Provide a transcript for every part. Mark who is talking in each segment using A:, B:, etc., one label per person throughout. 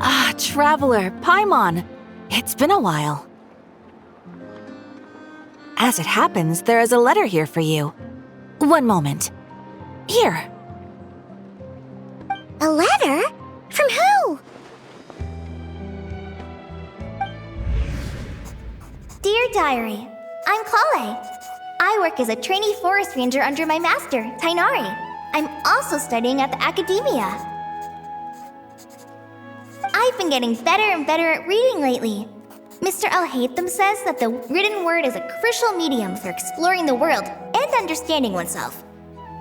A: Ah, Traveler, Paimon. It's been a while. As it happens, there is a letter here for you. One moment. Here.
B: A letter? From who? Dear Diary, I'm Kale. I work as a trainee forest ranger under my master, Tainari. I'm also studying at the academia. I've been getting better and better at reading lately. Mr. Al-Haytham says that the written word is a crucial medium for exploring the world and understanding oneself.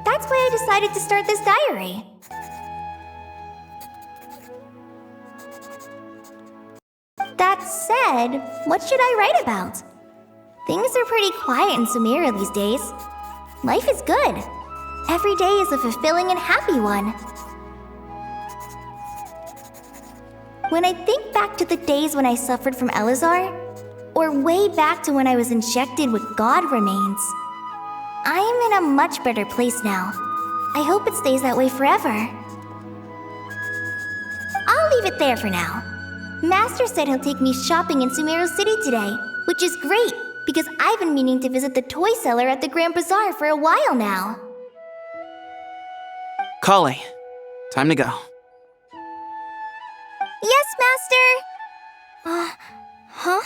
B: That's why I decided to start this diary. That said, what should I write about? Things are pretty quiet in Sumeria these days. Life is good. Every day is a fulfilling and happy one. When I think back to the days when I suffered from Elazar, or way back to when I was injected with God remains, I am in a much better place now. I hope it stays that way forever. I'll leave it there for now. Master said he'll take me shopping in Sumeru City today, which is great because I've been meaning to visit the toy seller at the Grand Bazaar for a while now.
C: Kale, time to go.
B: Yes, Master! Huh?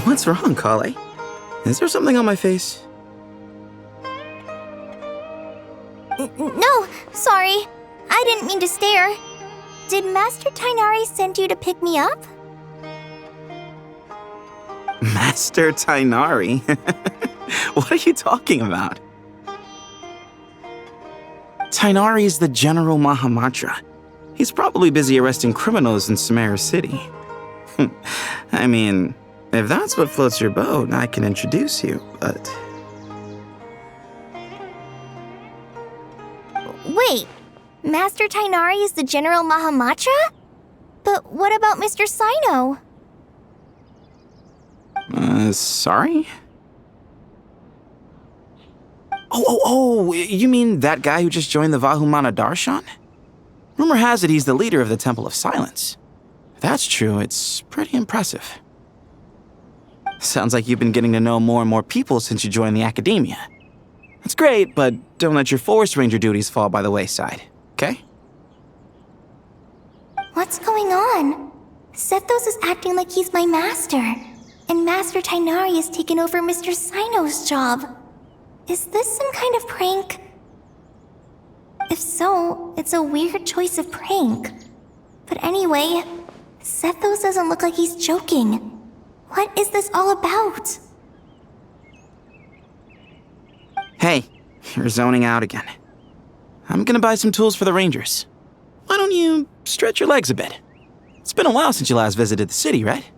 C: What's wrong, Kale? Is there something on my face?
B: No, sorry. I didn't mean to stare. Did Master Tainari send you to pick me up?
C: Master Tainari? What are you talking about? Tainari is the General Mahamatra. He's probably busy arresting criminals in Sumeru City. I mean, if that's what floats your boat, I can introduce you, but...
B: Wait, Master Tainari is the General Mahamatra? But what about Mr. Sino?
C: Sorry? Oh, you mean that guy who just joined the Vahumana Darshan? Rumor has it he's the leader of the Temple of Silence. If that's true, it's pretty impressive. Sounds like you've been getting to know more and more people since you joined the academia. That's great, but don't let your forest ranger duties fall by the wayside, okay?
B: What's going on? Sethos is acting like he's my master, and Master Tainari has taken over Mr. Sino's job. Is this some kind of prank? If so, it's a weird choice of prank. But anyway, Sethos doesn't look like he's joking. What is this all about?
C: Hey, you're zoning out again. I'm gonna buy some tools for the rangers. Why don't you stretch your legs a bit? It's been a while since you last visited the city, right?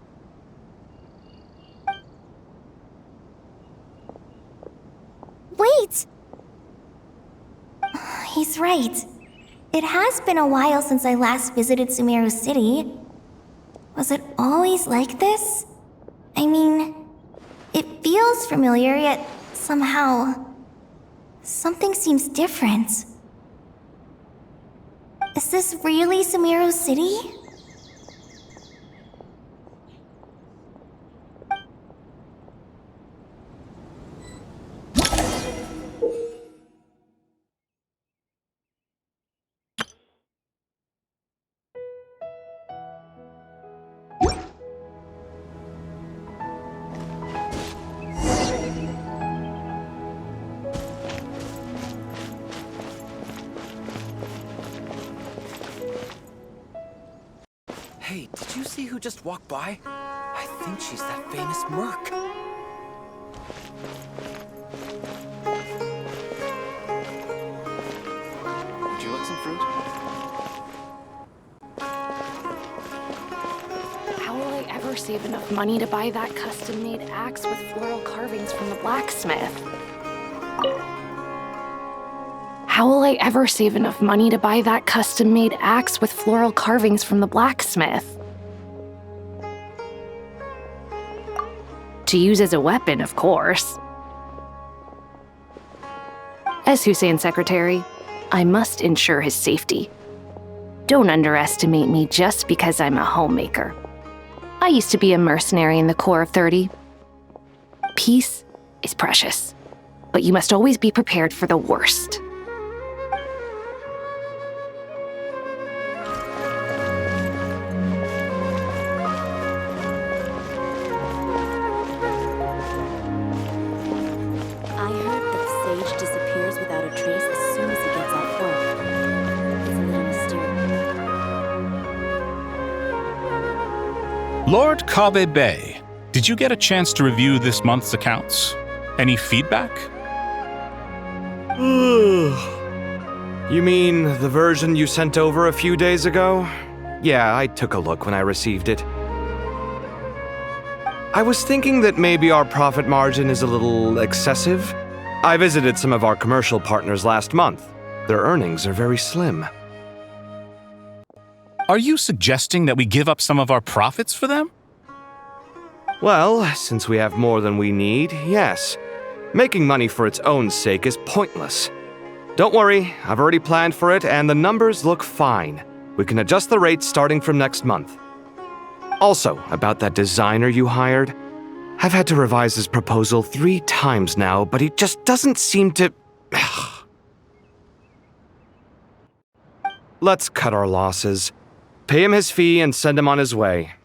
B: Wait! He's right. It has been a while since I last visited Sumeru City. Was it always like this? I mean, it feels familiar, yet somehow Something seems different. Is this really Sumeru City?
D: Hey, did you see who just walked by? I think she's that famous merc. Would you like some fruit?
E: How will I ever save enough money to buy that custom-made axe with floral carvings from the blacksmith? How will I ever save enough money to buy that custom-made axe with floral carvings from the blacksmith? To use as a weapon, of course. As Hussein's secretary, I must ensure his safety. Don't underestimate me just because I'm a homemaker. I used to be a mercenary in the Corps of 30. Peace is precious, but you must always be prepared for the worst.
F: I heard that Sage disappears without a trace as soon as he gets off work. It's a little mysterious.
G: Lord Kabe Bay, did you get a chance to review this month's accounts? Any feedback?
H: You mean the version you sent over a few days ago? Yeah, I took a look when I received it. I was thinking that maybe our profit margin is a little excessive. I visited some of our commercial partners last month. Their earnings are very slim.
G: Are you suggesting that we give up some of our profits for them?
H: Well, since we have more than we need, yes. Making money for its own sake is pointless. Don't worry, I've already planned for it and the numbers look fine. We can adjust the rates starting from next month. Also, about that designer you hired, I've had to revise his proposal 3 times now, but he just doesn't seem to... Let's cut our losses. Pay him his fee and send him on his way.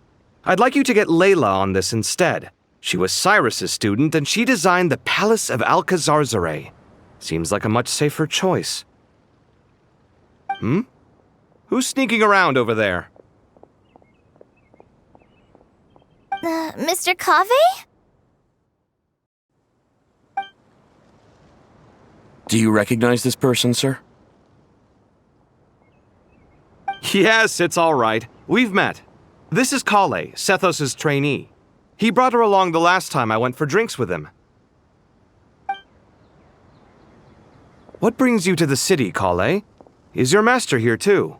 H: I'd like you to get Layla on this instead. She was Cyrus's student and she designed the Palace of Alcazarzare. Seems like a much safer choice. Who's sneaking around over there?
B: Mr. Kave?
D: Do you recognize this person, sir?
H: Yes, it's all right. We've met. This is Kale, Sethos' trainee. He brought her along the last time I went for drinks with him. What brings you to the city, Kale? Is your master here too?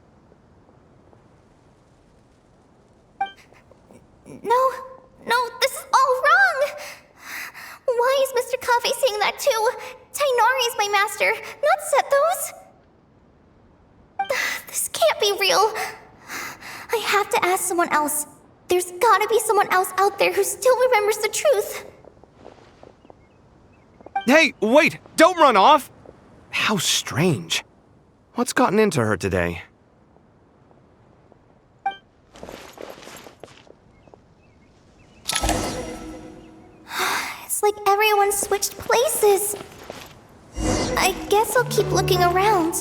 B: No, this is all wrong! Why is Mr. Kave saying that too? Tainari is my master, not Sethos. This can't be real. I have to ask someone else. There's gotta be someone else out there who still remembers the truth.
H: Hey, wait! Don't run off! How strange. What's gotten into her today?
B: It's like everyone switched places. I guess I'll keep looking around.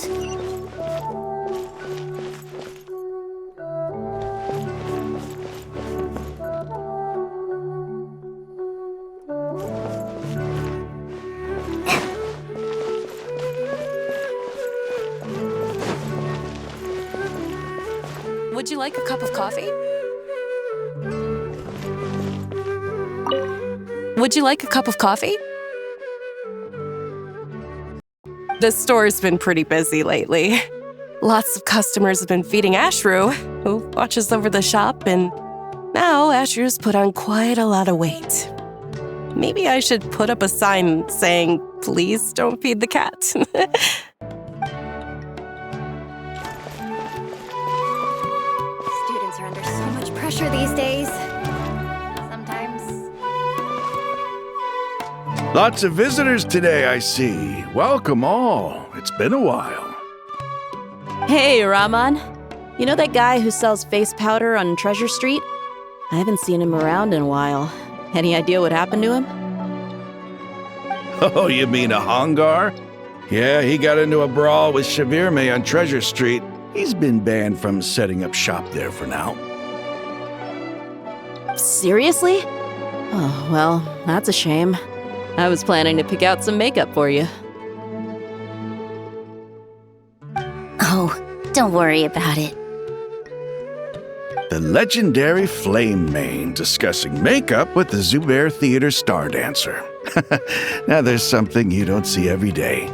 I: Would you like a cup of coffee? Would you like a cup of coffee? The store's been pretty busy lately. Lots of customers have been feeding Ashru, who watches over the shop, and now Ashru's put on quite a lot of weight. Maybe I should put up a sign saying, "Please don't feed the cat."
B: Students are under so much pressure these days. Sometimes.
J: Lots of visitors today, I see. Welcome all. It's been a while.
F: Hey, Rahman. You know that guy who sells face powder on Treasure Street? I haven't seen him around in a while. Any idea what happened to him?
J: Oh, you mean a Hongar? Yeah, he got into a brawl with Shavirme on Treasure Street. He's been banned from setting up shop there for now.
F: Seriously? Oh, well, that's a shame. I was planning to pick out some makeup for you.
B: Oh, don't worry about it.
J: The legendary Flame Mane discussing makeup with the Zubair Theater star dancer. Now there's something you don't see every day.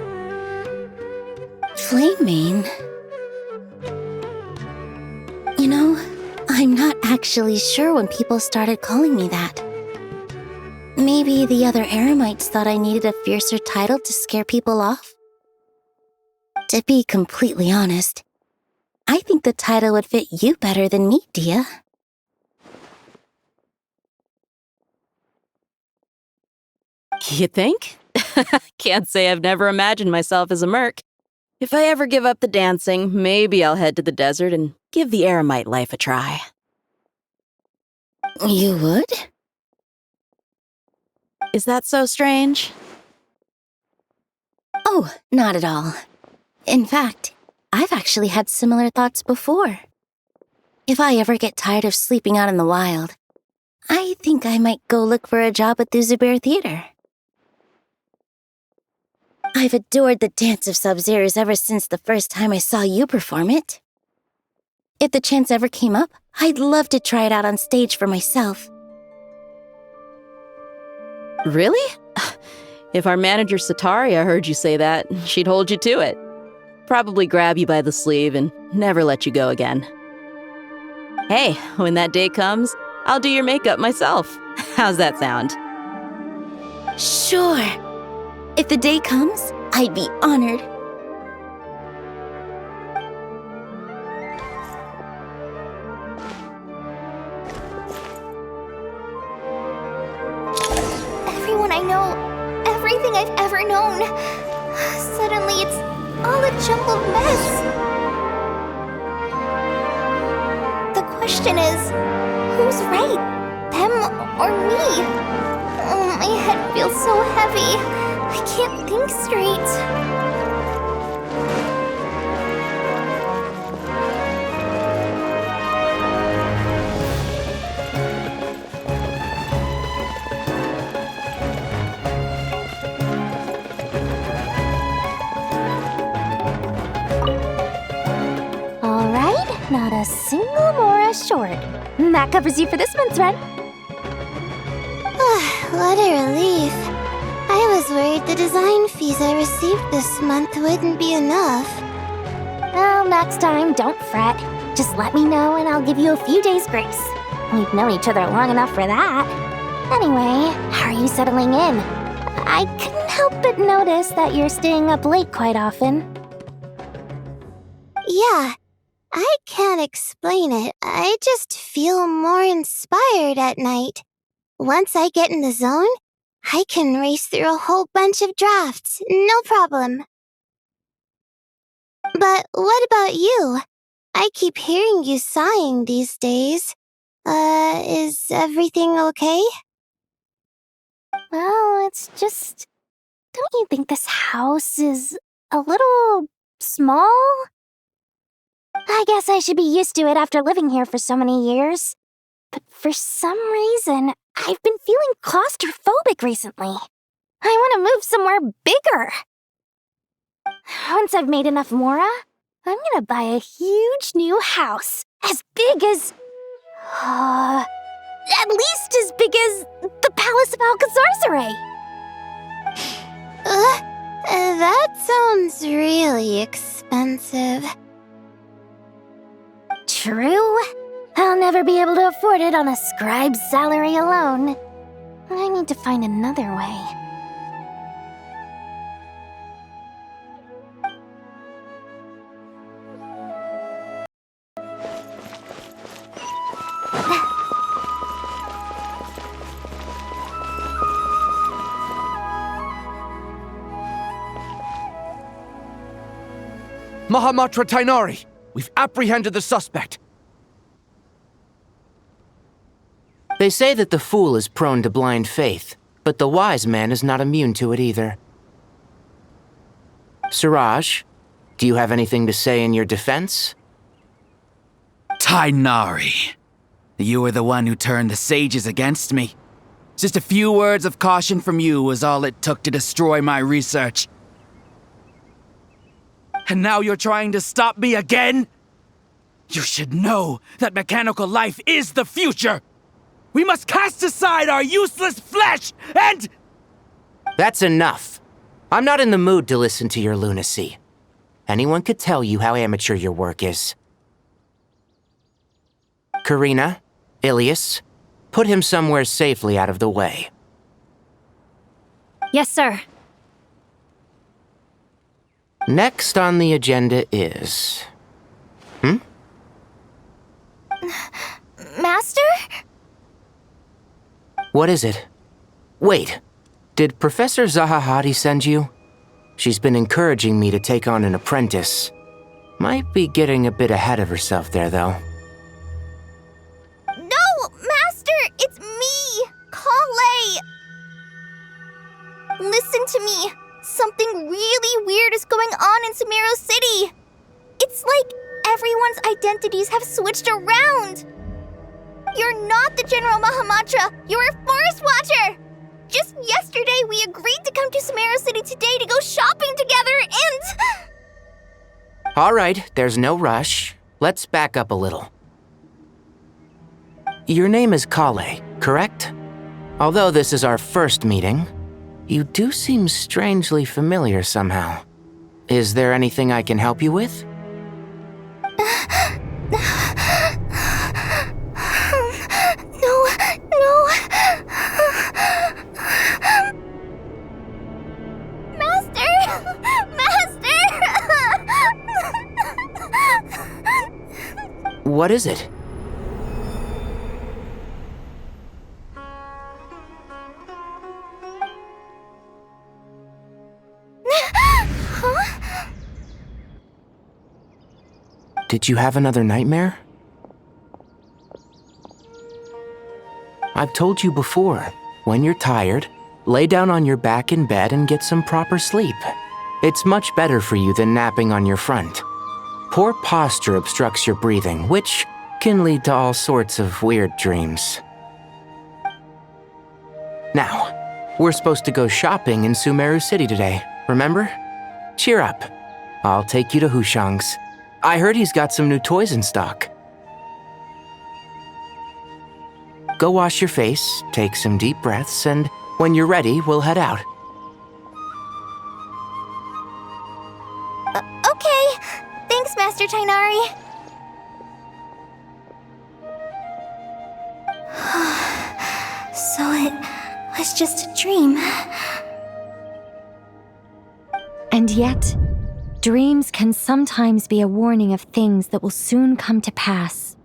B: Flame Mane? You know, I'm not actually sure when people started calling me that. Maybe the other Eremites thought I needed a fiercer title to scare people off? To be completely honest, I think the title would fit you better than me, Dia.
F: You think? Can't say I've never imagined myself as a merc. If I ever give up the dancing, maybe I'll head to the desert and give the Eremite life a try.
B: You would?
F: Is that so strange?
B: Oh, not at all. In fact, I've actually had similar thoughts before. If I ever get tired of sleeping out in the wild, I think I might go look for a job at the Zubair Theater. I've adored the dance of Sub-Zeros ever since the first time I saw you perform it. If the chance ever came up, I'd love to try it out on stage for myself.
F: Really? If our manager Sataria heard you say that, she'd hold you to it. Probably grab you by the sleeve and never let you go again. Hey, when that day comes, I'll do your makeup myself. How's that sound?
B: Sure. If the day comes, I'd be honored. Everyone I know, everything I've ever known. Suddenly it's all a jumbled mess. The question is, who's right? Them or me? Oh, my head feels so heavy. I can't think straight.
K: All right, not a single Mora short. That covers you for this month's rent.
B: What a relief. I was worried the design fees I received this month wouldn't be enough.
K: Well, next time, don't fret. Just let me know and I'll give you a few days' grace. We've known each other long enough for that. Anyway, how are you settling in? I couldn't help but notice that you're staying up late quite often.
B: Yeah, I can't explain it. I just feel more inspired at night. Once I get in the zone, I can race through a whole bunch of drafts, no problem. But what about you? I keep hearing you sighing these days. Is everything okay?
K: Well, it's just... Don't you think this house is a little small? I guess I should be used to it after living here for so many years. But for some reason, I've been feeling claustrophobic recently. I want to move somewhere bigger. Once I've made enough Mora, I'm gonna buy a huge new house. As big as... at least as big as the Palace of Alcazarzaray.
B: That sounds really expensive.
K: True. I'll never be able to afford it on a scribe's salary alone. I need to find another way.
D: Mahamatra Tainari! We've apprehended the suspect.
L: They say that the fool is prone to blind faith, but the wise man is not immune to it either. Siraj, do you have anything to say in your defense?
C: Tainari, you were the one who turned the sages against me. Just a few words of caution from you was all it took to destroy my research. And now you're trying to stop me again? You should know that mechanical life is the future! We must cast aside our useless flesh and...
L: That's enough. I'm not in the mood to listen to your lunacy. Anyone could tell you how amateur your work is. Karina, Ilias, put him somewhere safely out of the way.
E: Yes, sir.
L: Next on the agenda is...
B: Master?
L: What is it? Wait, did Professor Zahahati send you? She's been encouraging me to take on an apprentice. Might be getting a bit ahead of herself there, though.
B: No, Master! It's me! Kale! Listen to me. Something really weird is going on in Sumeru City. It's like everyone's identities have switched around. You're not the General Mahamatra. You're a Forest Watcher. Just yesterday, we agreed to come to Sumeru City today to go shopping together and...
L: All right, there's no rush. Let's back up a little. Your name is Kale, correct? Although this is our first meeting, you do seem strangely familiar somehow. Is there anything I can help you with?
B: No. Master!
L: What is it?
B: Huh?
L: Did you have another nightmare? I've told you before, when you're tired, lay down on your back in bed and get some proper sleep. It's much better for you than napping on your front. Poor posture obstructs your breathing, which can lead to all sorts of weird dreams. Now, we're supposed to go shopping in Sumeru City today, remember? Cheer up. I'll take you to Hushang's. I heard he's got some new toys in stock. Go wash your face, take some deep breaths, and when you're ready, we'll head out.
B: Okay. Thanks, Master Tainari. So it was just a dream.
K: And yet, dreams can sometimes be a warning of things that will soon come to pass.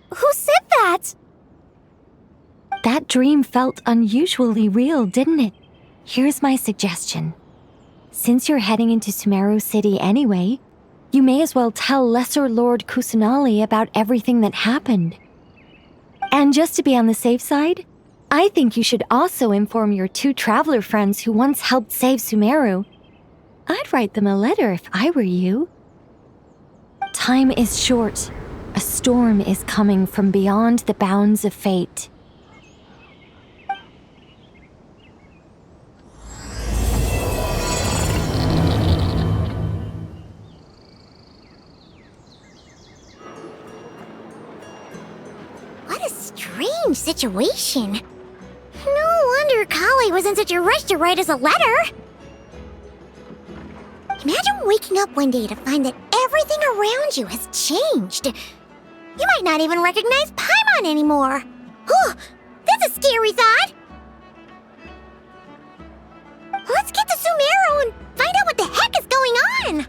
B: Who said that?
K: That dream felt unusually real, didn't it? Here's my suggestion. Since you're heading into Sumeru City anyway, you may as well tell Lesser Lord Kusanali about everything that happened. And just to be on the safe side, I think you should also inform your 2 traveler friends who once helped save Sumeru. I'd write them a letter if I were you. Time is short. A storm is coming from beyond the bounds of fate.
B: What a strange situation. No wonder Kale was in such a rush to write us a letter. Imagine waking up one day to find that everything around you has changed. You might not even recognize Paimon anymore.
K: Oh, that's a scary thought! Let's get to Sumeru and find out what the heck is going on!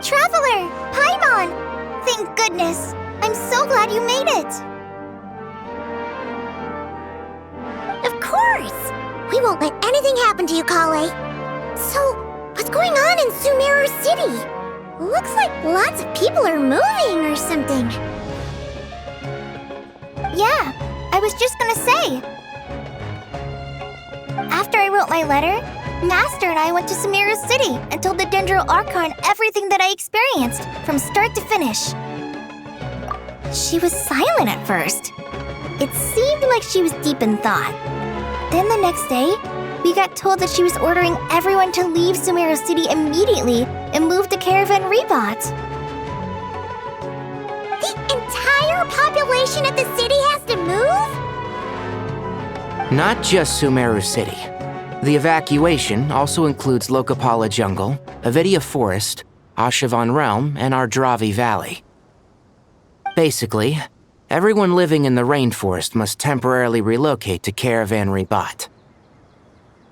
K: Traveler! Paimon! Thank goodness! I'm so glad you made it! Of course! We won't let anything happen to you, Kale. So, what's going on in Sumeru City? Looks like lots of people are moving or something.
B: Yeah, I was just gonna say. After I wrote my letter, Master and I went to Sumeru City and told the Dendro Archon everything that I experienced, from start to finish. She was silent at first. It seemed like she was deep in thought. Then the next day, we got told that she was ordering everyone to leave Sumeru City immediately and move to Caravan Rebot.
K: The entire population of the city has to move?
L: Not just Sumeru City. The evacuation also includes Lokapala Jungle, Avidia Forest, Ashavan Realm, and Ardravi Valley. Basically, everyone living in the rainforest must temporarily relocate to Caravan Rebot.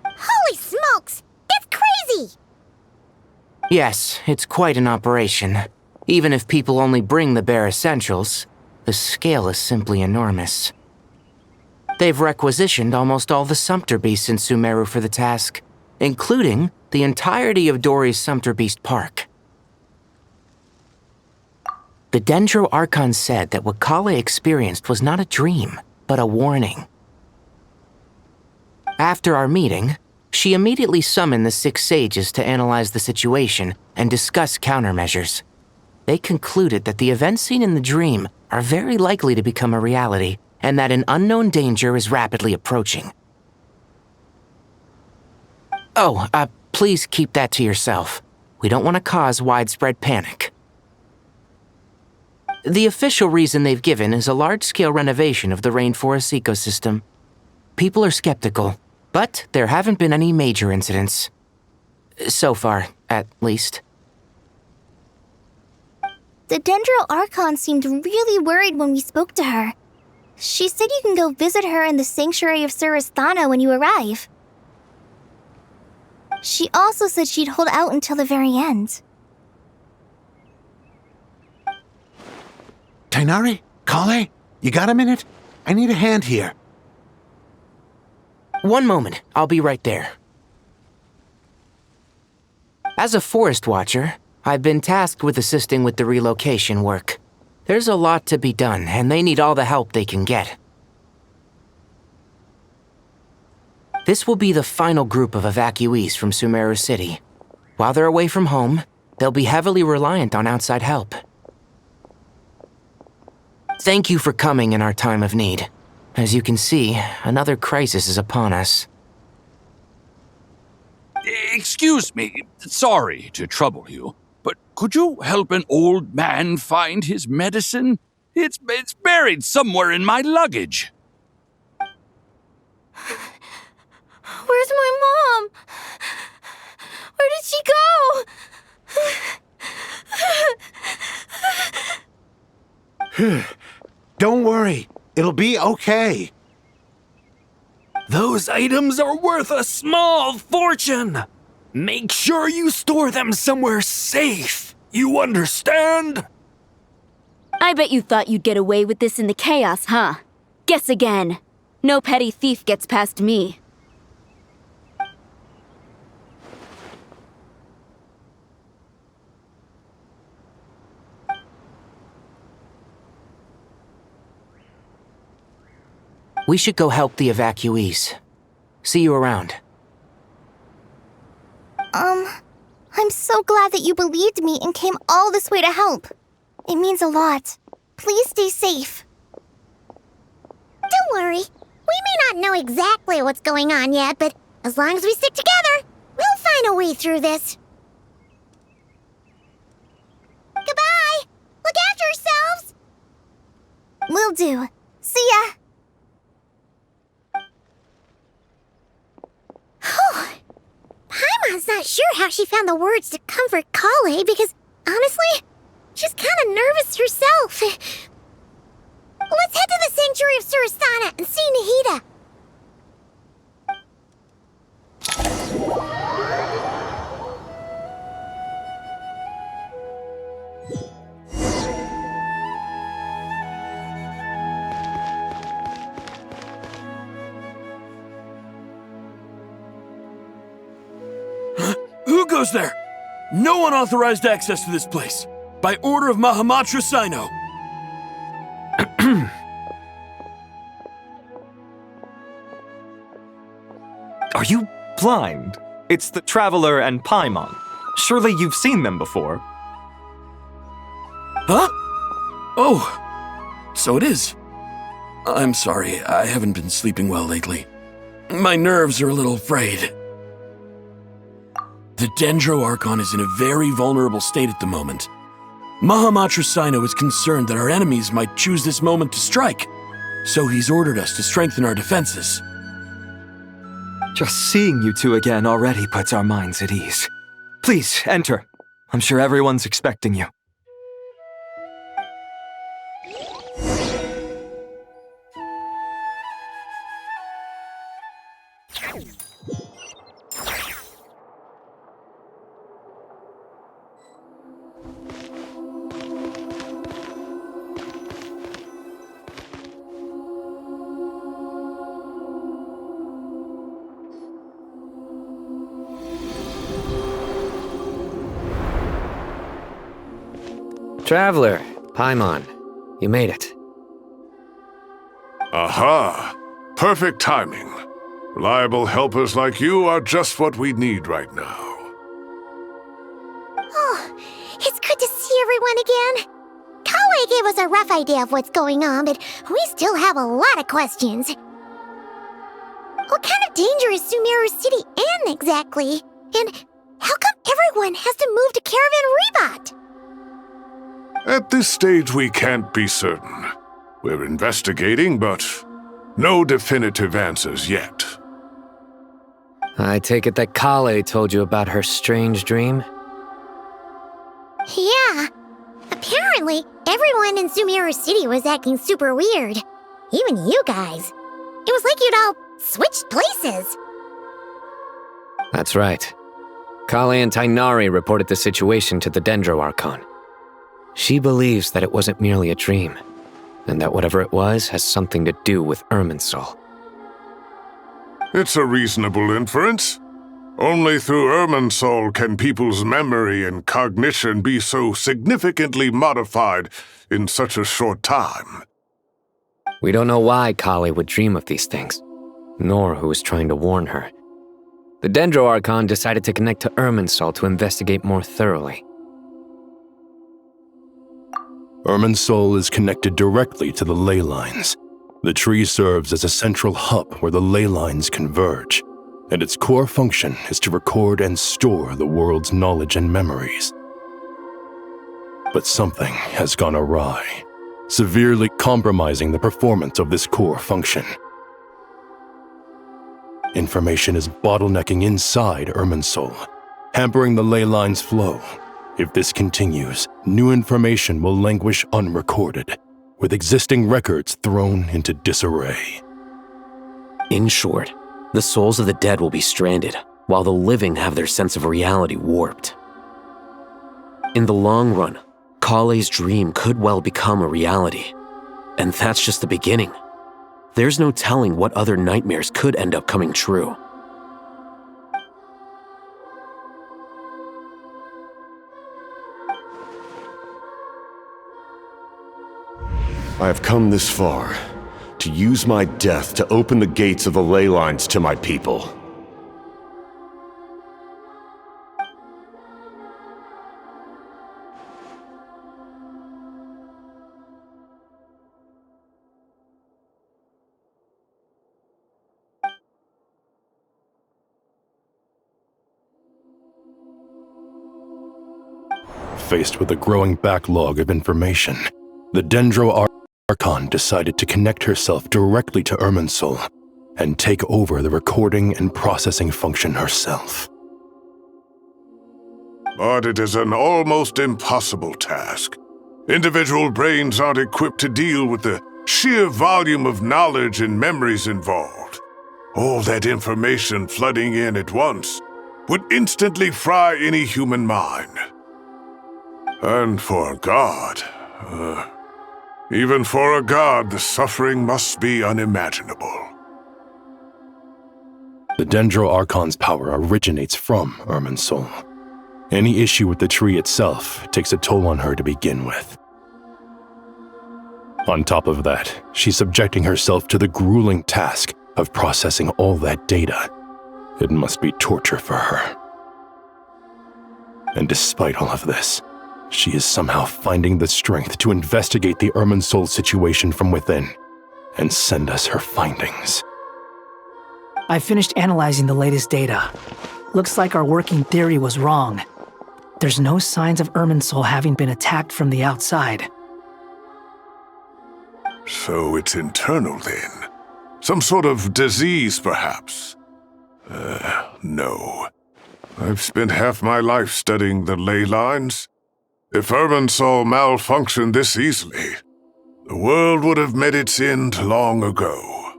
K: Holy smokes! That's crazy!
L: Yes, it's quite an operation. Even if people only bring the bare essentials, the scale is simply enormous. They've requisitioned almost all the Sumpter Beasts in Sumeru for the task, including the entirety of Dori's Sumpter Beast Park. The Dendro Archon said that what Kale experienced was not a dream, but a warning. After our meeting, she immediately summoned the 6 sages to analyze the situation and discuss countermeasures. They concluded that the events seen in the dream are very likely to become a reality, and that an unknown danger is rapidly approaching. Oh, please keep that to yourself. We don't want to cause widespread panic. The official reason they've given is a large-scale renovation of the rainforest ecosystem. People are skeptical, but there haven't been any major incidents. So far, at least.
B: The Dendro Archon seemed really worried when we spoke to her. She said you can go visit her in the Sanctuary of Surasthana when you arrive. She also said she'd hold out until the very end.
J: Tighnari? Kale? You got a minute? I need a hand here.
L: One moment, I'll be right there. As a forest watcher, I've been tasked with assisting with the relocation work. There's a lot to be done, and they need all the help they can get. This will be the final group of evacuees from Sumeru City. While they're away from home, they'll be heavily reliant on outside help. Thank you for coming in our time of need. As you can see, another crisis is upon us.
M: Excuse me, sorry to trouble you, but could you help an old man find his medicine? It's buried somewhere in my luggage.
K: Where's my mom? Where did she go?
J: Don't worry, it'll be okay.
D: Those items are worth a small fortune. Make sure you store them somewhere safe. You understand?
N: I bet you thought you'd get away with this in the chaos, huh? Guess again. No petty thief gets past me.
L: We should go help the evacuees. See you around.
B: I'm so glad that you believed me and came all this way to help. It means a lot. Please stay safe.
K: Don't worry. We may not know exactly what's going on yet, but as long as we stick together, we'll find a way through this. Goodbye! Look after yourselves!
B: Will do. See ya!
K: Paimon's not sure how she found the words to comfort Kale because, honestly, she's kind of nervous herself. Let's head to the Sanctuary of Surasana and see Nahida.
D: Who goes there? No unauthorized access to this place. By order of Mahamatra Sino.
O: Are you blind? It's the Traveler and Paimon. Surely you've seen them before.
D: Huh? Oh, so it is. I'm sorry, I haven't been sleeping well lately. My nerves are a little frayed. The Dendro Archon is in a very vulnerable state at the moment. Mahamatra Sino is concerned that our enemies might choose this moment to strike, so he's ordered us to strengthen our defenses.
O: Just seeing you two again already puts our minds at ease. Please, enter. I'm sure everyone's expecting you.
P: Traveler, Paimon, you made it.
Q: Aha! Perfect timing. Reliable helpers like you are just what we need right now.
K: Oh, it's good to see everyone again. Kale gave us a rough idea of what's going on, but we still have a lot of questions. What kind of danger is Sumeru City in exactly? And how come everyone has to move to Caravan Rebot?
Q: At this stage, we can't be certain. We're investigating, but no definitive answers yet.
P: I take it that Kale told you about her strange dream?
K: Yeah. Apparently, everyone in Sumeru City was acting super weird. Even you guys. It was like you'd all switched places.
P: That's right. Kale and Tainari reported the situation to the Dendro Archon. She believes that it wasn't merely a dream, and that whatever it was has something to do with Irminsul.
Q: It's a reasonable inference. Only through Irminsul can people's memory and cognition be so significantly modified in such a short time.
P: We don't know why Kale would dream of these things, nor who was trying to warn her. The Dendro Archon decided to connect to Irminsul to investigate more thoroughly.
R: Irminsul is connected directly to the ley lines. The tree serves as a central hub where the ley lines converge, and its core function is to record and store the world's knowledge and memories. But something has gone awry, severely compromising the performance of this core function. Information is bottlenecking inside Irminsul, hampering the ley lines' flow. If this continues, new information will languish unrecorded, with existing records thrown into disarray.
S: In short, the souls of the dead will be stranded, while the living have their sense of reality warped. In the long run, Kale's dream could well become a reality. And that's just the beginning. There's no telling what other nightmares could end up coming true.
T: I have come this far to to use my death to open the gates of the ley lines to my people.
R: Faced with a growing backlog of information, the Dendro Archon decided to connect herself directly to Irminsul and take over the recording and processing function herself.
Q: But it is an almost impossible task. Individual brains aren't equipped to deal with the sheer volume of knowledge and memories involved. All that information flooding in at once would instantly fry any human mind. And for a god, even for a god, the suffering must be unimaginable.
R: The Dendro Archon's power originates from Irminsul. Any issue with the tree itself takes a toll on her to begin with. On top of that, she's subjecting herself to the grueling task of processing all that data. It must be torture for her. And despite all of this, she is somehow finding the strength to investigate the Irminsul situation from within and send us her findings.
U: I finished analyzing the latest data. Looks like our working theory was wrong. There's no signs of Irminsul having been attacked from the outside.
Q: So it's internal then? Some sort of disease, perhaps? No. I've spent half my life studying the ley lines. If Irminsul malfunctioned this easily, the world would have met its end long ago.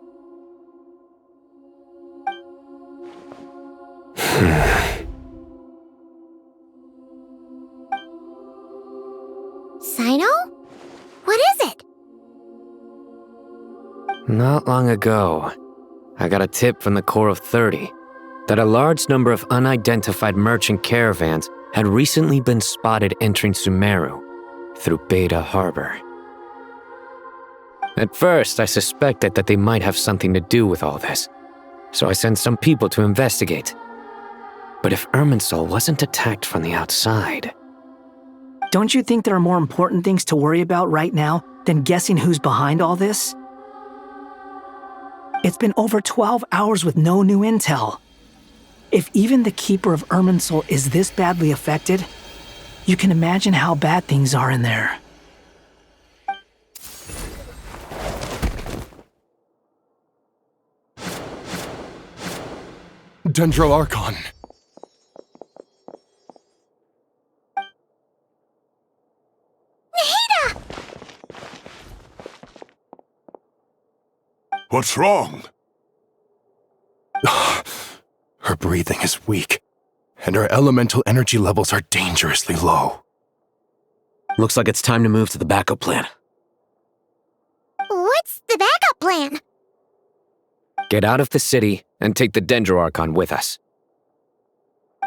K: Sino? What is it?
P: Not long ago, I got a tip from the Core of 30 that a large number of unidentified merchant caravans had recently been spotted entering Sumeru through Beta Harbor. At first, I suspected that they might have something to do with all this, so I sent some people to investigate. But if Irminsul wasn't attacked from the outside...
U: Don't you think there are more important things to worry about right now than guessing who's behind all this? It's been over 12 hours with no new intel. If even the Keeper of Irminsul is this badly affected, you can imagine how bad things are in there.
R: Dendro Archon.
Q: What's wrong?
R: Her breathing is weak, and her elemental energy levels are dangerously low.
S: Looks like it's time to move to the backup plan.
K: What's the backup plan?
P: Get out of the city and take the Dendro Archon with us.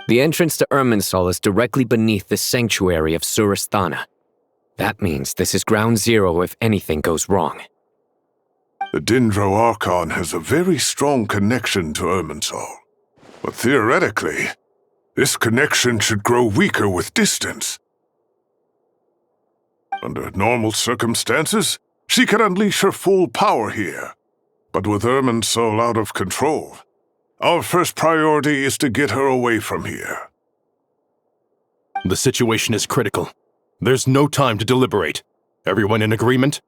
P: The entrance to Irminsul is directly beneath the sanctuary of Surasthana. That means this is ground zero if anything goes wrong.
Q: The Dendro Archon has a very strong connection to Irminsul. But theoretically, this connection should grow weaker with distance. Under normal circumstances, she could unleash her full power here. But with Irminsul out of control, our first priority is to get her away from here.
R: The situation is critical. There's no time to deliberate. Everyone in agreement?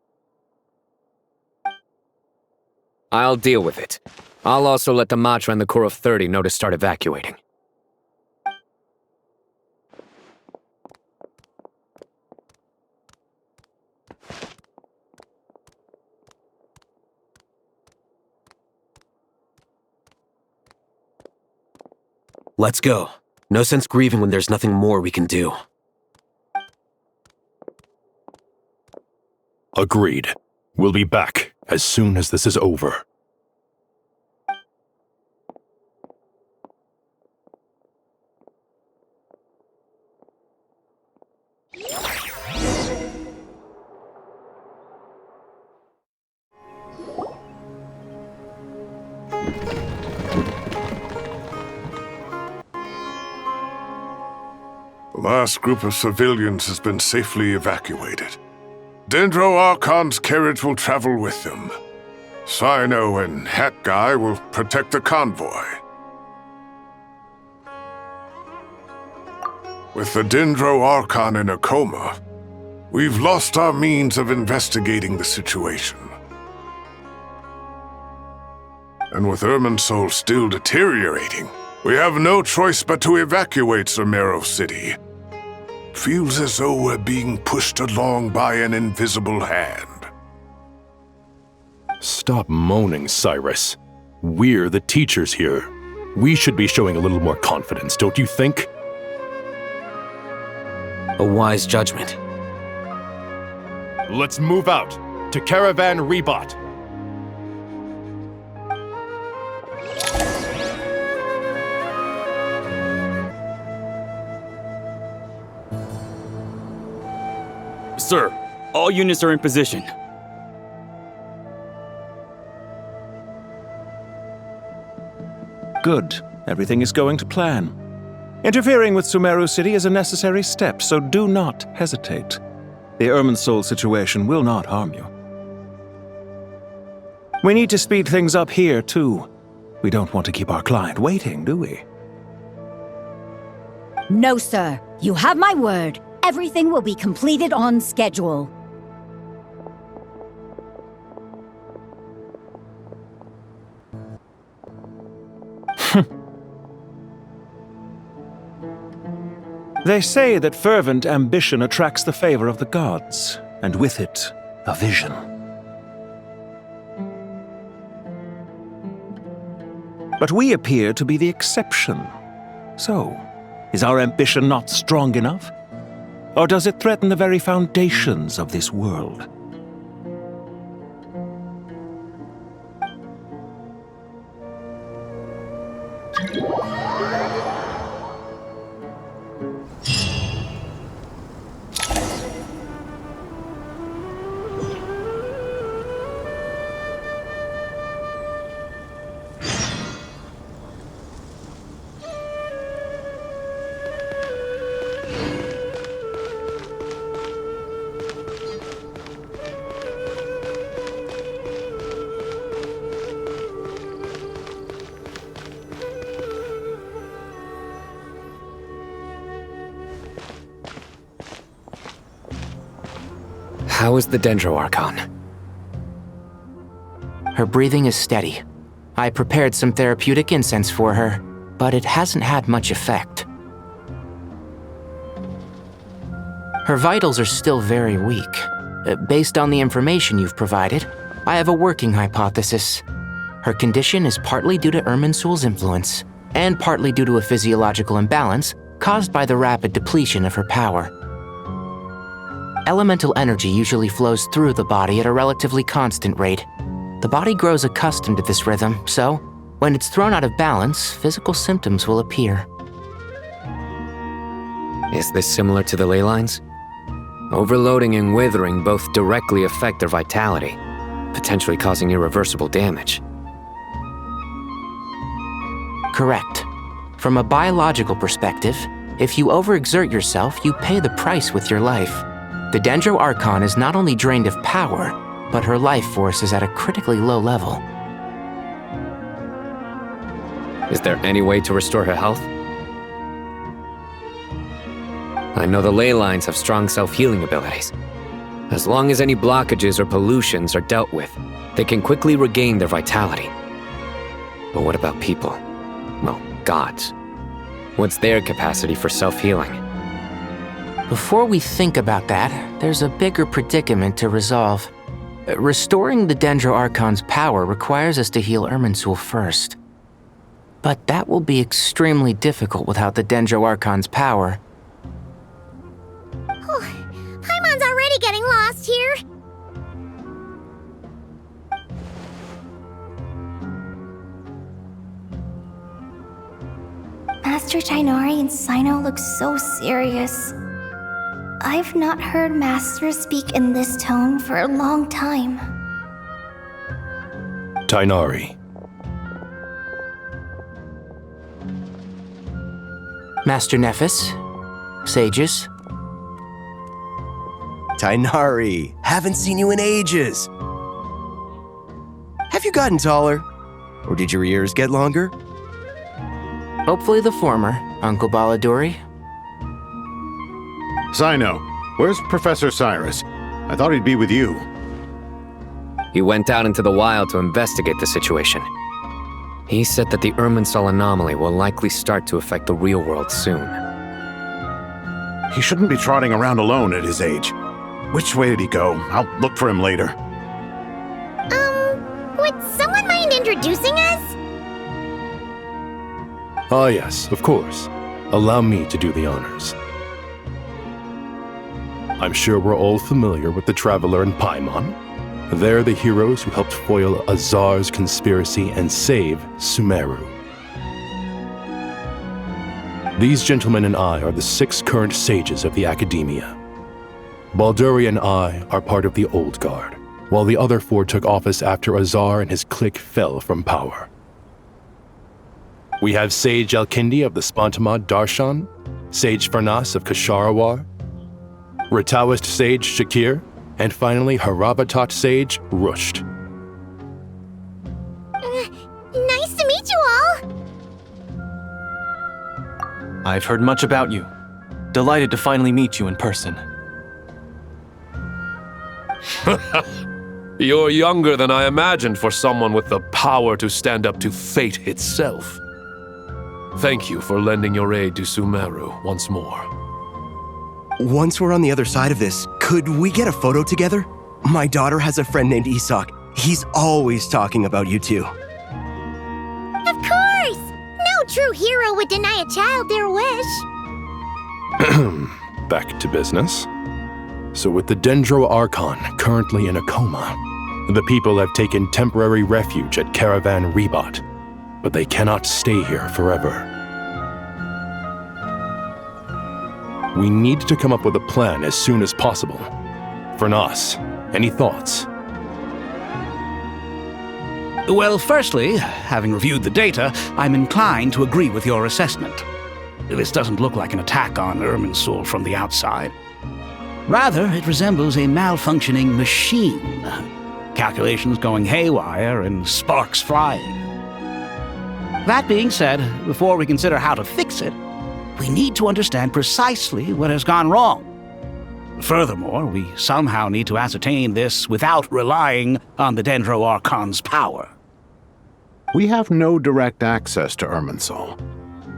P: I'll deal with it. I'll also let the Matra and the Core of 30 know to start evacuating.
S: Let's go. No sense grieving when there's nothing more we can do.
R: Agreed. We'll be back as soon as this is over.
Q: The last group of civilians has been safely evacuated. Dendro Archon's carriage will travel with them. Sino and Hat Guy will protect the convoy. With the Dendro Archon in a coma, we've lost our means of investigating the situation. And with Irminsul still deteriorating, we have no choice but to evacuate Sumeru City. Feels as though we're being pushed along by an invisible hand.
R: Stop moaning, Cyrus. We're the teachers here. We should be showing a little more confidence, don't you think?
S: A wise judgment.
R: Let's move out to Caravan Rebot.
A: Sir, all units are in position.
V: Good. Everything is going to plan. Interfering with Sumeru City is a necessary step, so do not hesitate. The Irminsul situation will not harm you. We need to speed things up here, too. We don't want to keep our client waiting, do we?
W: No, sir. You have my word. Everything will be completed on schedule.
V: They say that fervent ambition attracts the favor of the gods, and with it, a vision. But we appear to be the exception. So, is our ambition not strong enough? Or does it threaten the very foundations of this world?
P: How is the Dendro Archon?
L: Her breathing is steady. I prepared some therapeutic incense for her, but it hasn't had much effect. Her vitals are still very weak. Based on the information you've provided, I have a working hypothesis. Her condition is partly due to Irminsul's influence, and partly due to a physiological imbalance caused by the rapid depletion of her power. Elemental energy usually flows through the body at a relatively constant rate. The body grows accustomed to this rhythm, so when it's thrown out of balance, physical symptoms will appear.
P: Is this similar to the ley lines? Overloading and withering both directly affect their vitality, potentially causing irreversible damage.
L: Correct. From a biological perspective, if you overexert yourself, you pay the price with your life. The Dendro Archon is not only drained of power, but her life force is at a critically low level.
P: Is there any way to restore her health? I know the ley lines have strong self-healing abilities. As long as any blockages or pollutions are dealt with, they can quickly regain their vitality. But what about people? Well, gods. What's their capacity for self-healing?
L: Before we think about that, there's a bigger predicament to resolve. Restoring the Dendro Archon's power requires us to heal Irminsul first. But that will be extremely difficult without the Dendro Archon's power.
K: Paimon's already getting lost here.
B: Master Tighnari and Sino look so serious. I've not heard Master speak in this tone for a long time.
R: Tighnari.
L: Master Nephis, Sages?
G: Tainari, haven't seen you in ages. Have you gotten taller? Or did your ears get longer?
L: Hopefully the former, Uncle Baladuri.
H: Sino, where's Professor Cyrus? I thought he'd be with you.
P: He went out into the wild to investigate the situation. He said that the Irminsul anomaly will likely start to affect the real world soon.
H: He shouldn't be trotting around alone at his age. Which way did he go? I'll look for him later.
K: Would someone mind introducing us?
R: Ah, yes, of course. Allow me to do the honors. I'm sure we're all familiar with the Traveler and Paimon. They're the heroes who helped foil Azar's conspiracy and save Sumeru. These gentlemen and I are the 6 current sages of the Academia. Balduri and I are part of the Old Guard, while the other 4 took office after Azar and his clique fell from power. We have Sage Alkindi of the Spantamad Darshan, Sage Farnas of Kasharawar, Rataoist Sage Shakir, and finally Haravatat Sage Rusht.
K: Nice to meet you all!
O: I've heard much about you. Delighted to finally meet you in person.
I: You're younger than I imagined for someone with the power to stand up to fate itself. Thank you for lending your aid to Sumeru once more.
G: Once we're on the other side of this, could we get a photo together? My daughter has a friend named Isak. He's always talking about you two.
K: Of course! No true hero would deny a child their wish.
R: Back to business. So with the Dendro Archon currently in a coma, the people have taken temporary refuge at Caravan Rebat, but they cannot stay here forever. We need to come up with a plan as soon as possible. Farnas, any thoughts?
X: Well, firstly, having reviewed the data, I'm inclined to agree with your assessment. This doesn't look like an attack on Irminsul from the outside. Rather, it resembles a malfunctioning machine. Calculations going haywire and sparks flying. That being said, before we consider how to fix it, we need to understand precisely what has gone wrong. Furthermore, we somehow need to ascertain this without relying on the Dendro Archon's power.
H: We have no direct access to Irminsul.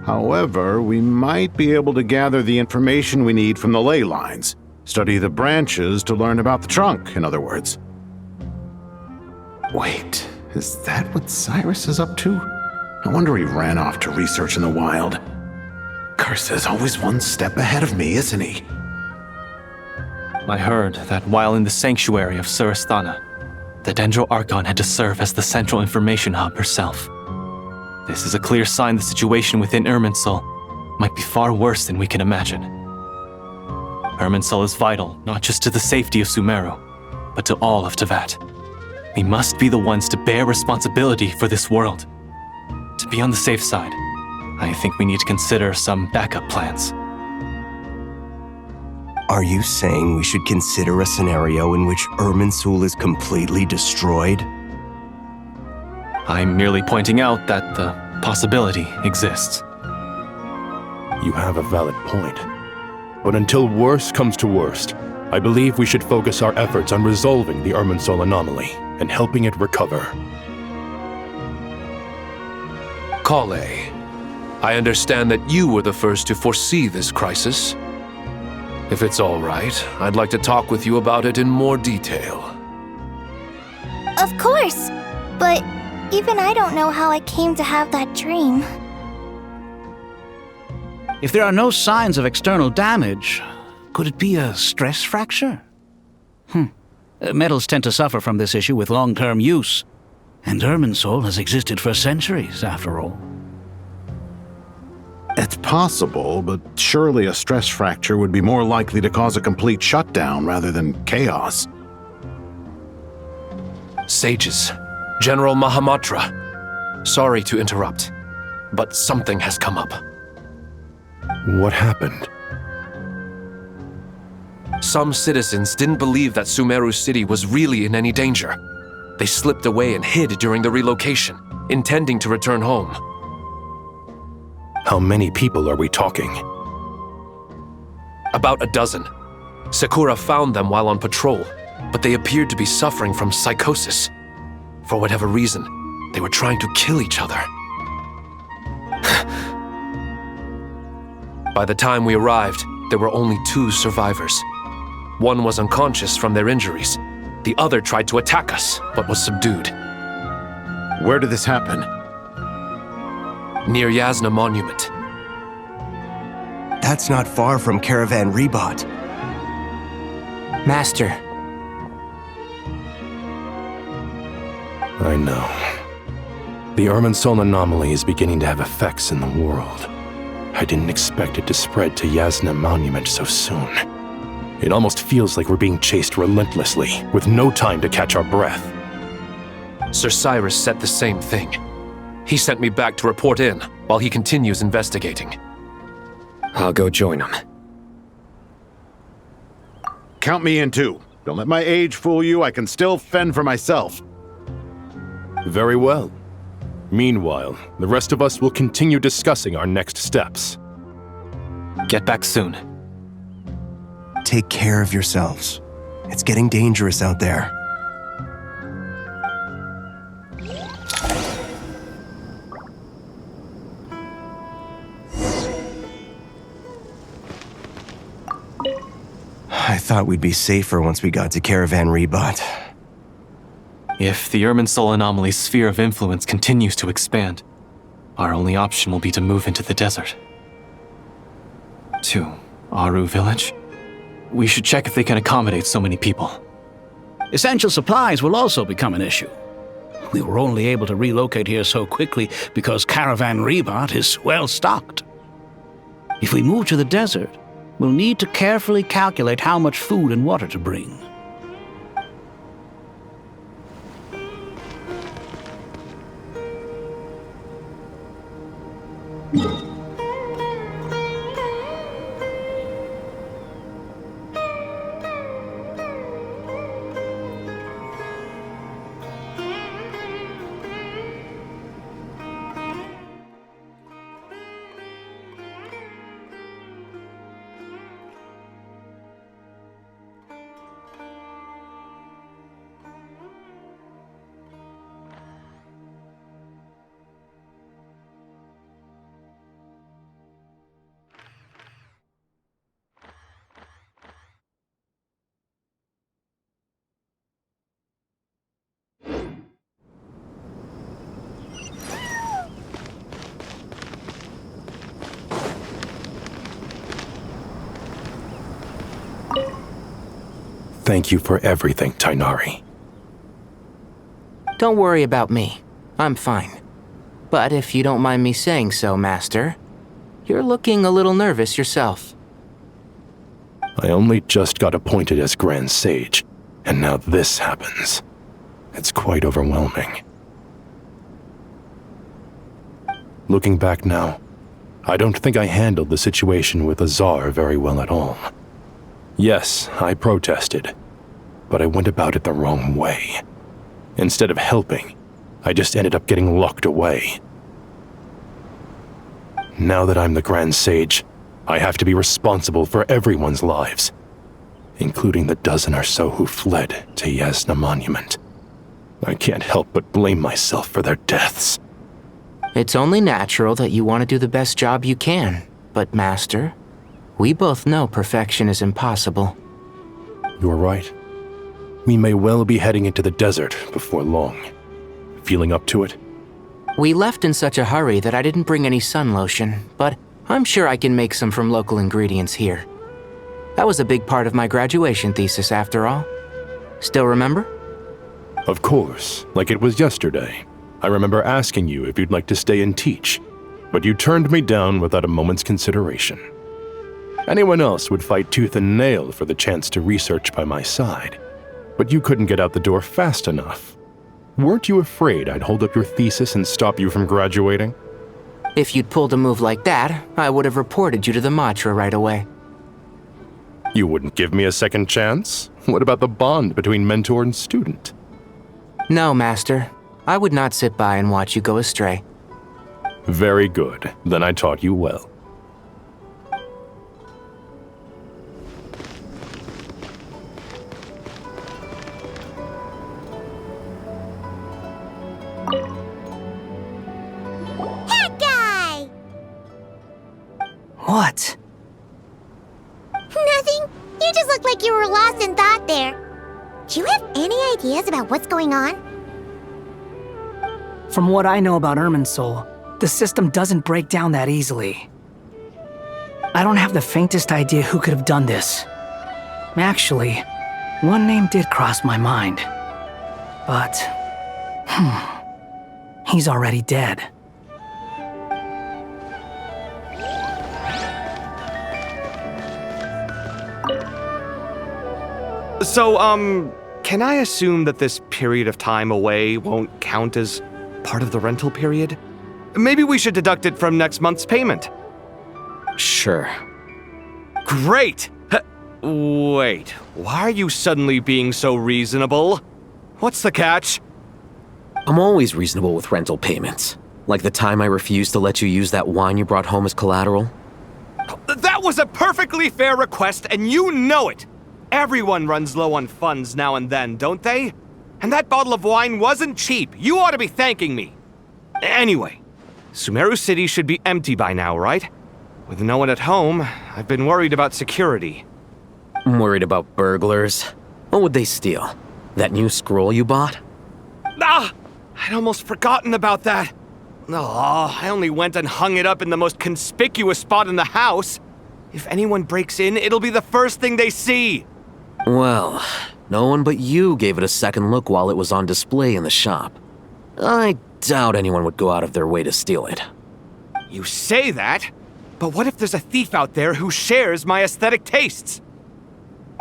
H: However, we might be able to gather the information we need from the ley lines. Study the branches to learn about the trunk, in other words. Wait, is that what Cyrus is up to? No wonder he ran off to research in the wild. Curse always one step ahead of me, isn't he?
O: I heard that while in the sanctuary of Surasthana, the Dendro Archon had to serve as the central information hub herself. This is a clear sign the situation within Irminsul might be far worse than we can imagine. Irminsul is vital not just to the safety of Sumeru, but to all of Teyvat. We must be the ones to bear responsibility for this world. To be on the safe side, I think we need to consider some backup plans.
G: Are you saying we should consider a scenario in which Irminsul is completely destroyed?
O: I'm merely pointing out that the possibility exists.
R: You have a valid point. But until worst comes to worst, I believe we should focus our efforts on resolving the Irminsul anomaly and helping it recover.
I: Kale, I understand that you were the first to foresee this crisis. If it's all right, I'd like to talk with you about it in more detail.
B: Of course, but even I don't know how I came to have that dream.
X: If there are no signs of external damage, could it be a stress fracture? Metals tend to suffer from this issue with long-term use, and Irminsul has existed for centuries, after all.
H: It's possible, but surely a stress fracture would be more likely to cause a complete shutdown rather than chaos.
I: Sages, General Mahamatra, sorry to interrupt, but something has come up.
R: What happened?
I: Some citizens didn't believe that Sumeru City was really in any danger. They slipped away and hid during the relocation, intending to return home.
R: How many people are we talking?
I: About a dozen. Sakura found them while on patrol, but they appeared to be suffering from psychosis. For whatever reason, they were trying to kill each other. By the time we arrived, there were only 2 survivors. One was unconscious from their injuries. The other tried to attack us, but was subdued.
H: Where did this happen?
I: Near Yasna Monument.
G: That's not far from Caravan Rebot.
L: Master.
R: I know. The Irminsul anomaly is beginning to have effects in the world. I didn't expect it to spread to Yasna Monument so soon. It almost feels like we're being chased relentlessly, with no time to catch our breath.
I: Sir Cyrus said the same thing. He sent me back to report in, while he continues investigating.
P: I'll go join him.
H: Count me in too. Don't let my age fool you, I can still fend for myself.
R: Very well. Meanwhile, the rest of us will continue discussing our next steps.
O: Get back soon.
G: Take care of yourselves. It's getting dangerous out there. I thought we'd be safer once we got to Caravan Rebot.
O: If the Irminsul anomaly's sphere of influence continues to expand, our only option will be to move into the desert. To Aru Village? We should check if they can accommodate so many people.
X: Essential supplies will also become an issue. We were only able to relocate here so quickly because Caravan Rebot is well stocked. If we move to the desert, we'll need to carefully calculate how much food and water to bring.
R: Thank you for everything, Tainari.
L: Don't worry about me. I'm fine. But if you don't mind me saying so, Master, you're looking a little nervous yourself.
R: I only just got appointed as Grand Sage, and now this happens. It's quite overwhelming. Looking back now, I don't think I handled the situation with Azar very well at all. Yes, I protested, but I went about it the wrong way. Instead of helping, I just ended up getting locked away. Now that I'm the Grand Sage, I have to be responsible for everyone's lives, including the dozen or so who fled to Yasna Monument. I can't help but blame myself for their deaths.
L: It's only natural that you want to do the best job you can, but Master, we both know perfection is impossible.
R: You're right. We may well be heading into the desert before long. Feeling up to it?
L: We left in such a hurry that I didn't bring any sun lotion, but I'm sure I can make some from local ingredients here. That was a big part of my graduation thesis after all. Still remember?
R: Of course, like it was yesterday. I remember asking you if you'd like to stay and teach, but you turned me down without a moment's consideration. Anyone else would fight tooth and nail for the chance to research by my side, but you couldn't get out the door fast enough. Weren't you afraid I'd hold up your thesis and stop you from graduating?
L: If you'd pulled a move like that, I would have reported you to the Matra right away.
R: You wouldn't give me a second chance? What about the bond between mentor and student?
L: No, Master. I would not sit by and watch you go astray.
R: Very good. Then I taught you well.
K: That guy!
U: What?
K: Nothing. You just looked like you were lost in thought there. Do you have any ideas about what's going on?
U: From what I know about Irminsul, the system doesn't break down that easily. I don't have the faintest idea who could have done this. Actually, one name did cross my mind. But, he's already dead.
C: So, can I assume that this period of time away won't count as part of the rental period? Maybe we should deduct it from next month's payment.
S: Sure.
C: Great! Wait, why are you suddenly being so reasonable? What's the catch?
S: I'm always reasonable with rental payments. Like the time I refused to let you use that wine you brought home as collateral.
C: That was a perfectly fair request, and you know it! Everyone runs low on funds now and then, don't they? And that bottle of wine wasn't cheap. You ought to be thanking me. Anyway, Sumeru City should be empty by now, right? With no one at home, I've been worried about security.
S: I'm worried about burglars. What would they steal? That new scroll you bought?
C: Ah! I'd almost forgotten about that. Oh, I only went and hung it up in the most conspicuous spot in the house. If anyone breaks in, it'll be the first thing they see.
S: Well, no one but you gave it a second look while it was on display in the shop. I doubt anyone would go out of their way to steal it.
C: You say that, but what if there's a thief out there who shares my aesthetic tastes?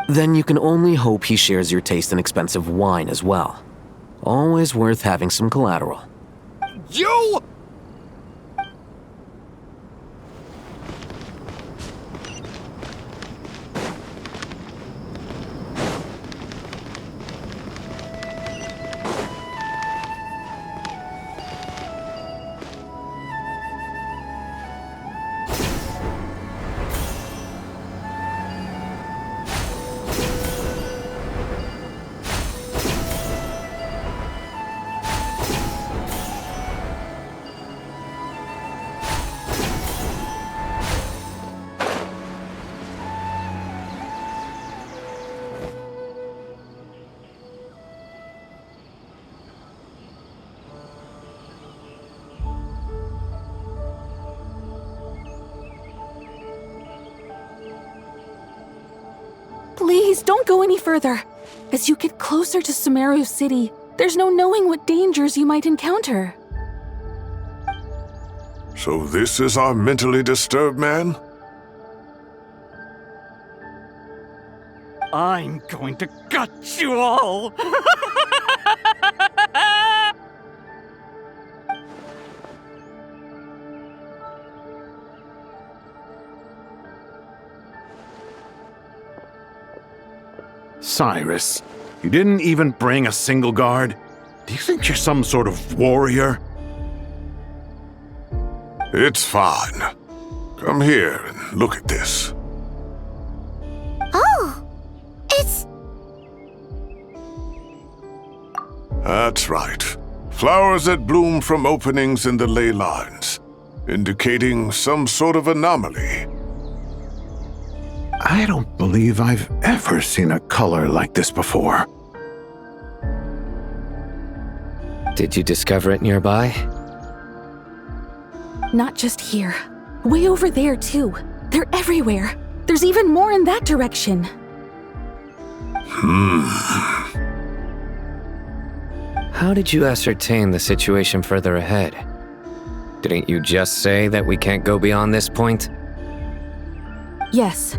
S: Then you can only hope he shares your taste in expensive wine as well. Always worth having some collateral.
C: You!
E: Please, don't go any further. As you get closer to Sumeru City, there's no knowing what dangers you might encounter.
Q: So this is our mentally disturbed man?
C: I'm going to gut you all!
H: Cyrus, you didn't even bring a single guard? Do you think you're some sort of warrior?
Q: It's fine. Come here and look at this.
K: Oh! It's...
Q: That's right. Flowers that bloom from openings in the ley lines, indicating some sort of anomaly.
H: I don't believe I've ever seen a color like this before.
P: Did you discover it nearby?
E: Not just here. Way over there, too. They're everywhere. There's even more in that direction.
P: How did you ascertain the situation further ahead? Didn't you just say that we can't go beyond this point?
E: Yes.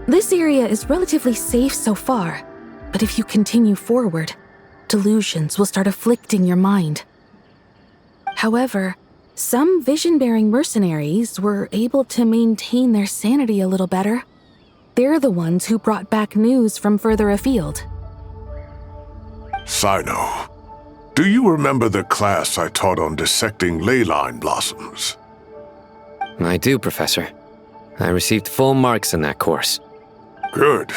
E: This area is relatively safe so far, but if you continue forward, delusions will start afflicting your mind. However, some vision-bearing mercenaries were able to maintain their sanity a little better. They're the ones who brought back news from further afield.
Q: Sino, do you remember the class I taught on dissecting leyline blossoms?
P: I do, Professor. I received full marks in that course.
Q: Good.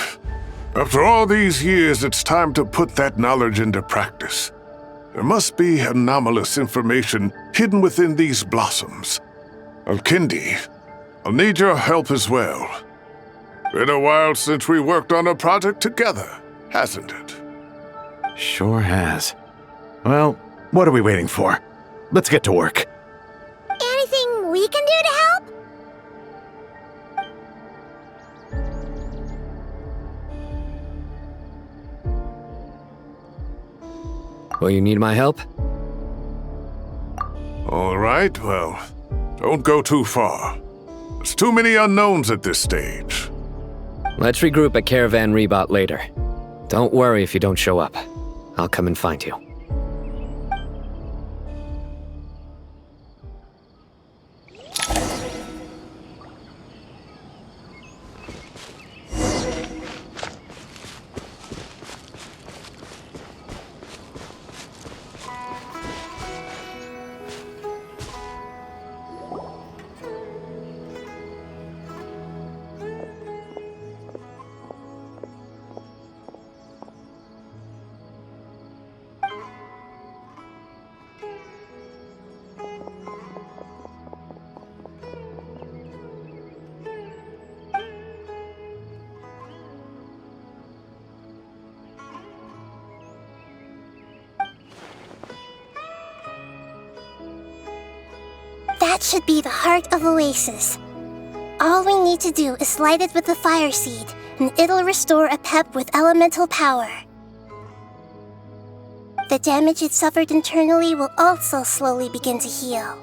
Q: After all these years, it's time to put that knowledge into practice. There must be anomalous information hidden within these blossoms. Alkindi, I'll need your help as well. Been a while since we worked on a project together, hasn't it?
V: Sure has. Well, what are we waiting for? Let's get to work.
K: Anything we can do to help?
P: Will you need my help?
Q: All right, well, don't go too far. There's too many unknowns at this stage.
P: Let's regroup at Caravan Rebot later. Don't worry if you don't show up. I'll come and find you.
K: That should be the heart of Oasis. All we need to do is light it with the fire seed, and it'll restore a pep with elemental power. The damage it suffered internally will also slowly begin to heal.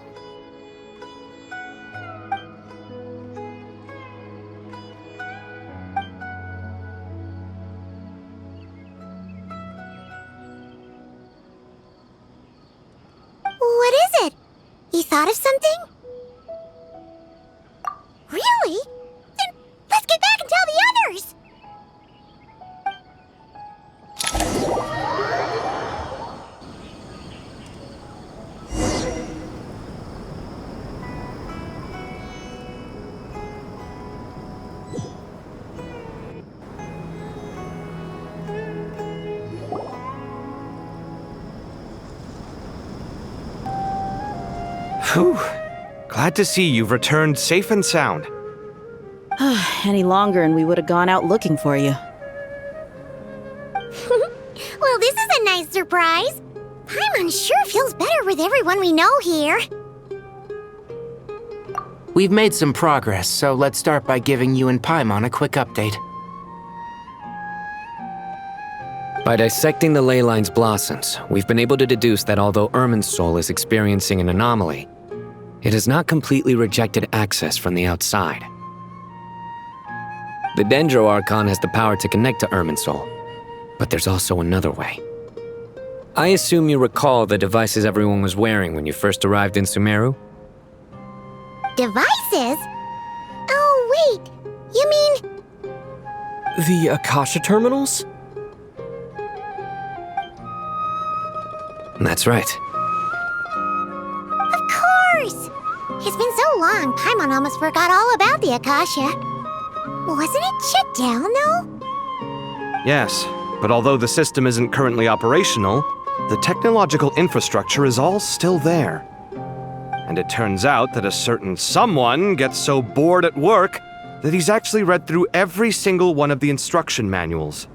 K: What is it? You thought of something? Really? Then let's get back and tell the others!
C: Whew. Glad to see you've returned safe and sound.
F: Any longer and we would have gone out looking for you.
K: Well, this is a nice surprise. Paimon sure feels better with everyone we know here.
L: We've made some progress, so let's start by giving you and Paimon a quick update.
P: By dissecting the Leyline's blossoms, we've been able to deduce that although Irmin's soul is experiencing an anomaly, it has not completely rejected access from the outside. The Dendro Archon has the power to connect to Irmin's soul, but there's also another way. I assume you recall the devices everyone was wearing when you first arrived in Sumeru?
K: Devices? Oh, wait. You mean...
J: The Akasha terminals?
P: That's right.
K: Of course! It's been so long, Paimon almost forgot all about the Akasha. Wasn't it shut down, though?
C: Yes, but although the system isn't currently operational, the technological infrastructure is all still there. And it turns out that a certain someone gets so bored at work that he's actually read through every single one of the instruction manuals.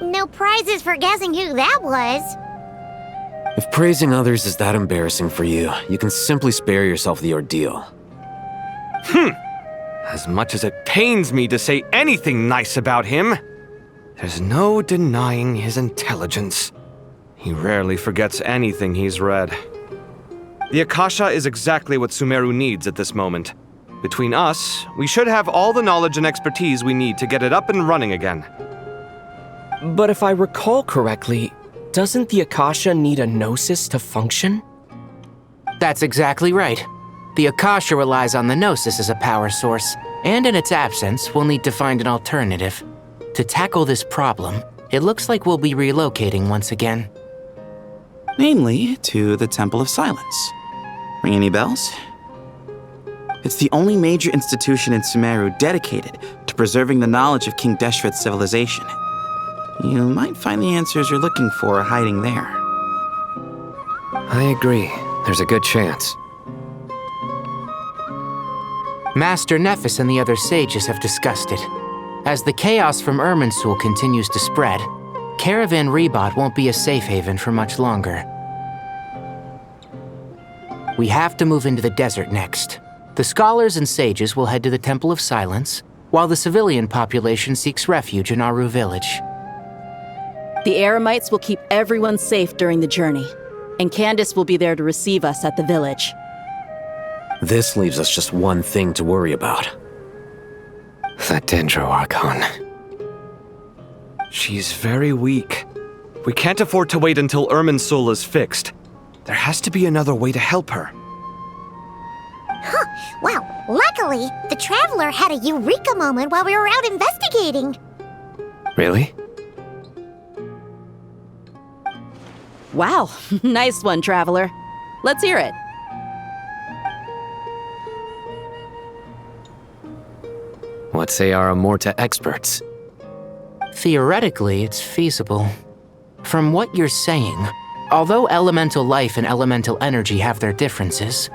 K: No prizes for guessing who that was.
S: If praising others is that embarrassing for you, you can simply spare yourself the ordeal.
C: As much as it pains me to say anything nice about him, there's no denying his intelligence. He rarely forgets anything he's read. The Akasha is exactly what Sumeru needs at this moment. Between us, we should have all the knowledge and expertise we need to get it up and running again.
J: But if I recall correctly, doesn't the Akasha need a gnosis to function?
L: That's exactly right. The Akasha relies on the Gnosis as a power source, and in its absence, we'll need to find an alternative. To tackle this problem, it looks like we'll be relocating once again.
D: Namely, to the Temple of Silence. Ring any bells? It's the only major institution in Sumeru dedicated to preserving the knowledge of King Deshret's civilization. You might find the answers you're looking for hiding there.
P: I agree. There's a good chance.
L: Master Nephis and the other sages have discussed it. As the chaos from Irminsul continues to spread, Caravan Rebot won't be a safe haven for much longer. We have to move into the desert next. The scholars and sages will head to the Temple of Silence, while the civilian population seeks refuge in Aru village.
F: The Eremites will keep everyone safe during the journey, and Candace will be there to receive us at the village.
S: This leaves us just one thing to worry about.
P: That Dendro Archon.
C: She's very weak. We can't afford to wait until Irminsul is fixed. There has to be another way to help her.
K: Huh. Well, luckily, the Traveler had a eureka moment while we were out investigating.
P: Really?
F: Wow, nice one, Traveler. Let's hear it.
P: What say our Amorta experts?
L: Theoretically, it's feasible. From what you're saying, although elemental life and elemental energy have their differences,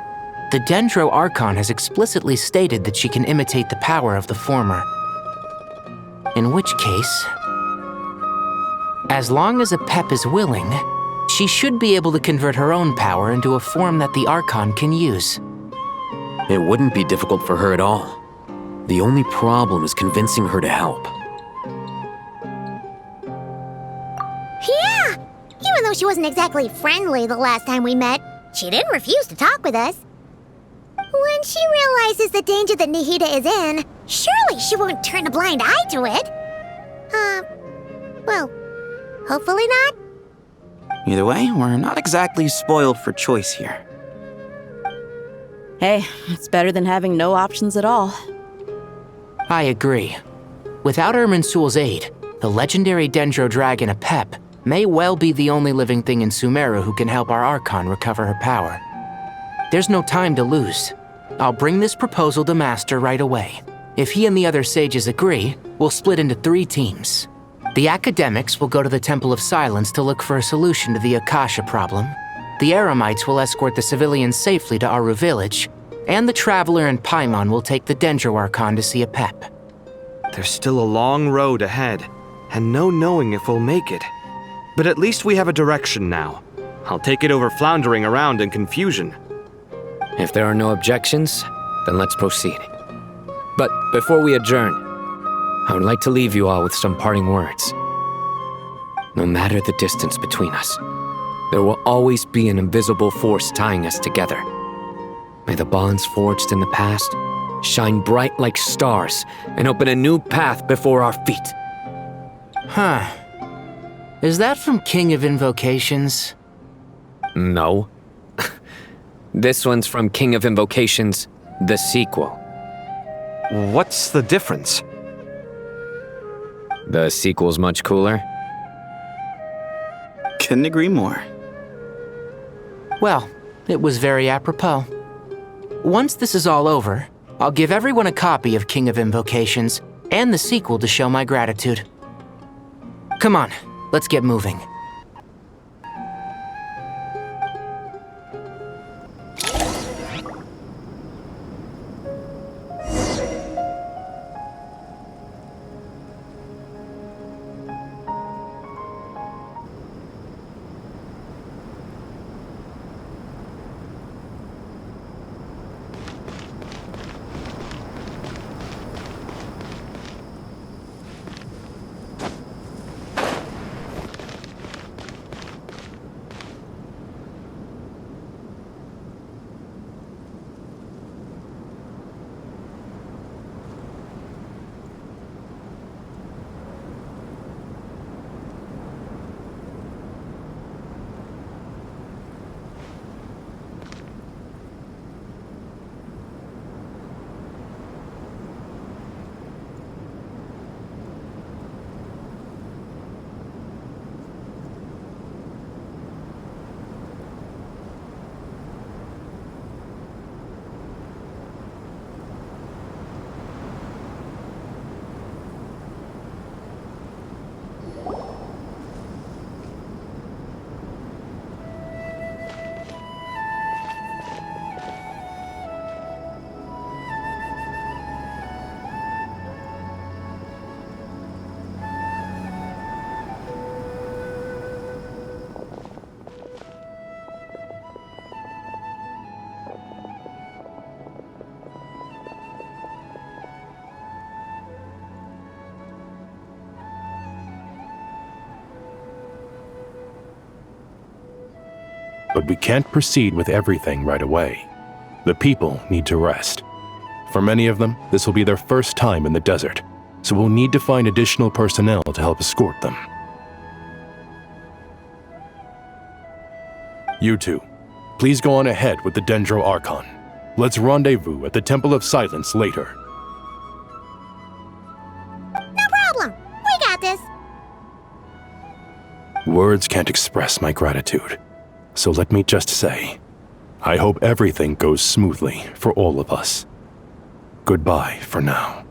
L: the Dendro Archon has explicitly stated that she can imitate the power of the former. In which case, as long as Apep is willing, she should be able to convert her own power into a form that the Archon can use.
S: It wouldn't be difficult for her at all. The only problem is convincing her to help.
K: Yeah! Even though she wasn't exactly friendly the last time we met, she didn't refuse to talk with us. When she realizes the danger that Nihida is in, surely she won't turn a blind eye to it. Well, hopefully not.
D: Either way, we're not exactly spoiled for choice here.
F: Hey, it's better than having no options at all.
L: I agree. Without Irminsul's aid, the legendary Dendro dragon Apep may well be the only living thing in Sumeru who can help our Archon recover her power. There's no time to lose. I'll bring this proposal to Master right away. If he and the other sages agree, we'll split into 3 teams. The academics will go to the Temple of Silence to look for a solution to the Akasha problem. The Eremites will escort the civilians safely to Aru village, and the Traveler and Paimon will take the Dendro Archon to see Apep.
C: There's still a long road ahead, and no knowing if we'll make it. But at least we have a direction now. I'll take it over floundering around in confusion.
P: If there are no objections, then let's proceed. But before we adjourn, I would like to leave you all with some parting words. No matter the distance between us, there will always be an invisible force tying us together. May the bonds forged in the past shine bright like stars and open a new path before our feet.
L: Huh. Is that from King of Invocations?
P: No. This one's from King of Invocations, the sequel.
C: What's the difference?
P: The sequel's much cooler.
D: Couldn't agree more.
L: Well, it was very apropos. Once this is all over, I'll give everyone a copy of King of Invocations and the sequel to show my gratitude. Come on, let's get moving.
R: but we can't proceed with everything right away. The people need to rest. For many of them, this will be their first time in the desert, so we'll need to find additional personnel to help escort them. You two, please go on ahead with the Dendro Archon. Let's rendezvous at the Temple of Silence later.
K: No problem. We got this.
R: Words can't express my gratitude, so let me just say, I hope everything goes smoothly for all of us. Goodbye for now.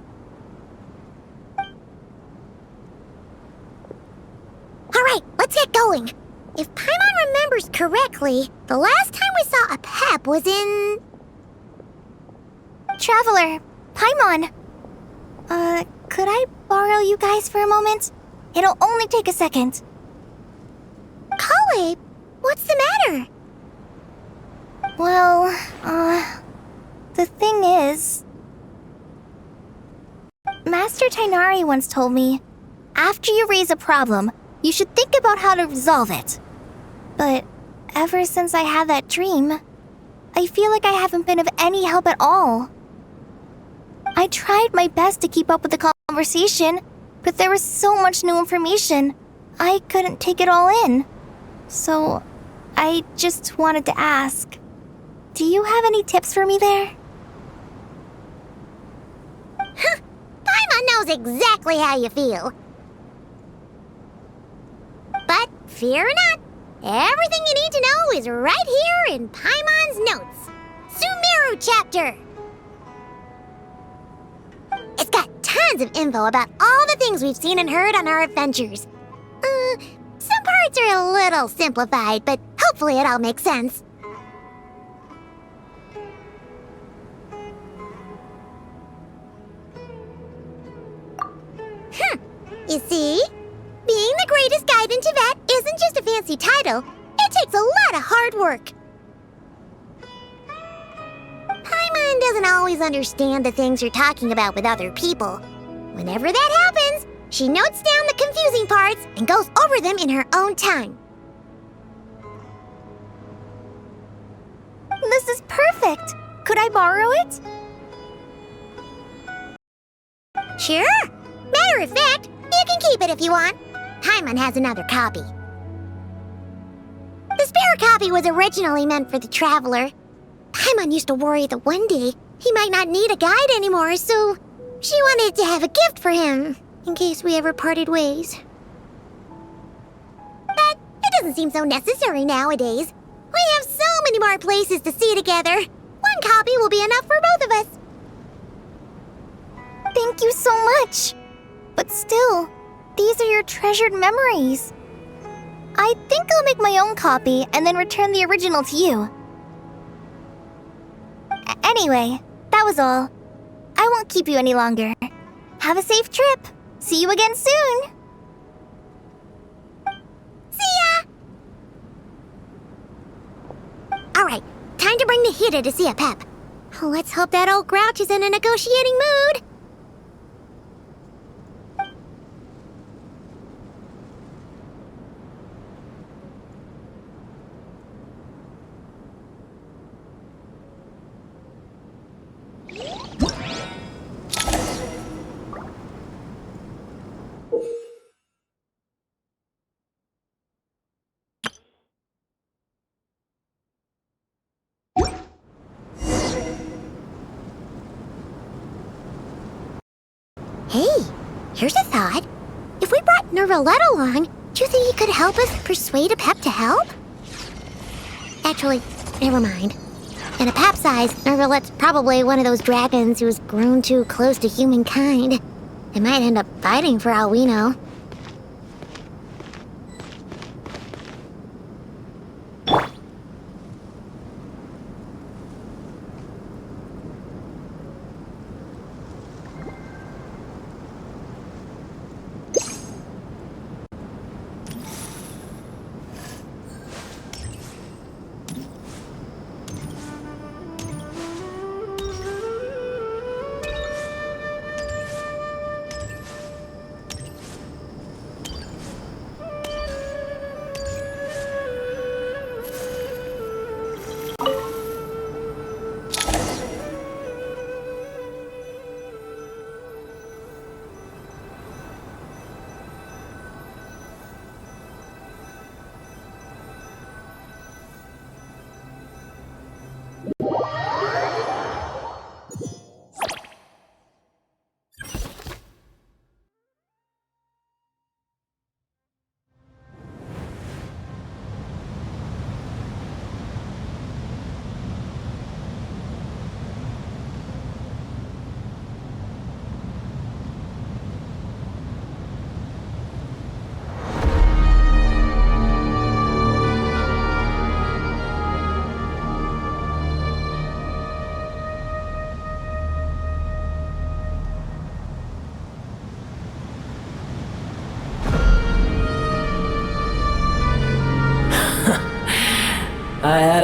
K: All right, let's get going. If Paimon remembers correctly, the last time we saw a Pep was in...
B: Traveler, Paimon. Could I borrow you guys for a moment? It'll only take a second.
K: Kale, what's the matter?
B: Well, the thing is... Master Tighnari once told me, after you raise a problem, you should think about how to resolve it. But ever since I had that dream, I feel like I haven't been of any help at all. I tried my best to keep up with the conversation, but there was so much new information, I couldn't take it all in. So, I just wanted to ask, do you have any tips for me there?
K: Huh, Paimon knows exactly how you feel. But fear not, everything you need to know is right here in Paimon's notes. Sumeru chapter. It's got tons of info about all the things we've seen and heard on our adventures. Some parts are a little simplified, but hopefully it all makes sense. You see? Being the greatest guide in Tibet isn't just a fancy title. It takes a lot of hard work. Paimon doesn't always understand the things you're talking about with other people. Whenever that happens, she notes down the confusing parts and goes over them in her own time.
B: This is perfect! Could I borrow it?
K: Sure. Matter of fact, you can keep it if you want. Paimon has another copy. The spare copy was originally meant for the traveler. Paimon used to worry that one day he might not need a guide anymore, so she wanted to have a gift for him, in case we ever parted ways. But it doesn't seem so necessary nowadays. We have so many more places to see together. One copy will be enough for both of us.
B: Thank you so much! But still, these are your treasured memories. I think I'll make my own copy and then return the original to you. Anyway, that was all. I won't keep you any longer. Have a safe trip. See you again soon.
K: See ya! Alright, time to bring the Hida to see a Pep. Let's hope that old grouch is in a negotiating mood. Hey, here's a thought. If we brought Nervalette along, do you think he could help us persuade a Pep to help? Actually, never mind. In a Pep size, Nervalette's probably one of those dragons who's grown too close to humankind. They might end up fighting for all we know.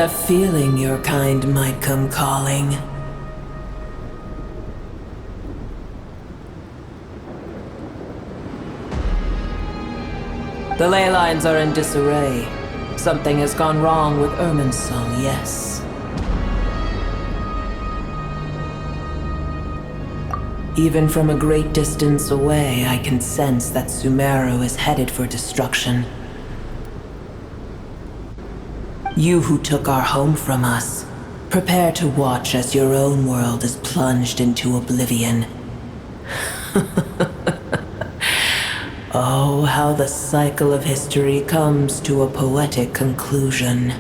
A: a feeling your kind might come calling. The ley lines are in disarray. Something has gone wrong with Irminsul, yes. Even from a great distance away, I can sense that Sumeru is headed for destruction. You who took our home from us, prepare to watch as your own world is plunged into oblivion. Oh, how the cycle of history comes to a poetic conclusion.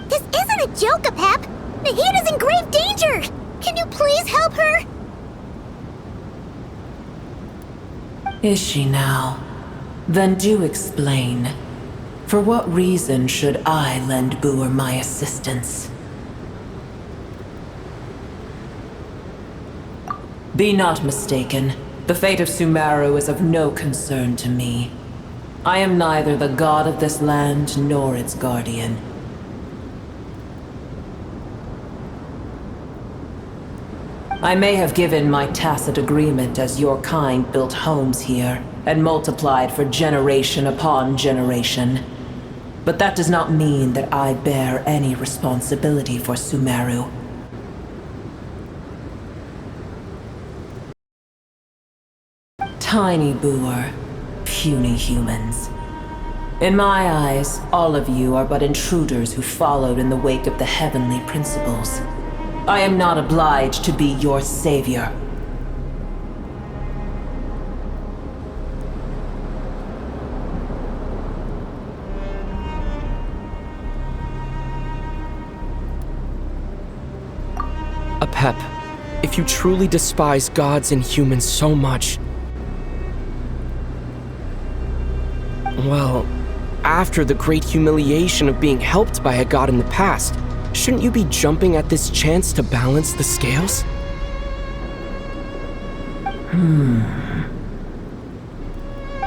K: This isn't a joke, Apep! Nahida's in grave danger! Can you please help her?
A: Is she now? Then do explain. For what reason should I lend Booer my assistance? Be not mistaken. The fate of Sumeru is of no concern to me. I am neither the god of this land nor its guardian. I may have given my tacit agreement as your kind built homes here and multiplied for generation upon generation. But that does not mean that I bear any responsibility for Sumeru. Tiny Booer, puny humans. In my eyes, all of you are but intruders who followed in the wake of the heavenly principles. I am not obliged to be your savior.
J: Apep, if you truly despise gods and humans so much, well, after the great humiliation of being helped by a god in the past, shouldn't you be jumping at this chance to balance the scales?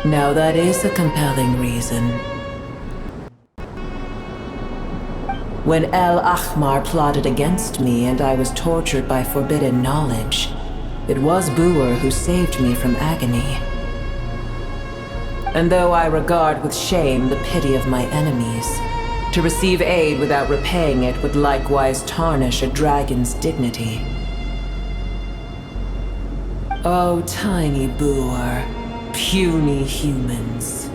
A: Now that is a compelling reason. When El Ahmar plotted against me and I was tortured by forbidden knowledge, it was Booer who saved me from agony. And though I regard with shame the pity of my enemies, to receive aid without repaying it would likewise tarnish a dragon's dignity. Oh, tiny Booer, puny humans.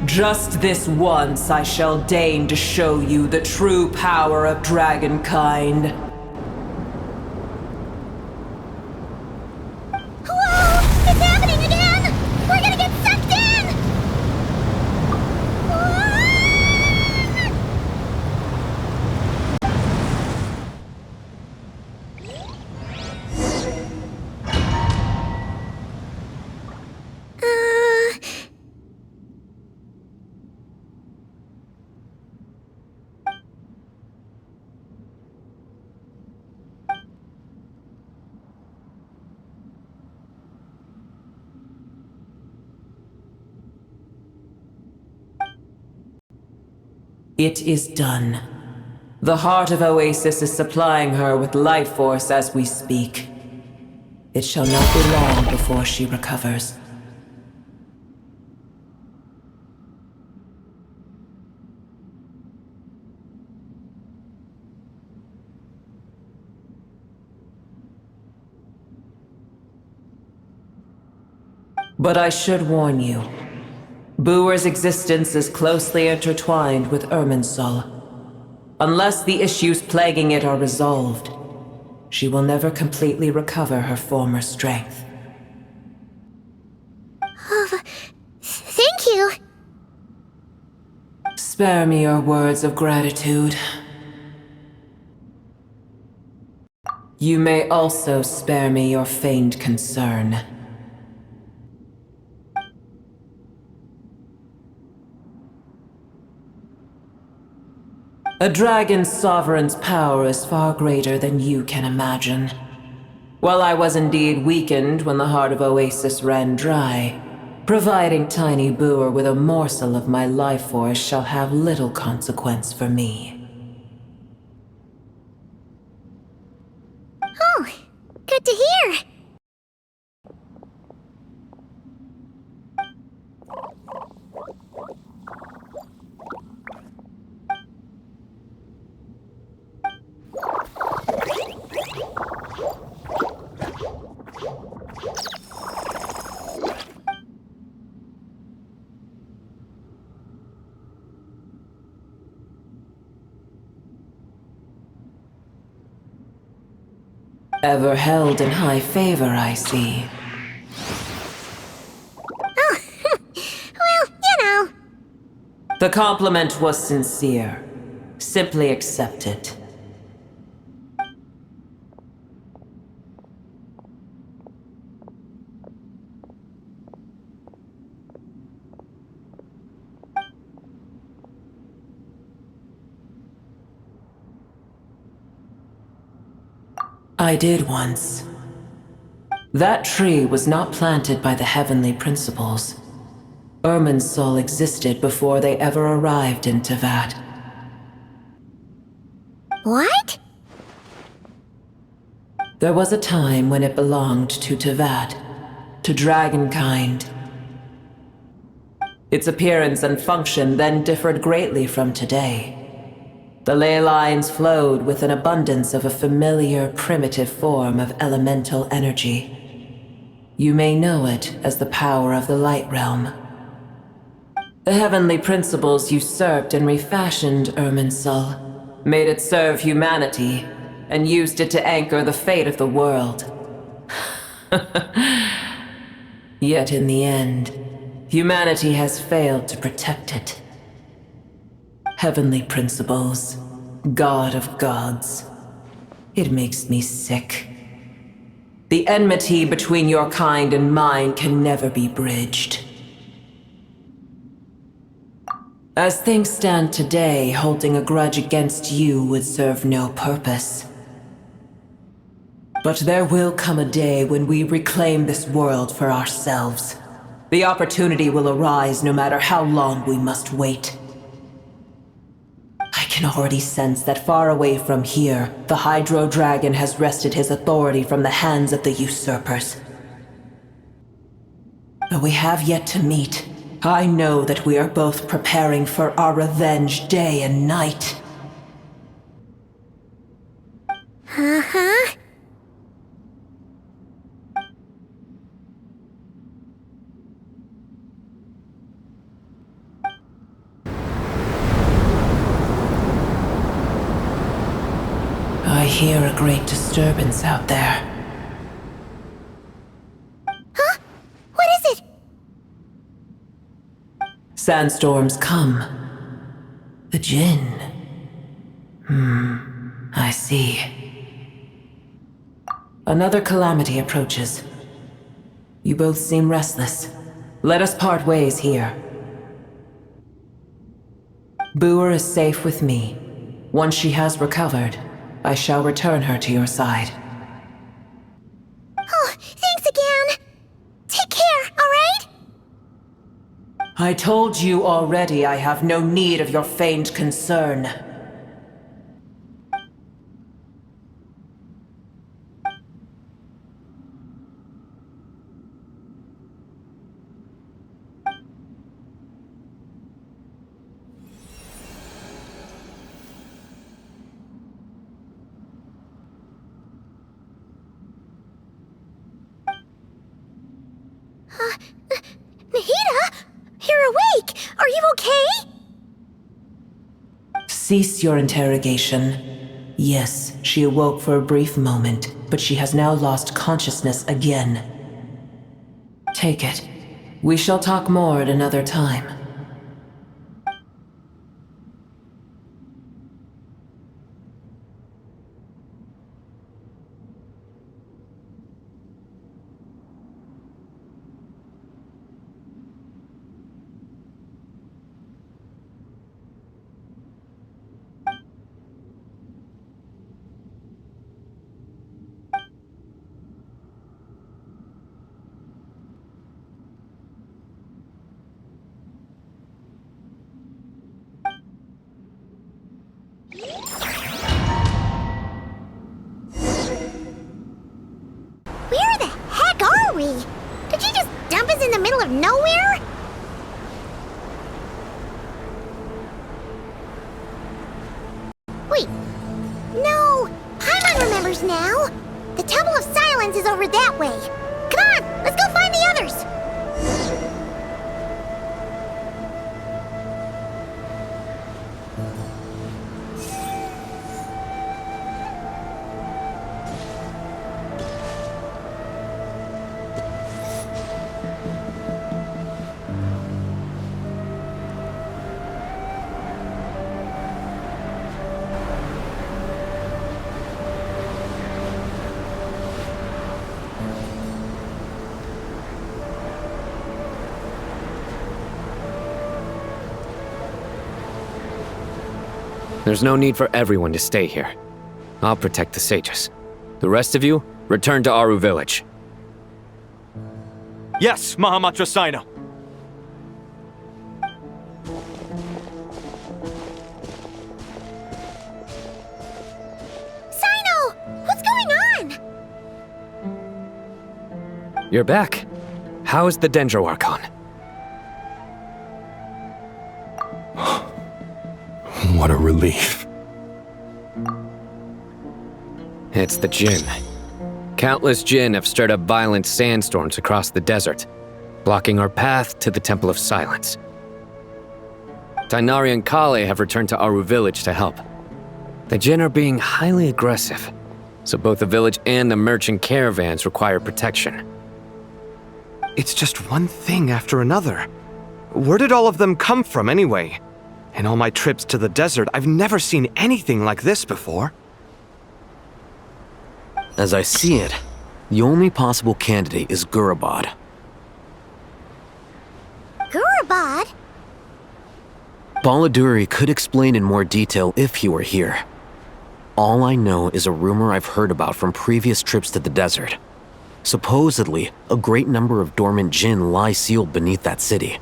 A: Just this once I shall deign to show you the true power of dragonkind.
K: Whoa! It's happening again! We're gonna get sucked in!
A: It is done. The heart of Oasis is supplying her with life force as we speak. It shall not be long before she recovers. But I should warn you. Booer's existence is closely intertwined with Irminsul. Unless the issues plaguing it are resolved, she will never completely recover her former strength.
K: Thank you.
A: Spare me your words of gratitude. You may also spare me your feigned concern. A dragon's sovereign's power is far greater than you can imagine. While I was indeed weakened when the heart of Oasis ran dry, Providing tiny Boer with a morsel of my life force shall have little consequence for me.
K: Oh, good to hear.
A: Ever held in high favor, I see.
K: Oh, well, you know.
A: The compliment was sincere. Simply accept it. I did once. That tree was not planted by the heavenly principles. Irminsul existed before they ever arrived in Tevat.
K: What?
A: There was a time when it belonged to Tevat, to dragonkind. Its appearance and function then differed greatly from today. The ley lines flowed with an abundance of a familiar, primitive form of elemental energy. You may know it as the power of the Light Realm. The heavenly principles usurped and refashioned Irminsul, made it serve humanity, and used it to anchor the fate of the world. Yet in the end, humanity has failed to protect it. Heavenly principles, God of gods. It makes me sick. The enmity between your kind and mine can never be bridged. As things stand today, holding a grudge against you would serve no purpose. But there will come a day when we reclaim this world for ourselves. The opportunity will arise no matter how long we must wait. I can already sense that far away from here, the Hydro Dragon has wrested his authority from the hands of the usurpers. Though we have yet to meet, I know that we are both preparing for our revenge day and night.
K: Uh-huh.
A: I hear a great disturbance out there.
K: Huh? What is it?
A: Sandstorms come. The Jinn. I see. Another calamity approaches. You both seem restless. Let us part ways here. Boer is safe with me. Once she has recovered, I shall return her to your side.
K: Oh, thanks again. Take care, alright?
A: I told you already I have no need of your feigned concern.
K: Nahida? You're awake! Are you okay?
A: Cease your interrogation. Yes, she awoke for a brief moment, but she has now lost consciousness again. Take it. We shall talk more at another time.
K: we? Did you just dump us in the middle of nowhere? Wait. No! Paimon remembers now! The Temple of Silence is over that way. Come on, let's go find the others!
P: There's no need for everyone to stay here. I'll protect the sages. The rest of you, return to Aru village.
C: Yes, Mahamatra Sino.
K: Sino! What's going on?
P: You're back. How is the Dendro Archon?
R: What a relief.
P: It's the Jinn. Countless Jinn have stirred up violent sandstorms across the desert, blocking our path to the Temple of Silence. Tighnari and Kale have returned to Aru village to help. The Jinn are being highly aggressive, so both the village and the merchant caravans require protection.
C: It's just one thing after another. Where did all of them come from anyway? In all my trips to the desert, I've never seen anything like this before.
S: As I see it, the only possible candidate is Gurabad.
K: Gurabad?
S: Baladuri could explain in more detail if he were here. All I know is a rumor I've heard about from previous trips to the desert. Supposedly, a great number of dormant Jinn lie sealed beneath that city.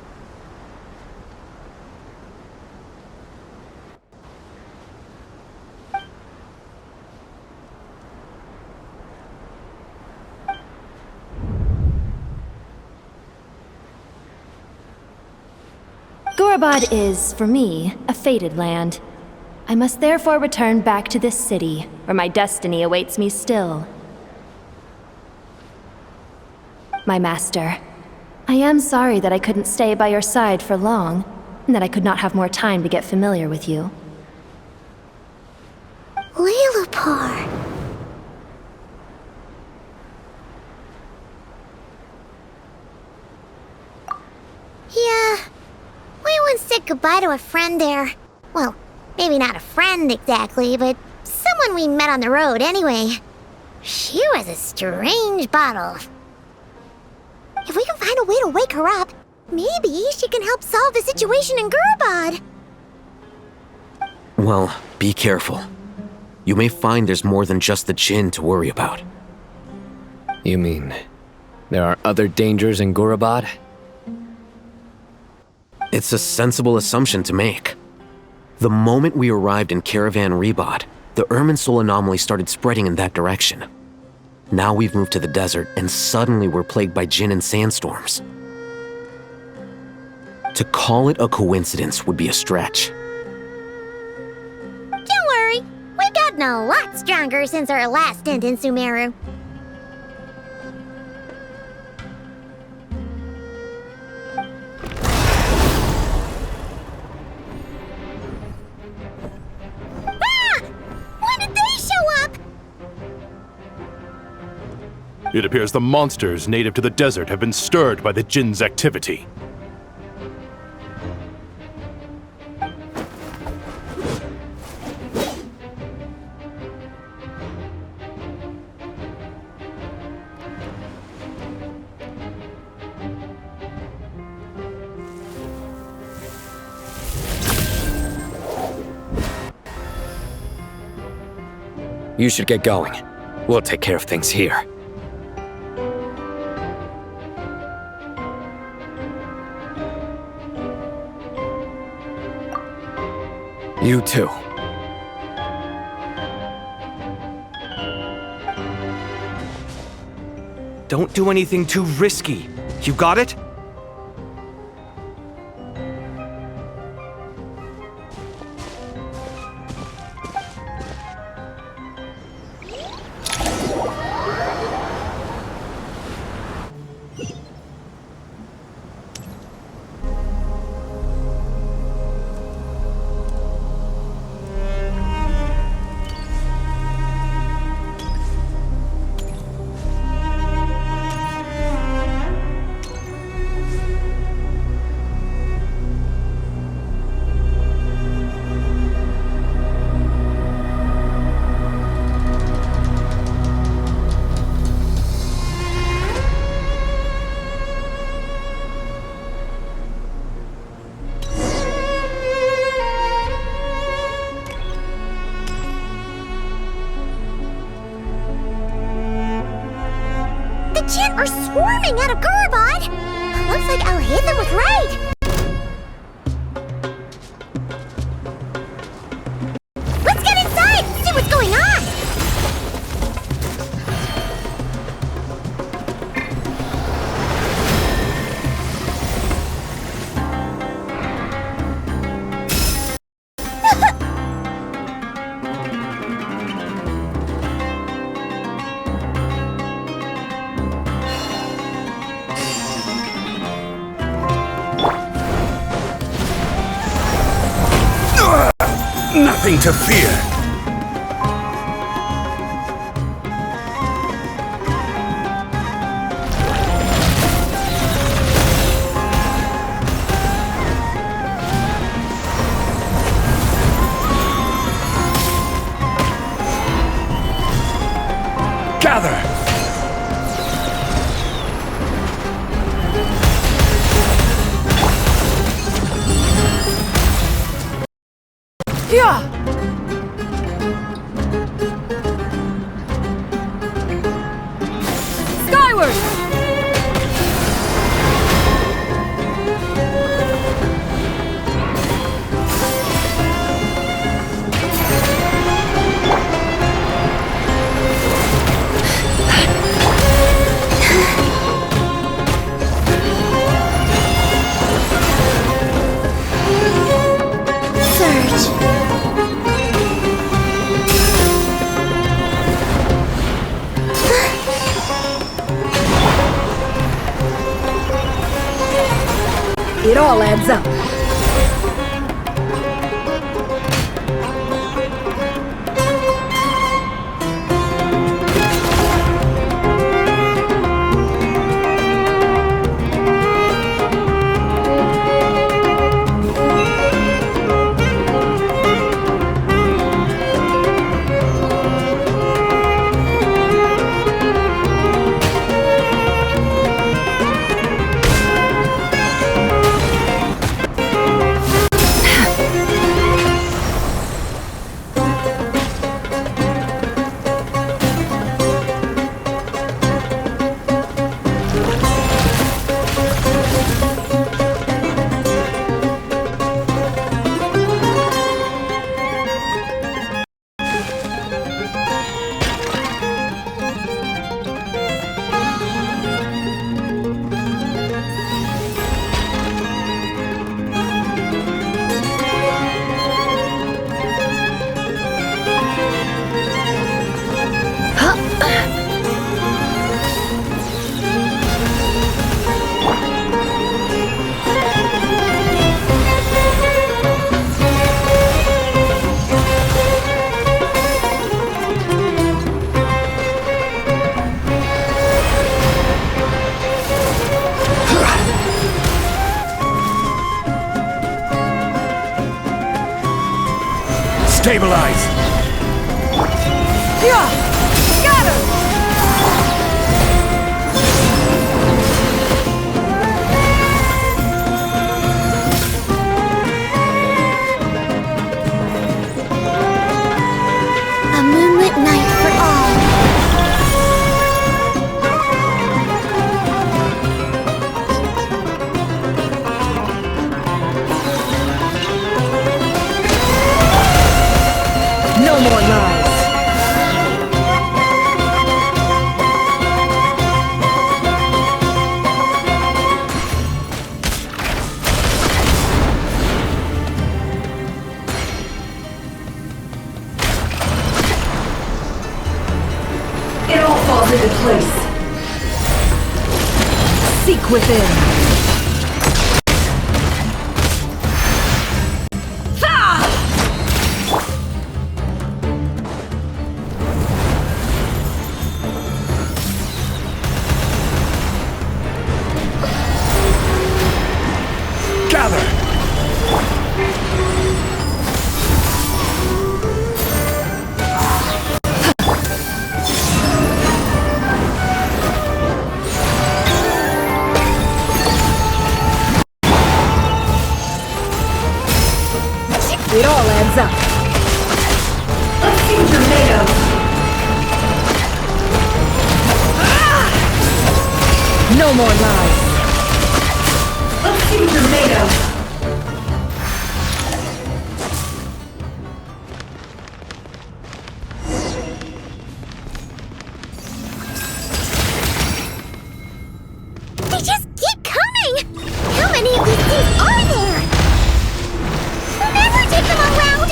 M: Gurabad is, for me, a fated land. I must therefore return back to this city, where my destiny awaits me still. My master, I am sorry that I couldn't stay by your side for long, and that I could not have more time to get familiar with you.
K: Lilipar. Yeah, we once said goodbye to a friend there. Well, maybe not a friend exactly, but someone we met on the road anyway. She was a strange bottle. If we can find a way to wake her up, maybe she can help solve the situation in Gurabad.
S: Well, be careful. You may find there's more than just the Jinn to worry about.
P: You mean, there are other dangers in Gurabad?
S: It's a sensible assumption to make. The moment we arrived in Caravan Rebad, the Irminsul anomaly started spreading in that direction. Now we've moved to the desert, and suddenly we're plagued by Jinn and sandstorms. To call it a coincidence would be a stretch.
K: Don't worry, we've gotten a lot stronger since our last stint in Sumeru.
R: It appears the monsters native to the desert have been stirred by the Jinn's activity.
P: You should get going. We'll take care of things here. You too.
C: Don't do anything too risky. You got it?
K: The Jinn are swarming out of Gurabad! Looks like Al-Haytham was right! Let's get inside and see what's going on!
I: Nothing to fear. Gather!
E: Yeah! Skyward!
N: It all adds up.
I: Stabilize!
N: Yeah! Got her!
K: A moonlit night for all.
N: No more lies. Quake within! It all adds up. Let's see tomatoes. No more lies. Let's see tomatoes.
K: They just keep coming! How many of these things are there? We'll never take them all round!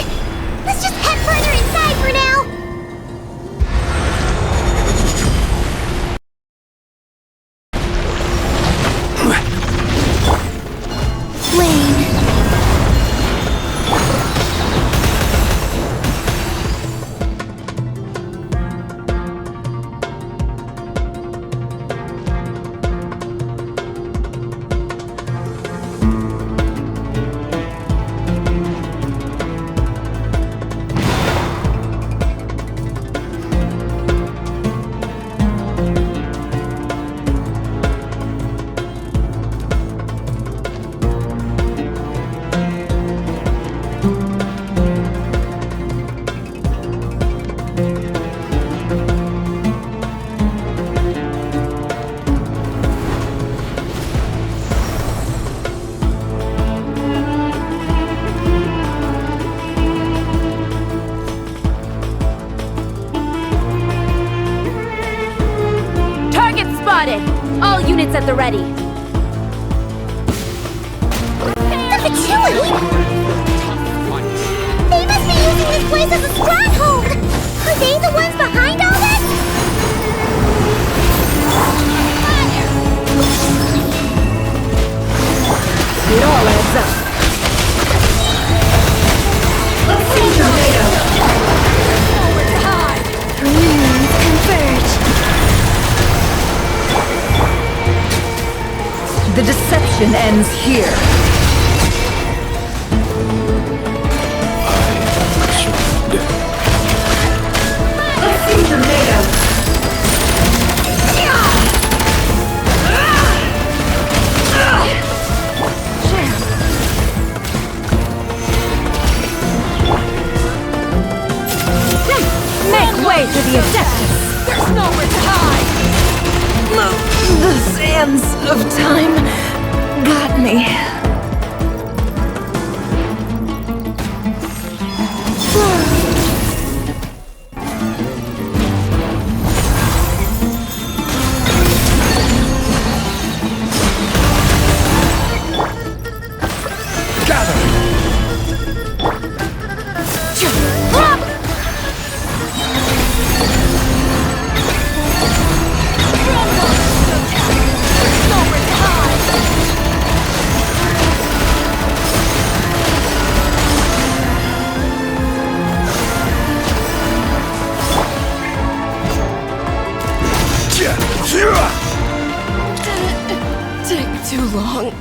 K: Let's just head further inside for now! Wayne.
G: All units at the ready.
K: The Patchouli! They must be using this place as a stronghold! Are they the ones behind all this?
N: It all adds up. Let's see tomatoes. Forward to hide.
K: Converge.
N: The deception ends here. Let's see tomatoes. Make way for the Adeptus. There's nowhere to hide. The sands of time got me. Take too long.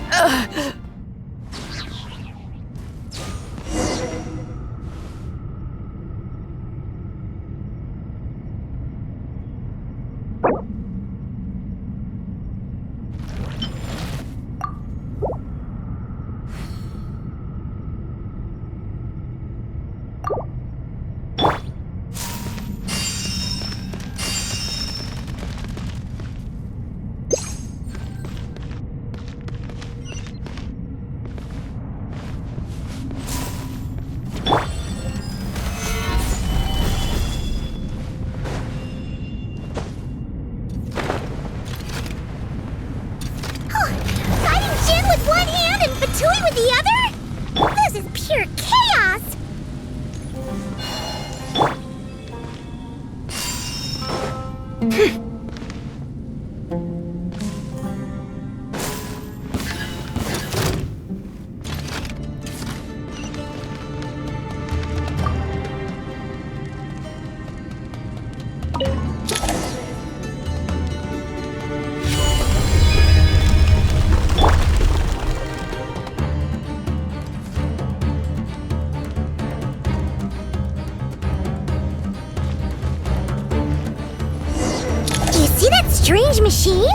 K: Change machine?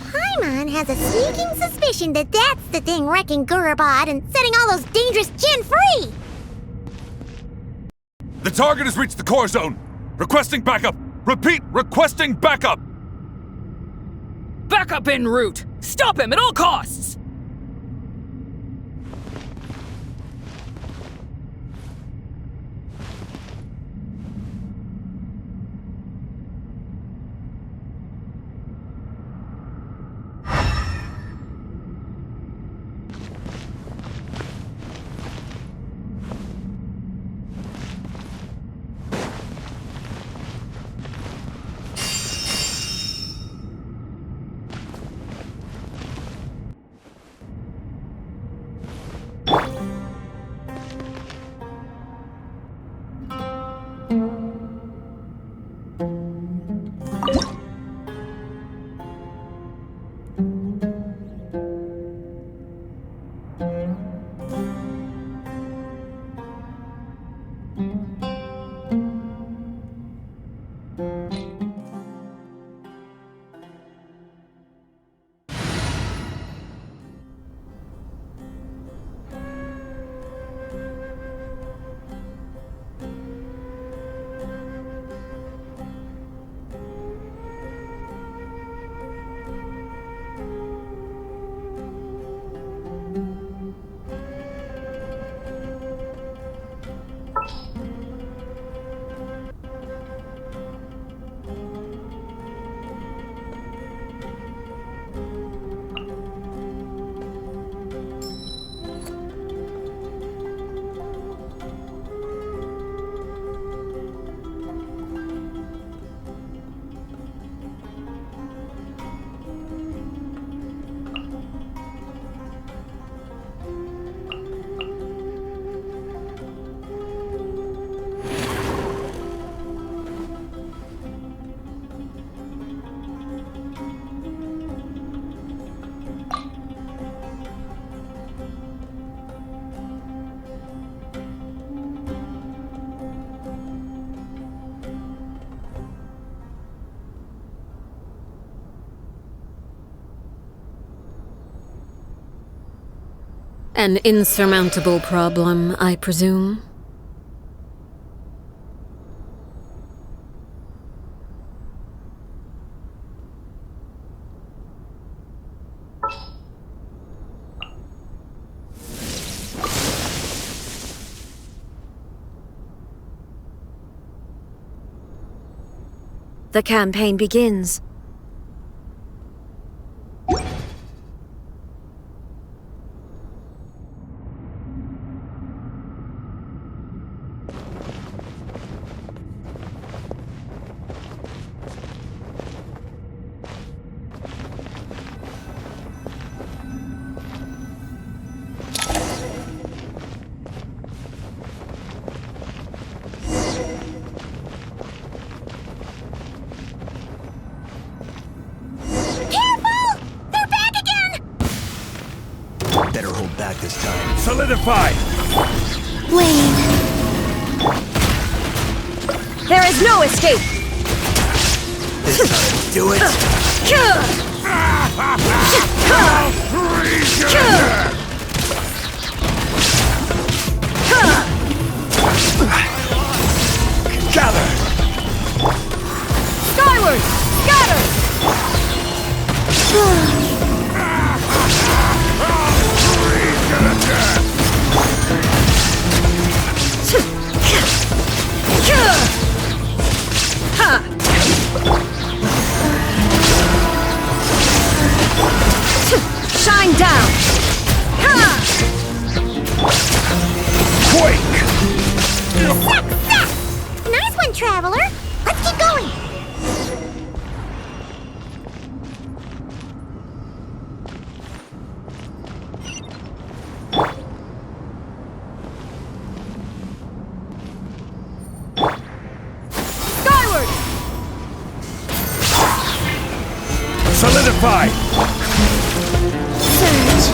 K: Paimon has a sneaking suspicion that that's the thing wrecking Gurubad and setting all those dangerous Jinn free!
I: The target has reached the core zone. Requesting backup. Repeat, requesting backup.
N: Backup en route! Stop him at all costs!
O: An insurmountable problem, I presume?
G: The campaign begins.
I: This time. Solidify!
G: Wayne. There is no escape!
I: This time, do it! Gather!
G: Skyward! Scatter! Shine down!
I: Quake!
K: Success! Nice one, Traveler! Let's keep going!
G: Skyward!
I: Solidify!
G: Surge.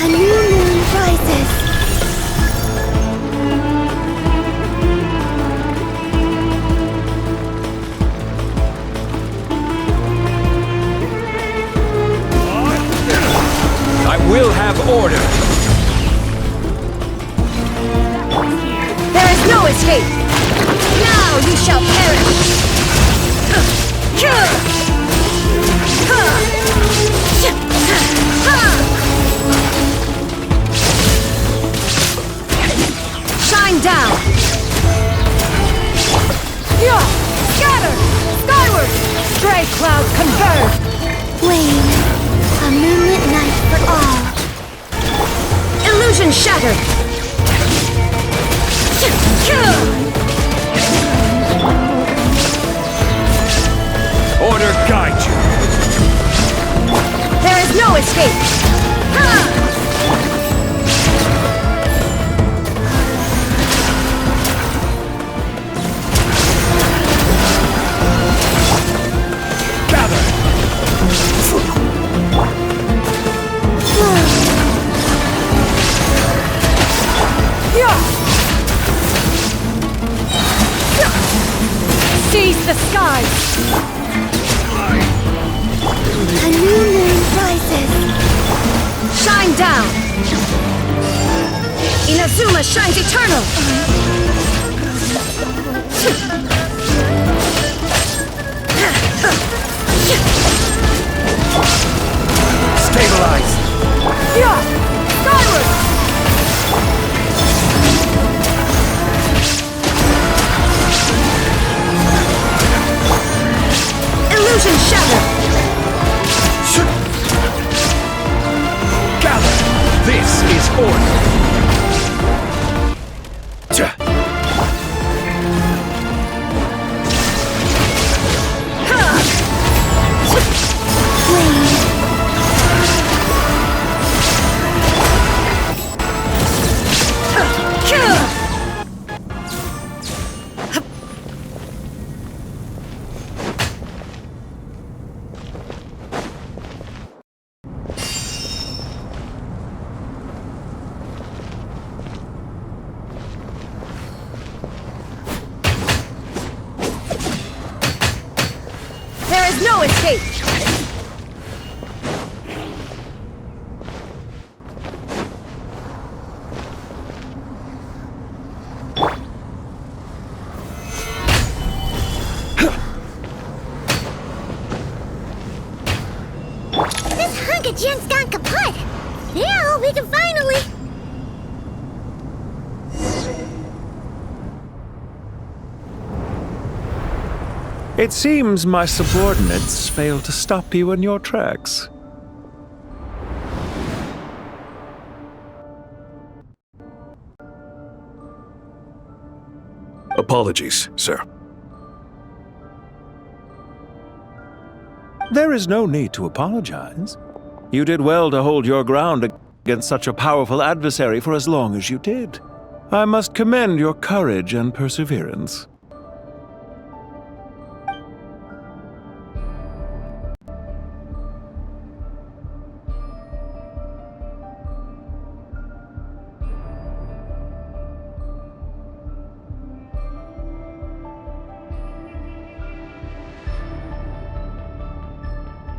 G: A new moon rises.
J: order!
G: There is no escape! Now you shall perish! Shine down! Scatter! Skyward! Stray clouds converge!
B: Wayne, a moonlit night for all.
G: Illusion shattered!
J: Order guide you!
G: There is no escape!
J: Gather!
G: Seize the skies!
B: A new moon rises.
G: Shine down! Inazuma shines eternal!
J: Stabilize!
G: Skyward! Illusion shattered!
J: Gather! This is order!
G: There is no escape!
B: This hunk of junk's gone kaput. Now we can finally...
V: It seems my subordinates failed to stop you in your tracks.
I: Apologies, sir.
V: There is no need to apologize. You did well to hold your ground against such a powerful adversary for as long as you did. I must commend your courage and perseverance.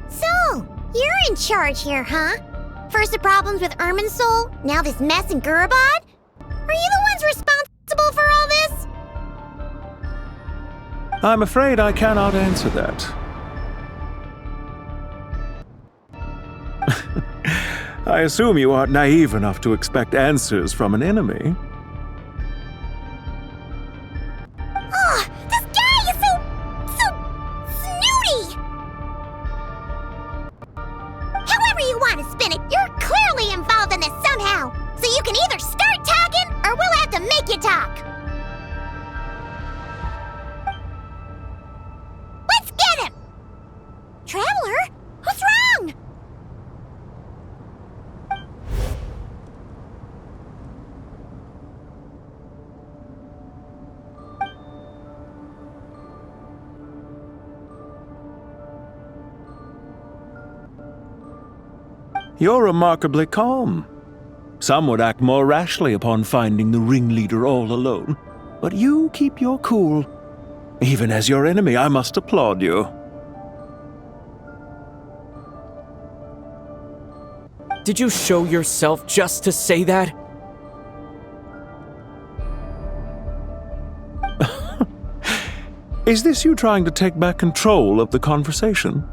B: So, you're in charge here, huh? First the problems with Irminsul, now this mess in Gurabad? Are you the ones responsible for all this?
V: I'm afraid I cannot answer that. I assume you aren't naive enough to expect answers from an enemy.
B: This guy is so snooty! However you want to spin it, you're clearly involved in this somehow. So you can either start talking, or we'll have to make you talk. Let's get him! Traveler? What's wrong?
V: You're remarkably calm. Some would act more rashly upon finding the ringleader all alone, but you keep your cool. Even as your enemy, I must applaud you.
J: Did you show yourself just to say that?
V: Is this you trying to take back control of the conversation?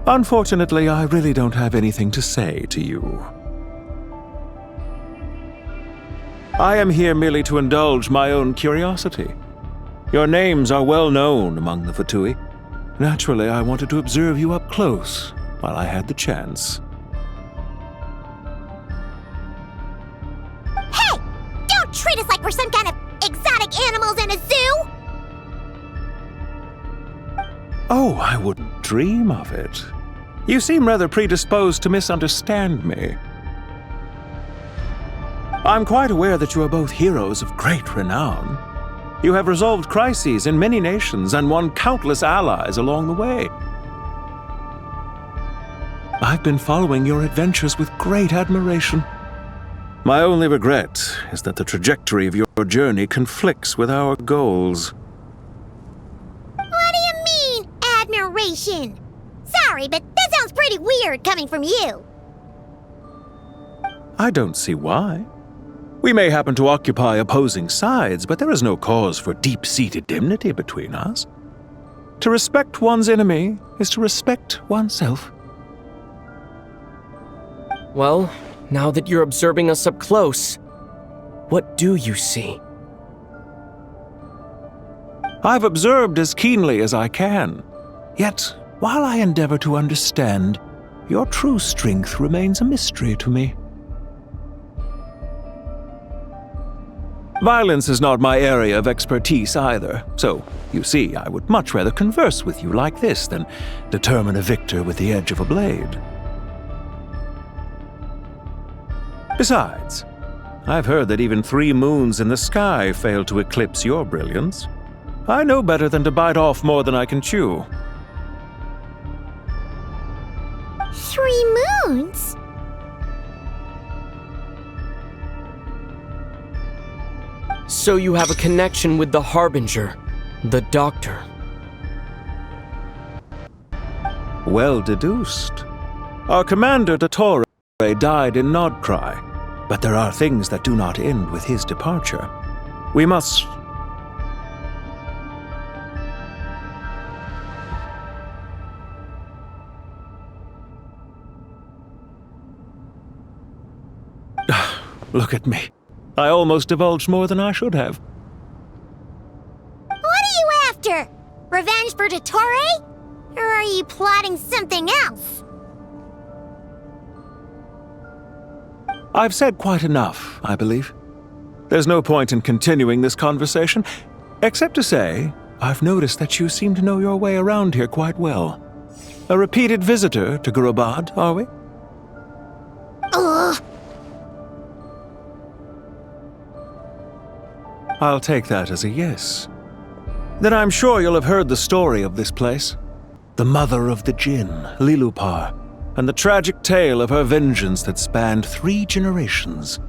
V: Unfortunately, I really don't have anything to say to you. I am here merely to indulge my own curiosity. Your names are well known among the Fatui. Naturally, I wanted to observe you up close while I had the chance.
K: Hey! Don't treat us like we're some kind of exotic animals in a zoo!
V: Oh, I wouldn't dream of it. You seem rather predisposed to misunderstand me. I'm quite aware that you are both heroes of great renown. You have resolved crises in many nations and won countless allies along the way. I've been following your adventures with great admiration. My only regret is that the trajectory of your journey conflicts with our goals.
K: What do you mean, admiration? Sorry, but that sounds pretty weird coming from you.
V: I don't see why. We may happen to occupy opposing sides, but there is no cause for deep-seated enmity between us. To respect one's enemy is to respect oneself.
J: Well, now that you're observing us up close, what do you see?
V: I've observed as keenly as I can. Yet, while I endeavor to understand, your true strength remains a mystery to me. Violence is not my area of expertise either, so, you see, I would much rather converse with you like this than determine a victor with the edge of a blade. Besides, I've heard that even 3 moons in the sky fail to eclipse your brilliance. I know better than to bite off more than I can chew.
K: 3 moons?
J: So you have a connection with the Harbinger, the Doctor.
V: Well deduced. Our commander, Dottore, died in Nod-Krai, but there are things that do not end with his departure. We must... Look at me. I almost divulged more than I should have.
K: What are you after? Revenge for Dottore? Or are you plotting something else?
V: I've said quite enough, I believe. There's no point in continuing this conversation, except to say, I've noticed that you seem to know your way around here quite well. A repeated visitor to Gurubad, are we?
K: Ugh.
V: I'll take that as a yes. Then I'm sure you'll have heard the story of this place. The mother of the Jinn, Lilupar, and the tragic tale of her vengeance that spanned 3 generations.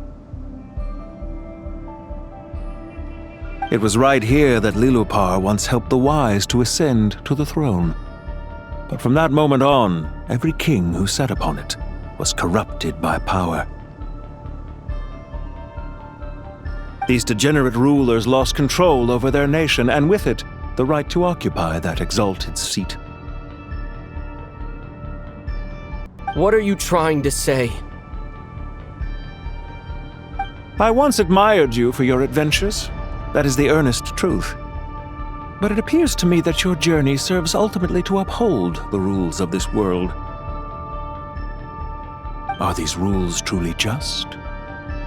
V: It was right here that Lilupar once helped the wise to ascend to the throne. But from that moment on, every king who sat upon it was corrupted by power. These degenerate rulers lost control over their nation, and with it, the right to occupy that exalted seat.
J: What are you trying to say?
V: I once admired you for your adventures. That is the earnest truth. But it appears to me that your journey serves ultimately to uphold the rules of this world. Are these rules truly just?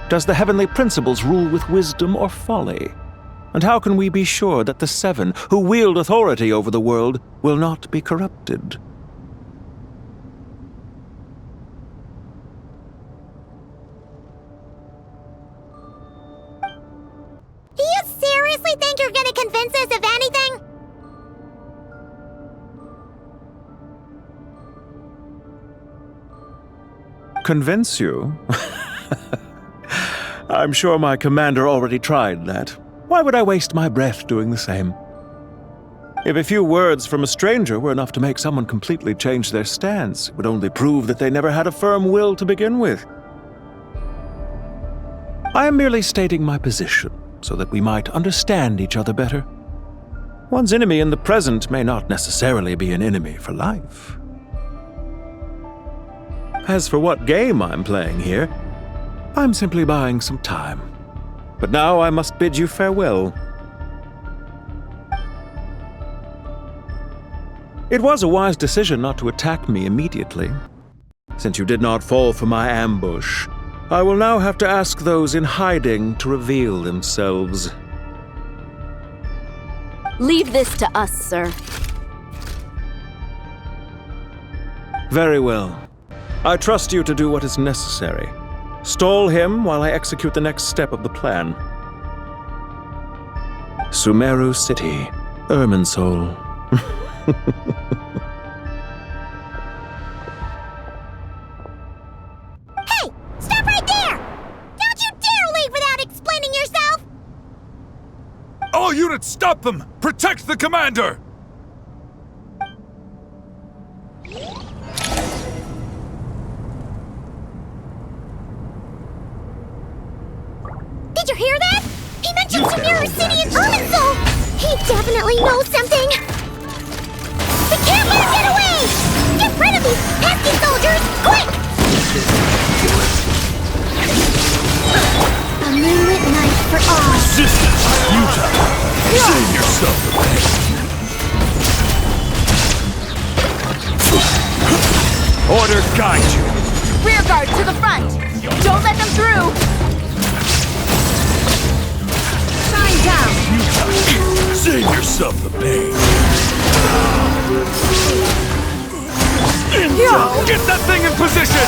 V: Does the heavenly principles rule with wisdom or folly? And how can we be sure that the 7 who wield authority over the world will not be corrupted?
K: Do you seriously think you're gonna convince us of anything?
V: Convince you? I'm sure my commander already tried that. Why would I waste my breath doing the same? If a few words from a stranger were enough to make someone completely change their stance, it would only prove that they never had a firm will to begin with. I am merely stating my position, so that we might understand each other better. One's enemy in the present may not necessarily be an enemy for life. As for what game I'm playing here, I'm simply buying some time. But now I must bid you farewell. It was a wise decision not to attack me immediately. Since you did not fall for my ambush, I will now have to ask those in hiding to reveal themselves.
F: Leave this to us, sir.
V: Very well. I trust you to do what is necessary. Stall him while I execute the next step of the plan. Sumeru City, Irminsul.
K: Hey! Stop right there! Don't you dare leave without explaining yourself!
I: All units, stop them! Protect the commander!
K: Did you hear that? He mentioned Sumeru City and Irminsul! He definitely knows something! We can't let him get away! Get rid of these pesky soldiers, quick! A moonlit night for all.
I: Resistance is futile! Save yourself the pain! Order guide you!
N: Rear guard to the front! Don't let them through! Shine down!
I: Save yourself the pain! Get that thing in position!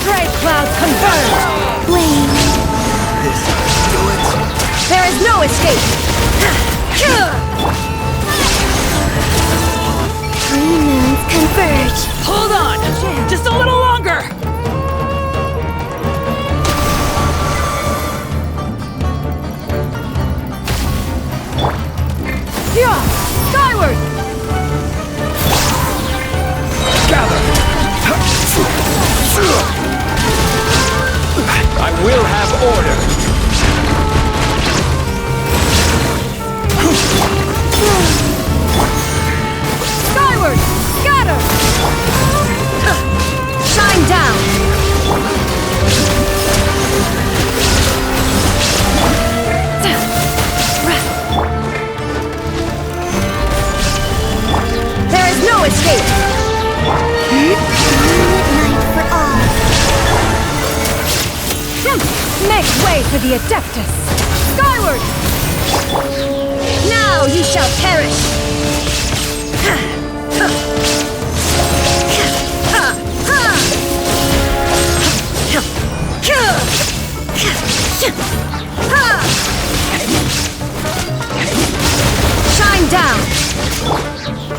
N: Gray cloud confirmed!
K: Blame.
N: There is no escape!
K: Three moons converge.
N: Hold on! Just a little longer! Skyward!
I: Gather! I will have order!
N: Skyward! Scatter! Shine down! There is no escape!
K: Moonlit night for all.
N: Make way for the Adeptus! Skyward! Now you shall perish! Shine down!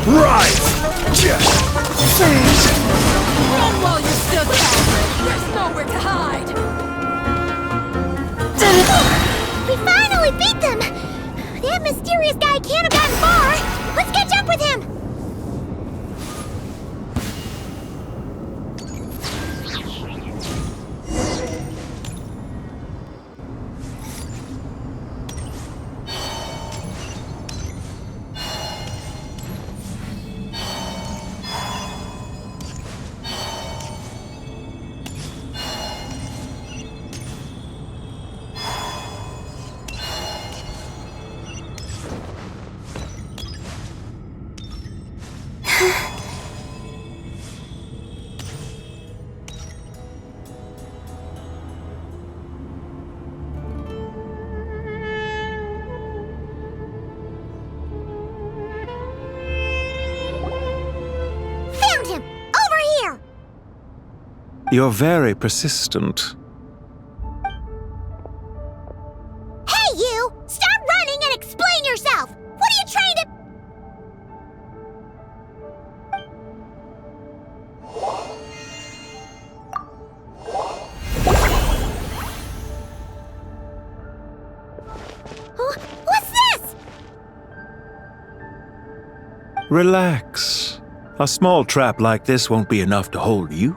I: Rise!
K: Surge.
N: Run while you still can! There's nowhere to hide!
K: We finally beat them! That mysterious guy can't have gotten far! Let's catch up with him!
V: You're very persistent.
K: Hey, you! Stop running and explain yourself! What are you trying to...
V: Relax. A small trap like this won't be enough to hold you.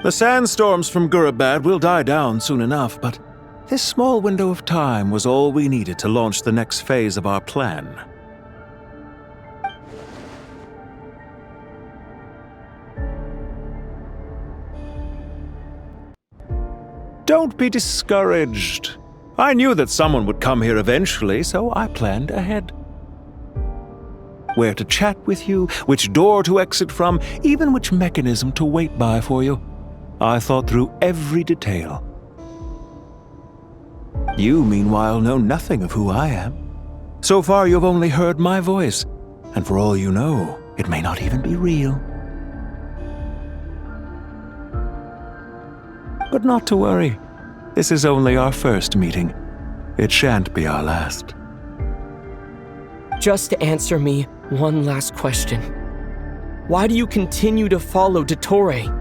V: The sandstorms from Gurabad will die down soon enough, but this small window of time was all we needed to launch the next phase of our plan. Don't be discouraged. I knew that someone would come here eventually, so I planned ahead. Where to chat with you, which door to exit from, even which mechanism to wait by for you. I thought through every detail. You, meanwhile, know nothing of who I am. So far, you've only heard my voice, and for all you know, it may not even be real. But not to worry. This is only our first meeting. It shan't be our last.
J: Just answer me one last question. Why do you continue to follow Dottore?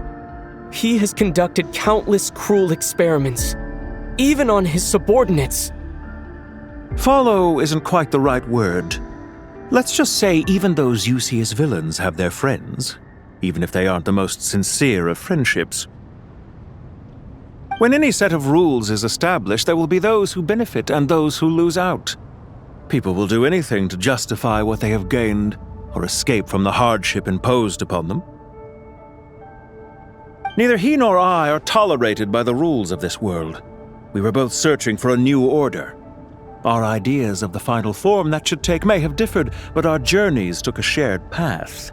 J: He has conducted countless cruel experiments, even on his subordinates.
V: Follow isn't quite the right word. Let's just say even those you see as villains have their friends, even if they aren't the most sincere of friendships. When any set of rules is established, there will be those who benefit and those who lose out. People will do anything to justify what they have gained or escape from the hardship imposed upon them. Neither he nor I are tolerated by the rules of this world. We were both searching for a new order. Our ideas of the final form that should take may have differed, but our journeys took a shared path.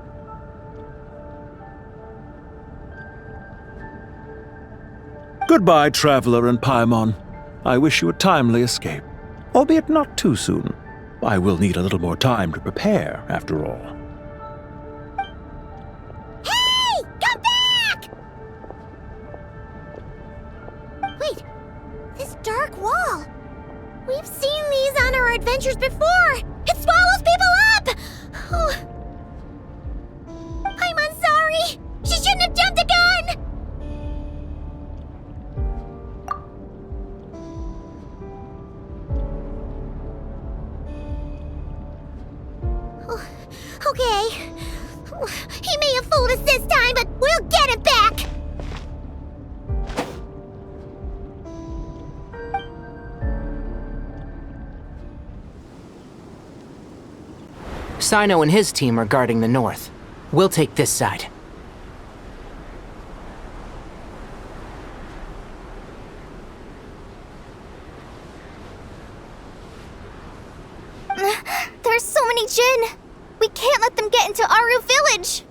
V: Goodbye, Traveler and Paimon. I wish you a timely escape, albeit not too soon. I will need a little more time to prepare, after all.
K: Hey! Come back! Wait, this dark wall. We've seen these on our adventures before. It swallows people up! Oh. I'm sorry. She shouldn't have jumped the gun! Okay. He may have fooled us this time, but we'll get him back!
L: Sino and his team are guarding the north. We'll take this side.
B: There's so many Jinn! We can't let them get into Aru village!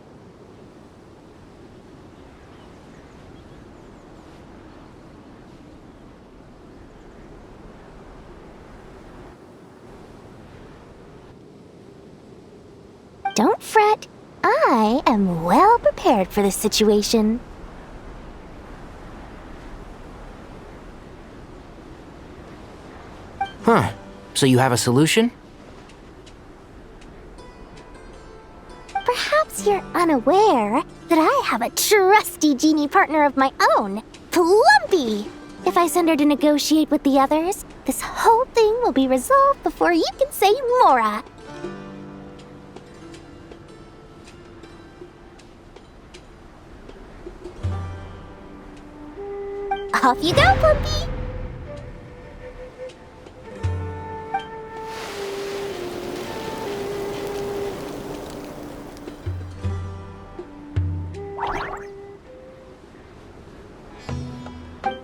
K: Don't fret. I am well prepared for this situation.
L: Huh. So you have a solution?
K: Perhaps you're unaware that I have a trusty genie partner of my own, Plumpy. If I send her to negotiate with the others, this whole thing will be resolved before you can say Mora. Off you go, Plumpy!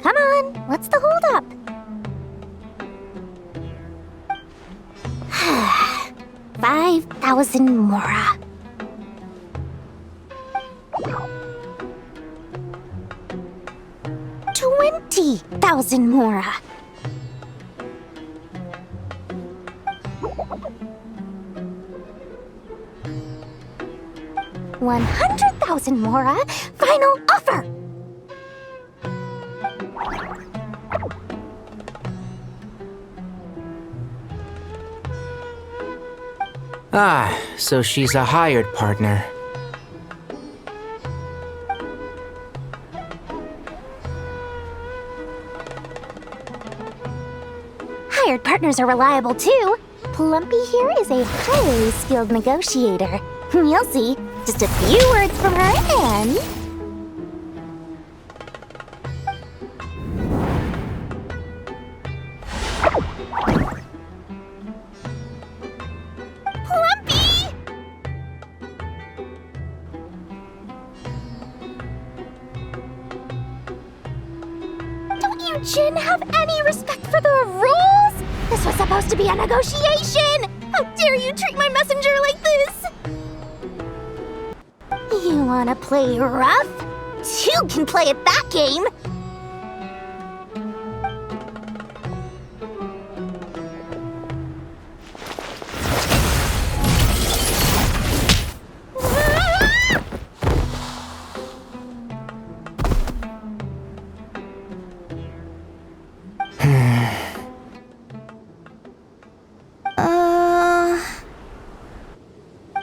K: Come on, what's the holdup? 5,000 Mora. $20,000 Mora. $100,000 Mora. Final offer.
L: Ah, so she's a hired partner.
K: Hired partners are reliable too. Plumpy here is a highly skilled negotiator. You'll see. Just a few words from her and... Plumpy! Don't you, Jin, have any respect for the rules? This was supposed to be a negotiation! How dare you treat my messenger like this? You wanna play rough? Two can play at that game!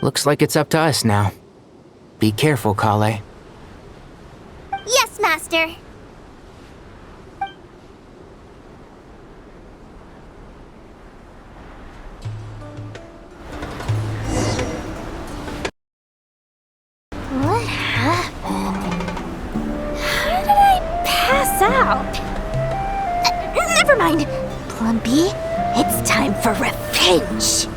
L: Looks like it's up to us now. Be careful, Kale.
B: Yes, Master.
K: What happened? How did I pass out? Never mind. Plumpy, it's time for revenge.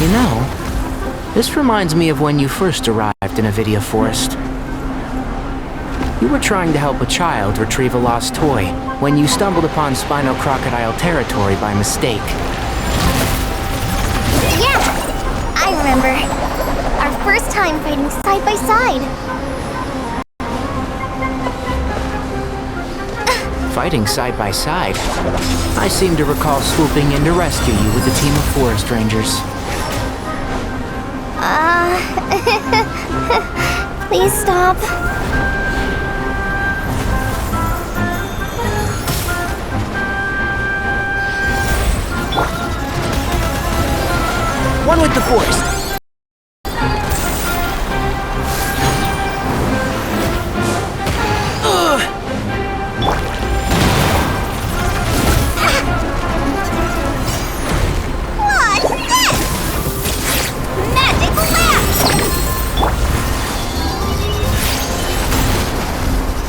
L: You know, this reminds me of when you first arrived in Avidia Forest. You were trying to help a child retrieve a lost toy when you stumbled upon Spino Crocodile territory by mistake.
B: Yeah, I remember. Our first time fighting side by side.
L: Fighting side by side? I seem to recall swooping in to rescue you with a team of forest rangers.
B: Please stop.
L: One with the forest.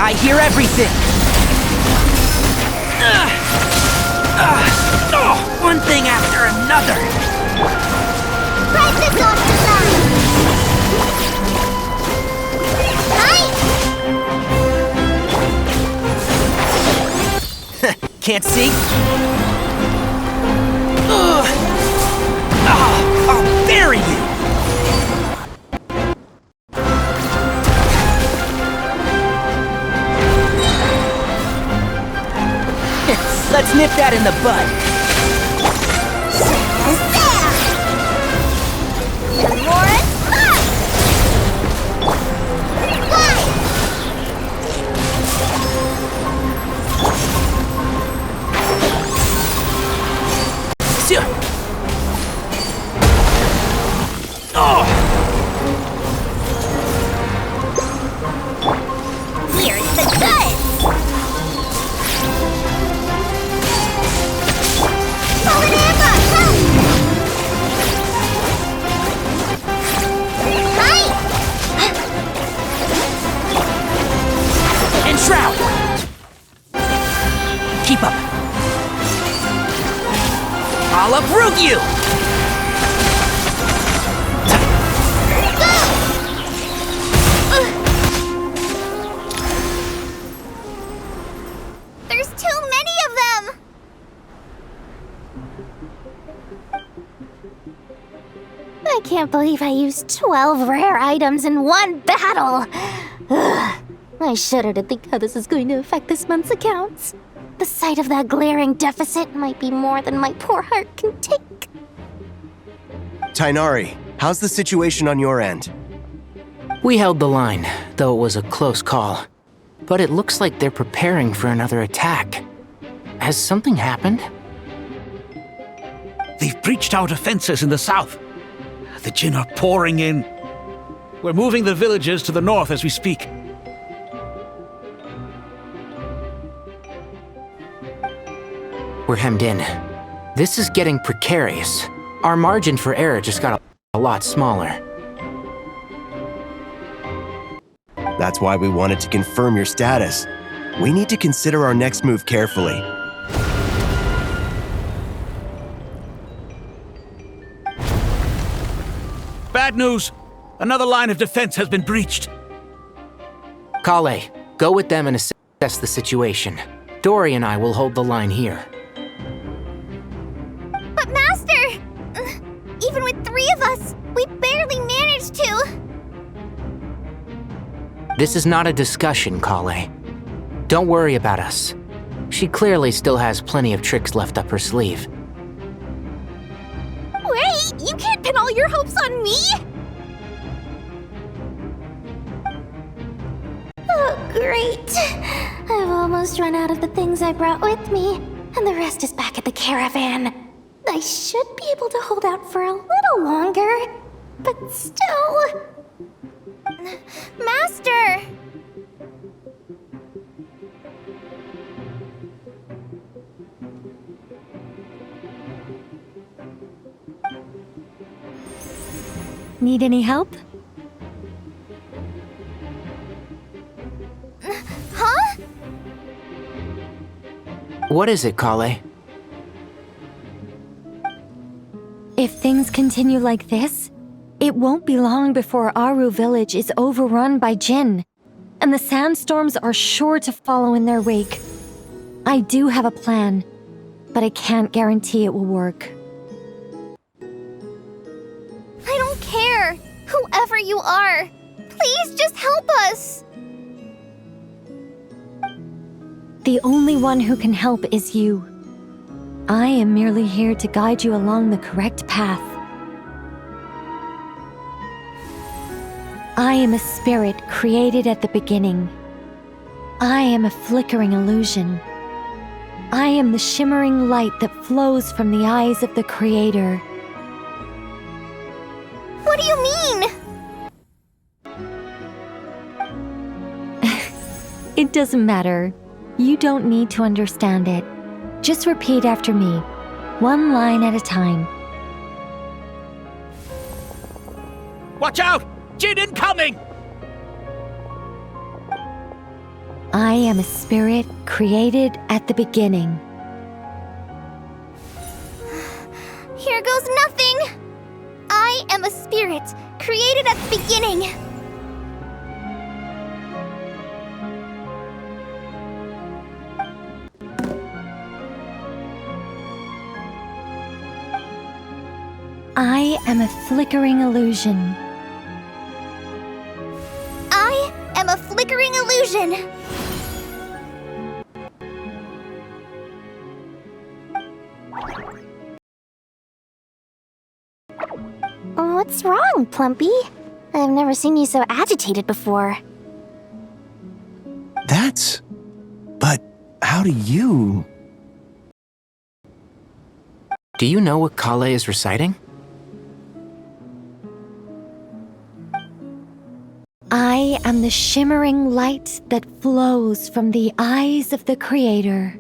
L: I hear everything! One thing after another!
B: Press this off the side!
L: Can't see? I'll bury you! Let's nip that in the bud.
B: Here's the goods!
L: Shroud! Keep up! I'll uproot you!
B: There's too many of them!
K: I can't believe I used 12 rare items in one battle! Ugh. I shudder to think how this is going to affect this month's accounts. The sight of that glaring deficit might be more than my poor heart can take.
T: Tainari, how's the situation on your end?
L: We held the line, though it was a close call. But it looks like they're preparing for another attack. Has something happened?
U: They've breached our defenses in the south. The Jin are pouring in. We're moving the villagers to the north as we speak.
L: We're hemmed in. This is getting precarious. Our margin for error just got a lot smaller.
T: That's why we wanted to confirm your status. We need to consider our next move carefully.
U: Bad news! Another line of defense has been breached.
L: Kale, go with them and assess the situation. Dory and I will hold the line here.
B: But Master! Even with 3 of us, we barely managed to!
L: This is not a discussion, Kale. Don't worry about us. She clearly still has plenty of tricks left up her sleeve.
B: Wait! You can't pin all your hopes on me! Oh, great. I've almost run out of the things I brought with me, and the rest is back at the caravan. I should be able to hold out for a little longer, but still... Master!
M: Need any help?
B: Huh?
L: What is it, Kale?
M: If things continue like this, it won't be long before Aru village is overrun by Jinn, and the sandstorms are sure to follow in their wake. I do have a plan, but I can't guarantee it will work.
B: I don't care! Whoever you are! Please just help us!
M: The only one who can help is you. I am merely here to guide you along the correct path. I am a spirit created at the beginning. I am a flickering illusion. I am the shimmering light that flows from the eyes of the Creator.
B: What do you mean?
M: It doesn't matter. You don't need to understand it. Just repeat after me, one line at a time.
U: Watch out! Jinn incoming!
M: I am a spirit created at the beginning.
B: Here goes nothing! I am a spirit created at the beginning.
M: I am a flickering illusion.
B: I am a flickering illusion.
K: What's wrong, Plumpy? I've never seen you so agitated before.
T: But how do you...
L: Do you know what Kale is reciting?
M: I am the shimmering light that flows from the eyes of the Creator.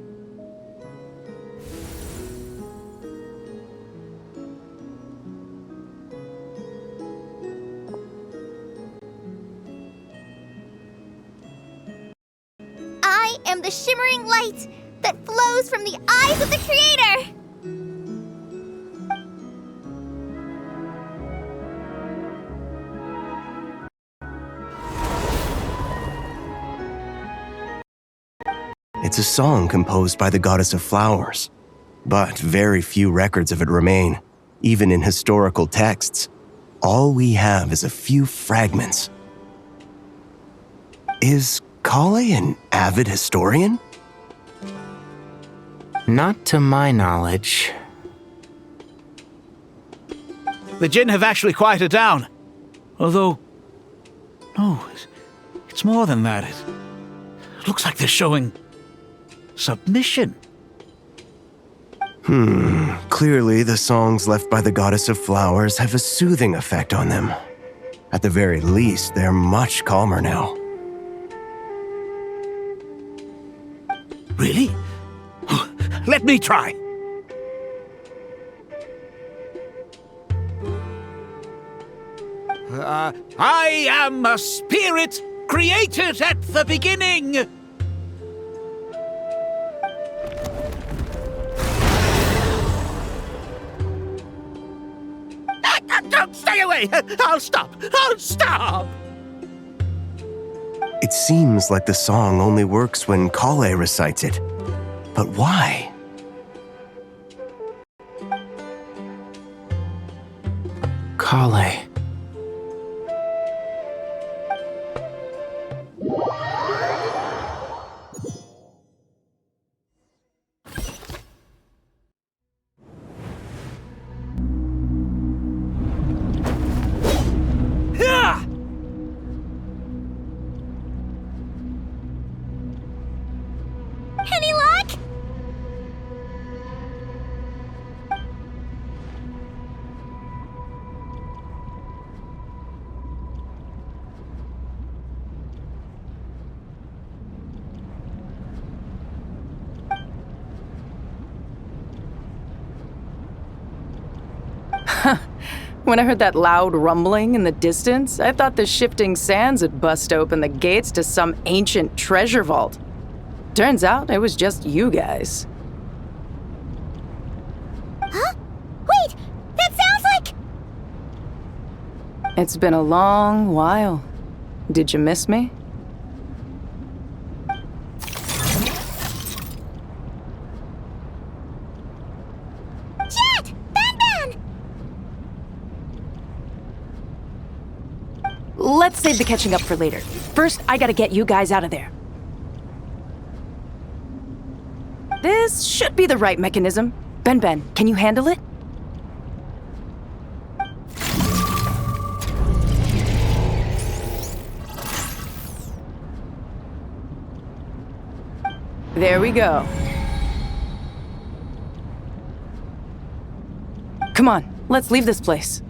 B: I am the shimmering light that flows from the eyes of the Creator!
T: It's a song composed by the goddess of flowers, but very few records of it remain, even in historical texts. All we have is a few fragments. Is Kale an avid historian?
L: Not to my knowledge.
U: The Jinn have actually quieted down. Although... no, it's more than that. It looks like they're showing... submission.
T: Clearly the songs left by the goddess of flowers have a soothing effect on them. At the very least, they're much calmer now.
U: Really? Let me try. I am a spirit created at the beginning. Don't stay away! I'll stop! I'll stop!
T: It seems like the song only works when Kale recites it. But why?
L: Kale.
K: Any luck?
H: When I heard that loud rumbling in the distance, I thought the shifting sands had bust open the gates to some ancient treasure vault. Turns out it was just you guys.
K: Huh? Wait! That sounds like...
H: It's been a long while. Did you miss me?
K: Jet! Ban!
H: Let's save the catching up for later. First, I gotta get you guys out of there. This should be the right mechanism. Ben, can you handle it? There we go. Come on, let's leave this place.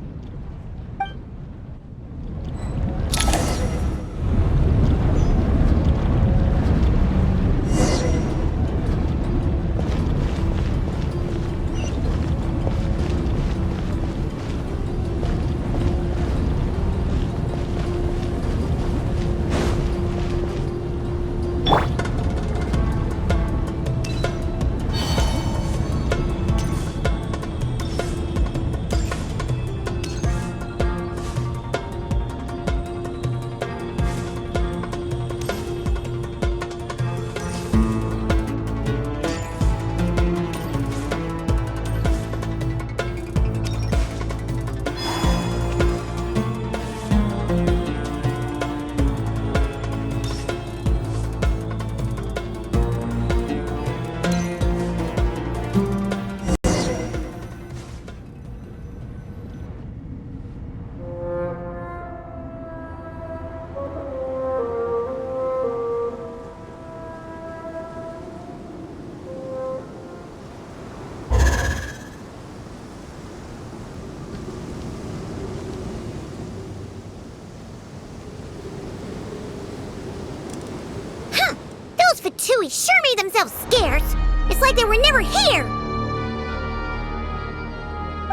K: Fatui sure made themselves scarce. It's like they were never here.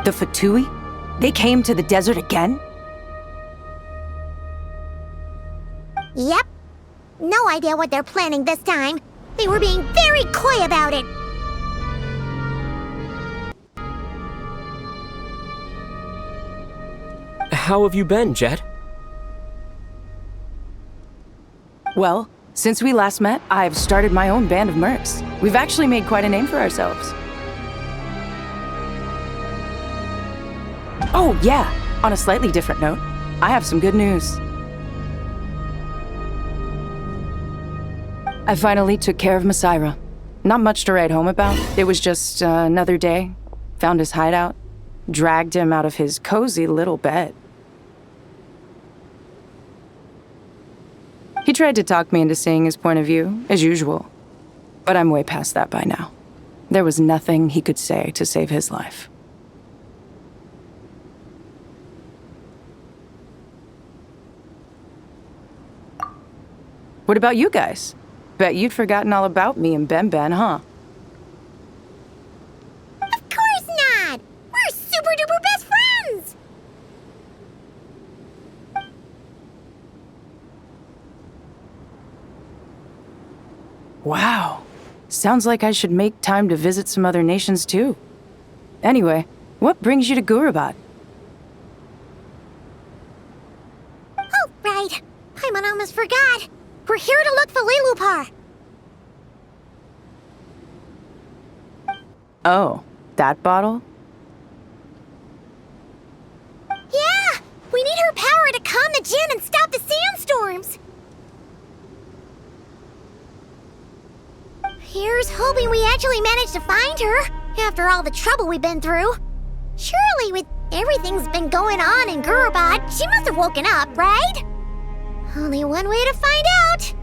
H: The Fatui? They came to the desert again?
K: Yep. No idea what they're planning this time. They were being very coy about it.
J: How have you been, Jet?
H: Well, since we last met, I've started my own band of mercs. We've actually made quite a name for ourselves. Oh, yeah. On a slightly different note, I have some good news. I finally took care of Masaira. Not much to write home about. It was just another day. Found his hideout. Dragged him out of his cozy little bed. He tried to talk me into seeing his point of view, as usual. But I'm way past that by now. There was nothing he could say to save his life. What about you guys? Bet you'd forgotten all about me and Ben, huh? Wow. Sounds like I should make time to visit some other nations too. Anyway, what brings you to Gurabad?
K: Oh, right. Paimon almost forgot. We're here to look for Lilupar.
H: Oh, that bottle?
K: Yeah! We need her power to calm the Jinn and stop the sandstorms. Here's hoping we actually managed to find her, after all the trouble we've been through. Surely, with everything's been going on in Gurabad, she must have woken up, right? Only one way to find out.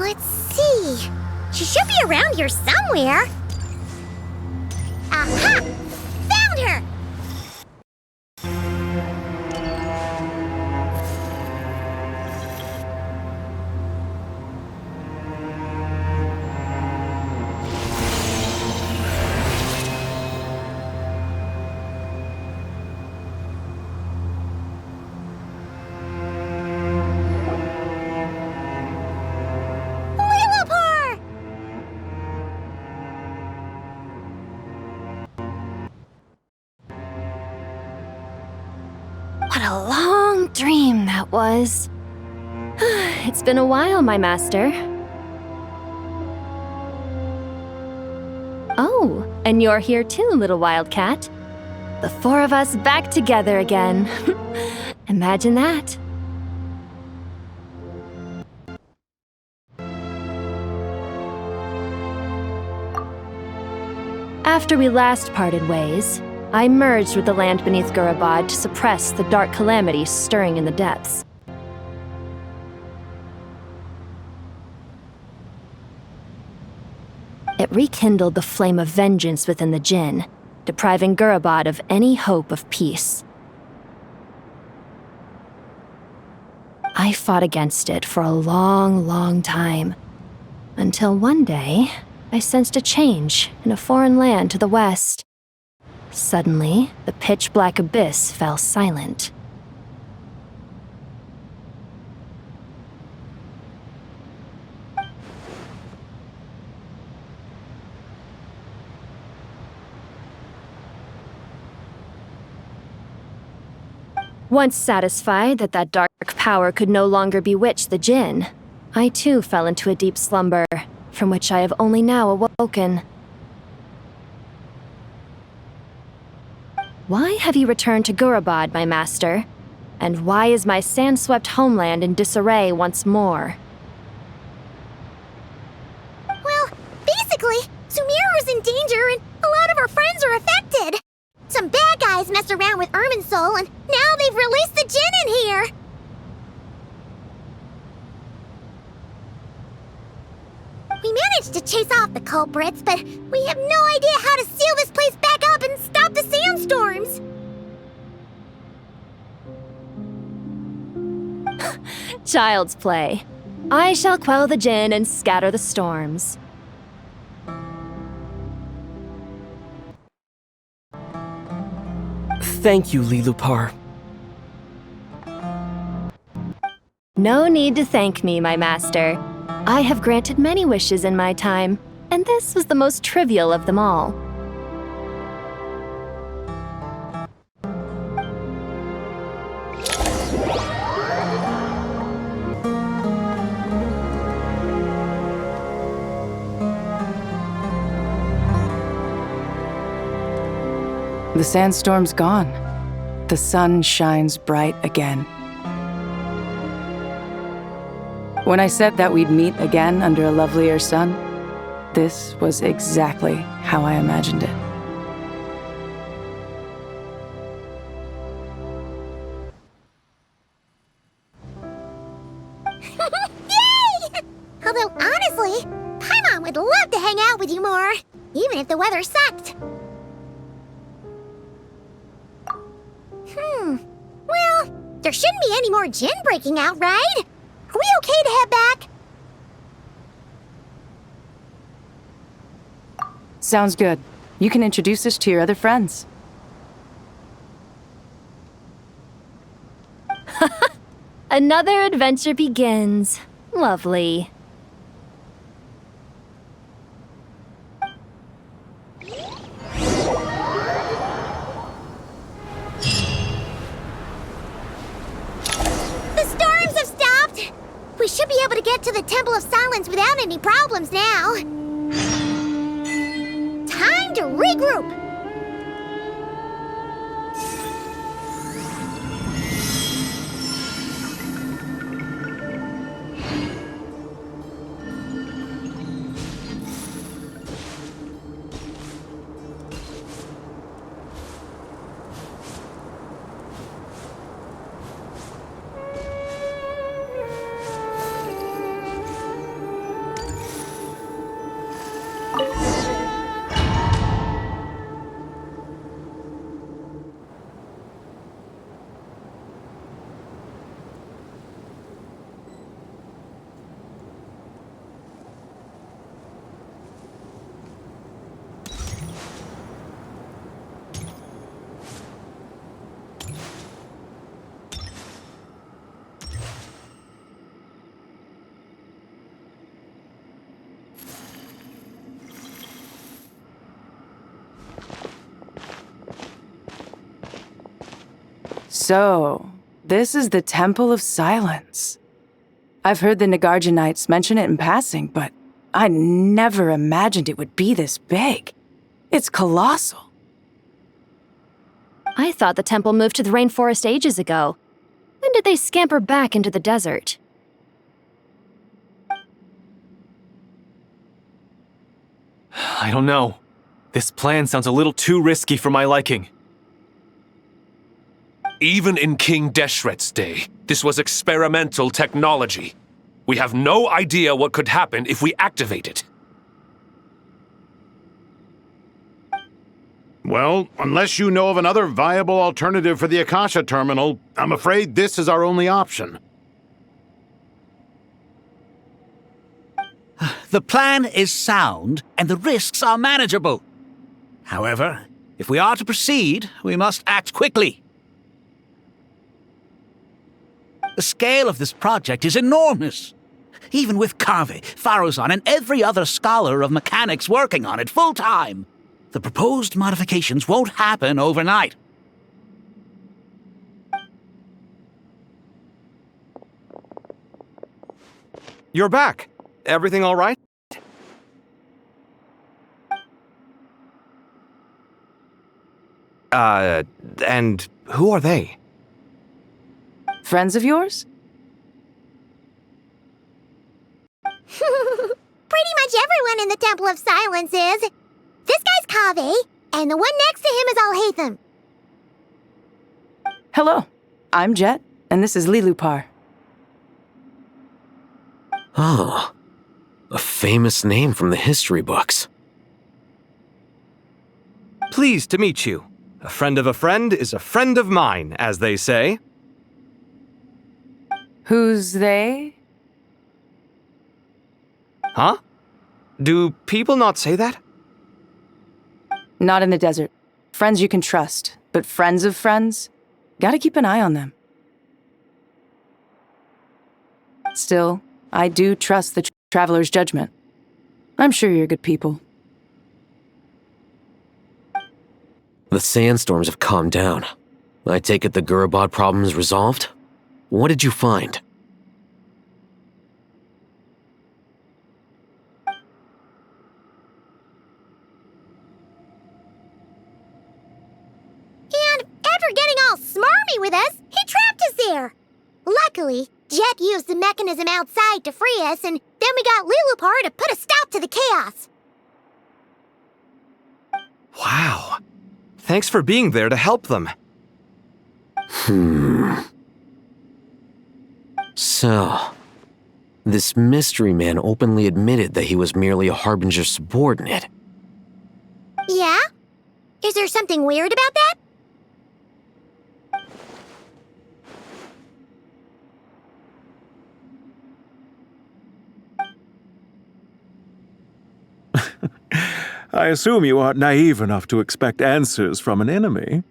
K: Let's see. She should be around here somewhere. Aha! Found her!
M: What a long dream that was. It's been a while, my master. Oh, and you're here too, little wildcat. The four of us back together again. Imagine that. After we last parted ways, I merged with the land beneath Gurabad to suppress the dark calamities stirring in the depths. It rekindled the flame of vengeance within the Jinn, depriving Gurabad of any hope of peace. I fought against it for a long, long time, until one day I sensed a change in a foreign land to the west. Suddenly, the pitch-black abyss fell silent. Once satisfied that that dark power could no longer bewitch the Jinn, I too fell into a deep slumber, from which I have only now awoken. Why have you returned to Gurabad, my master? And why is my sand-swept homeland in disarray once more?
K: Well, basically, Sumeru's in danger and a lot of our friends are affected. Some bad guys messed around with Irminsul and now they've released the Jinn in here. We managed to chase off the culprits, but we have no idea how to seal this place back up and stop the sandstorms.
M: Child's play. I shall quell the Jinn and scatter the storms.
J: Thank you, Lilupar.
M: No need to thank me, my master. I have granted many wishes in my time, and this was the most trivial of them all.
H: The sandstorm's gone. The sun shines bright again. When I said that we'd meet again under a lovelier sun, this was exactly how I imagined it.
K: Yay! Although honestly, Paimon would love to hang out with you more, even if the weather sucked. Well, there shouldn't be any more Jin breaking out, right? Are we okay to head back?
H: Sounds good. You can introduce us to your other friends.
M: Another adventure begins. Lovely.
K: We should be able to get to the Temple of Silence without any problems now. Time to regroup!
H: So, this is the Temple of Silence. I've heard the Nagarjanites mention it in passing, but I never imagined it would be this big. It's colossal.
M: I thought the temple moved to the rainforest ages ago. When did they scamper back into the desert?
D: I don't know. This plan sounds a little too risky for my liking.
I: Even in King Deshret's day, this was experimental technology. We have no idea what could happen if we activate it.
Q: Well, unless you know of another viable alternative for the Akasha terminal, I'm afraid this is our only option.
U: The plan is sound, and the risks are manageable. However, if we are to proceed, we must act quickly. The scale of this project is enormous. Even with Kaveh, Faruzan, and every other scholar of mechanics working on it full-time, the proposed modifications won't happen overnight.
C: You're back. Everything all right? And who are they?
H: Friends of yours?
K: Pretty much everyone in the Temple of Silence is. This guy's Kaveh, and the one next to him is Alhaitham.
H: Hello, I'm Jet, and this is Lilupar.
S: Oh, a famous name from the history books.
C: Pleased to meet you. A friend of a friend is a friend of mine, as they say.
H: Who's they?
C: Huh? Do people not say that?
H: Not in the desert. Friends you can trust. but friends of friends, gotta keep an eye on them. Still, I do trust the Traveler's judgment. I'm sure you're good people.
S: The sandstorms have calmed down. I take it the Gurabod problem is resolved? What did you find?
K: And after getting all smarmy with us, he trapped us there. Luckily, Jet used the mechanism outside to free us, and then we got Lilupar to put a stop to the chaos.
C: Wow. Thanks for being there to help them.
S: So, this mystery man openly admitted that he was merely a Harbinger subordinate.
K: Yeah? Is there something weird about that?
V: I assume you aren't naive enough to expect answers from an enemy.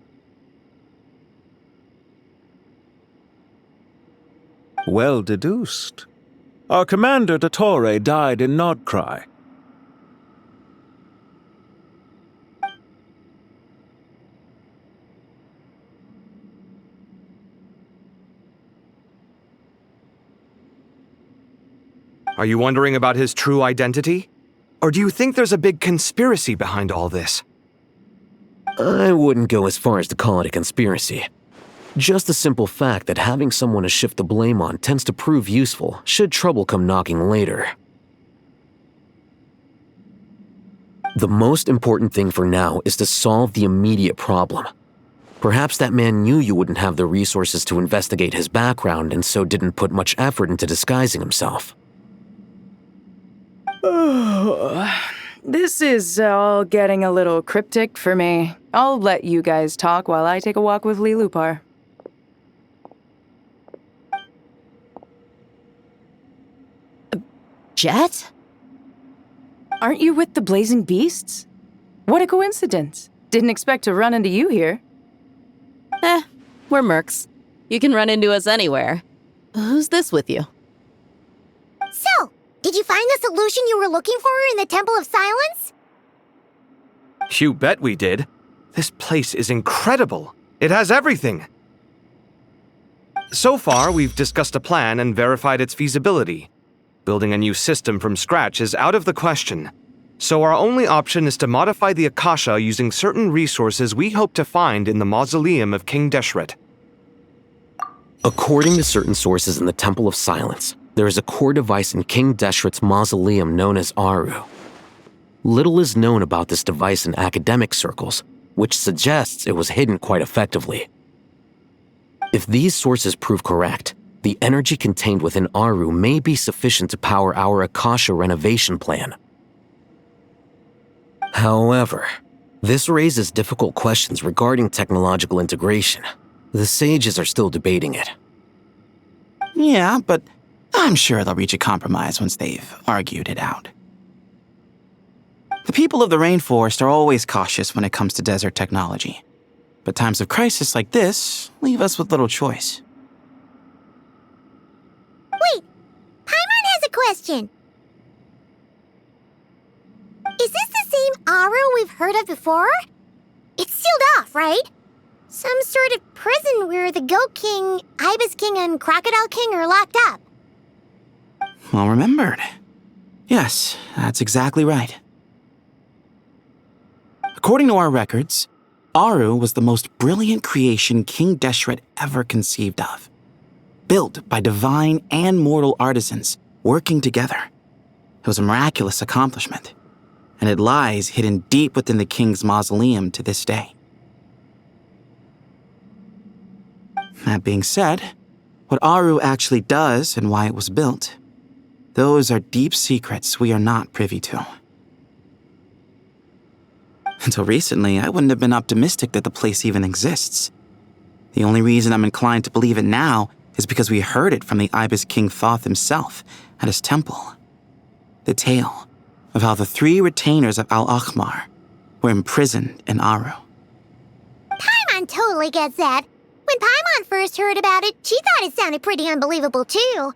V: Well deduced. Our commander, Dottore, died in Nod-Krai.
C: Are you wondering about his true identity? Or do you think there's a big conspiracy behind all this?
S: I wouldn't go as far as to call it a conspiracy. Just the simple fact that having someone to shift the blame on tends to prove useful should trouble come knocking later. The most important thing for now is to solve the immediate problem. Perhaps that man knew you wouldn't have the resources to investigate his background and so didn't put much effort into disguising himself.
H: This is all getting a little cryptic for me. I'll let you guys talk while I take a walk with Lilupar.
F: Jet?
H: Aren't you with the Blazing Beasts? What a coincidence. Didn't expect to run into you here.
F: We're mercs. You can run into us anywhere. Who's this with you?
K: So, did you find the solution you were looking for in the Temple of Silence?
C: You bet we did. This place is incredible. It has everything. So far, we've discussed a plan and verified its feasibility. Building a new system from scratch is out of the question. So our only option is to modify the Akasha using certain resources we hope to find in the mausoleum of King Deshret.
S: According to certain sources in the Temple of Silence, there is a core device in King Deshret's mausoleum known as Aru. Little is known about this device in academic circles, which suggests it was hidden quite effectively. If these sources prove correct, the energy contained within Aru may be sufficient to power our Akasha renovation plan. However, this raises difficult questions regarding technological integration. The sages are still debating it.
A: Yeah, but I'm sure they'll reach a compromise once they've argued it out. The people of the rainforest are always cautious when it comes to desert technology. But times of crisis like this leave us with little choice.
K: Wait, Paimon has a question. Is this the same Aru we've heard of before? It's sealed off, right? Some sort of prison where the Goat King, Ibis King, and Crocodile King are locked up.
A: Well remembered. Yes, that's exactly right. According to our records, Aru was the most brilliant creation King Deshret ever conceived of. Built by divine and mortal artisans working together. It was a miraculous accomplishment, and it lies hidden deep within the king's mausoleum to this day. That being said, what Aru actually does and why it was built, those are deep secrets we are not privy to. Until recently, I wouldn't have been optimistic that the place even exists. The only reason I'm inclined to believe it now is because we heard it from the Ibis King Thoth himself at his temple. The tale of how the 3 retainers of Al-Akhmar were imprisoned in Aru.
K: Paimon totally gets that. When Paimon first heard about it, she thought it sounded pretty unbelievable too.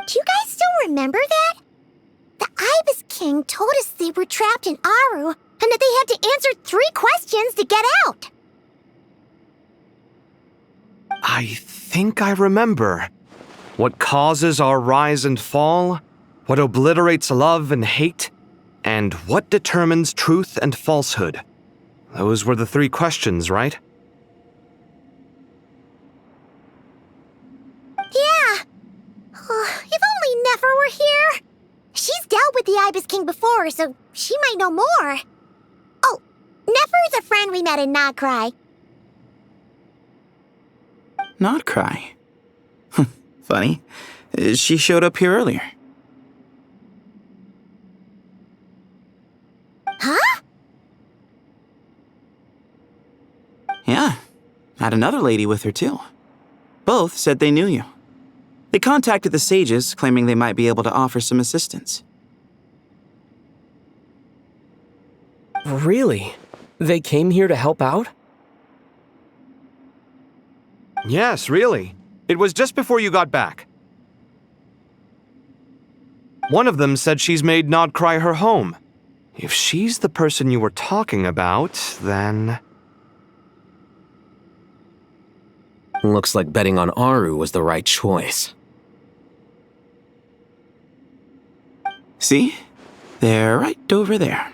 K: Do you guys still remember that? The Ibis King told us they were trapped in Aru, and that they had to answer 3 questions to get out.
C: I think I remember. What causes our rise and fall? What obliterates love and hate? And what determines truth and falsehood? Those were the 3 questions, right?
K: Yeah. If only Nefer were here. She's dealt with the Ibis King before, so she might know more. Oh, Nefer's a friend we met in Nod-Krai.
A: Nod-Krai. Funny. She showed up here earlier.
K: Huh?
A: Yeah. Had another lady with her, too. Both said they knew you. They contacted the sages, claiming they might be able to offer some assistance.
J: Really? They came here to help out?
C: Yes, really. It was just before you got back. One of them said she's made Nod-Krai her home. If she's the person you were talking about, then...
S: Looks like betting on Aru was the right choice.
A: See? They're right over there.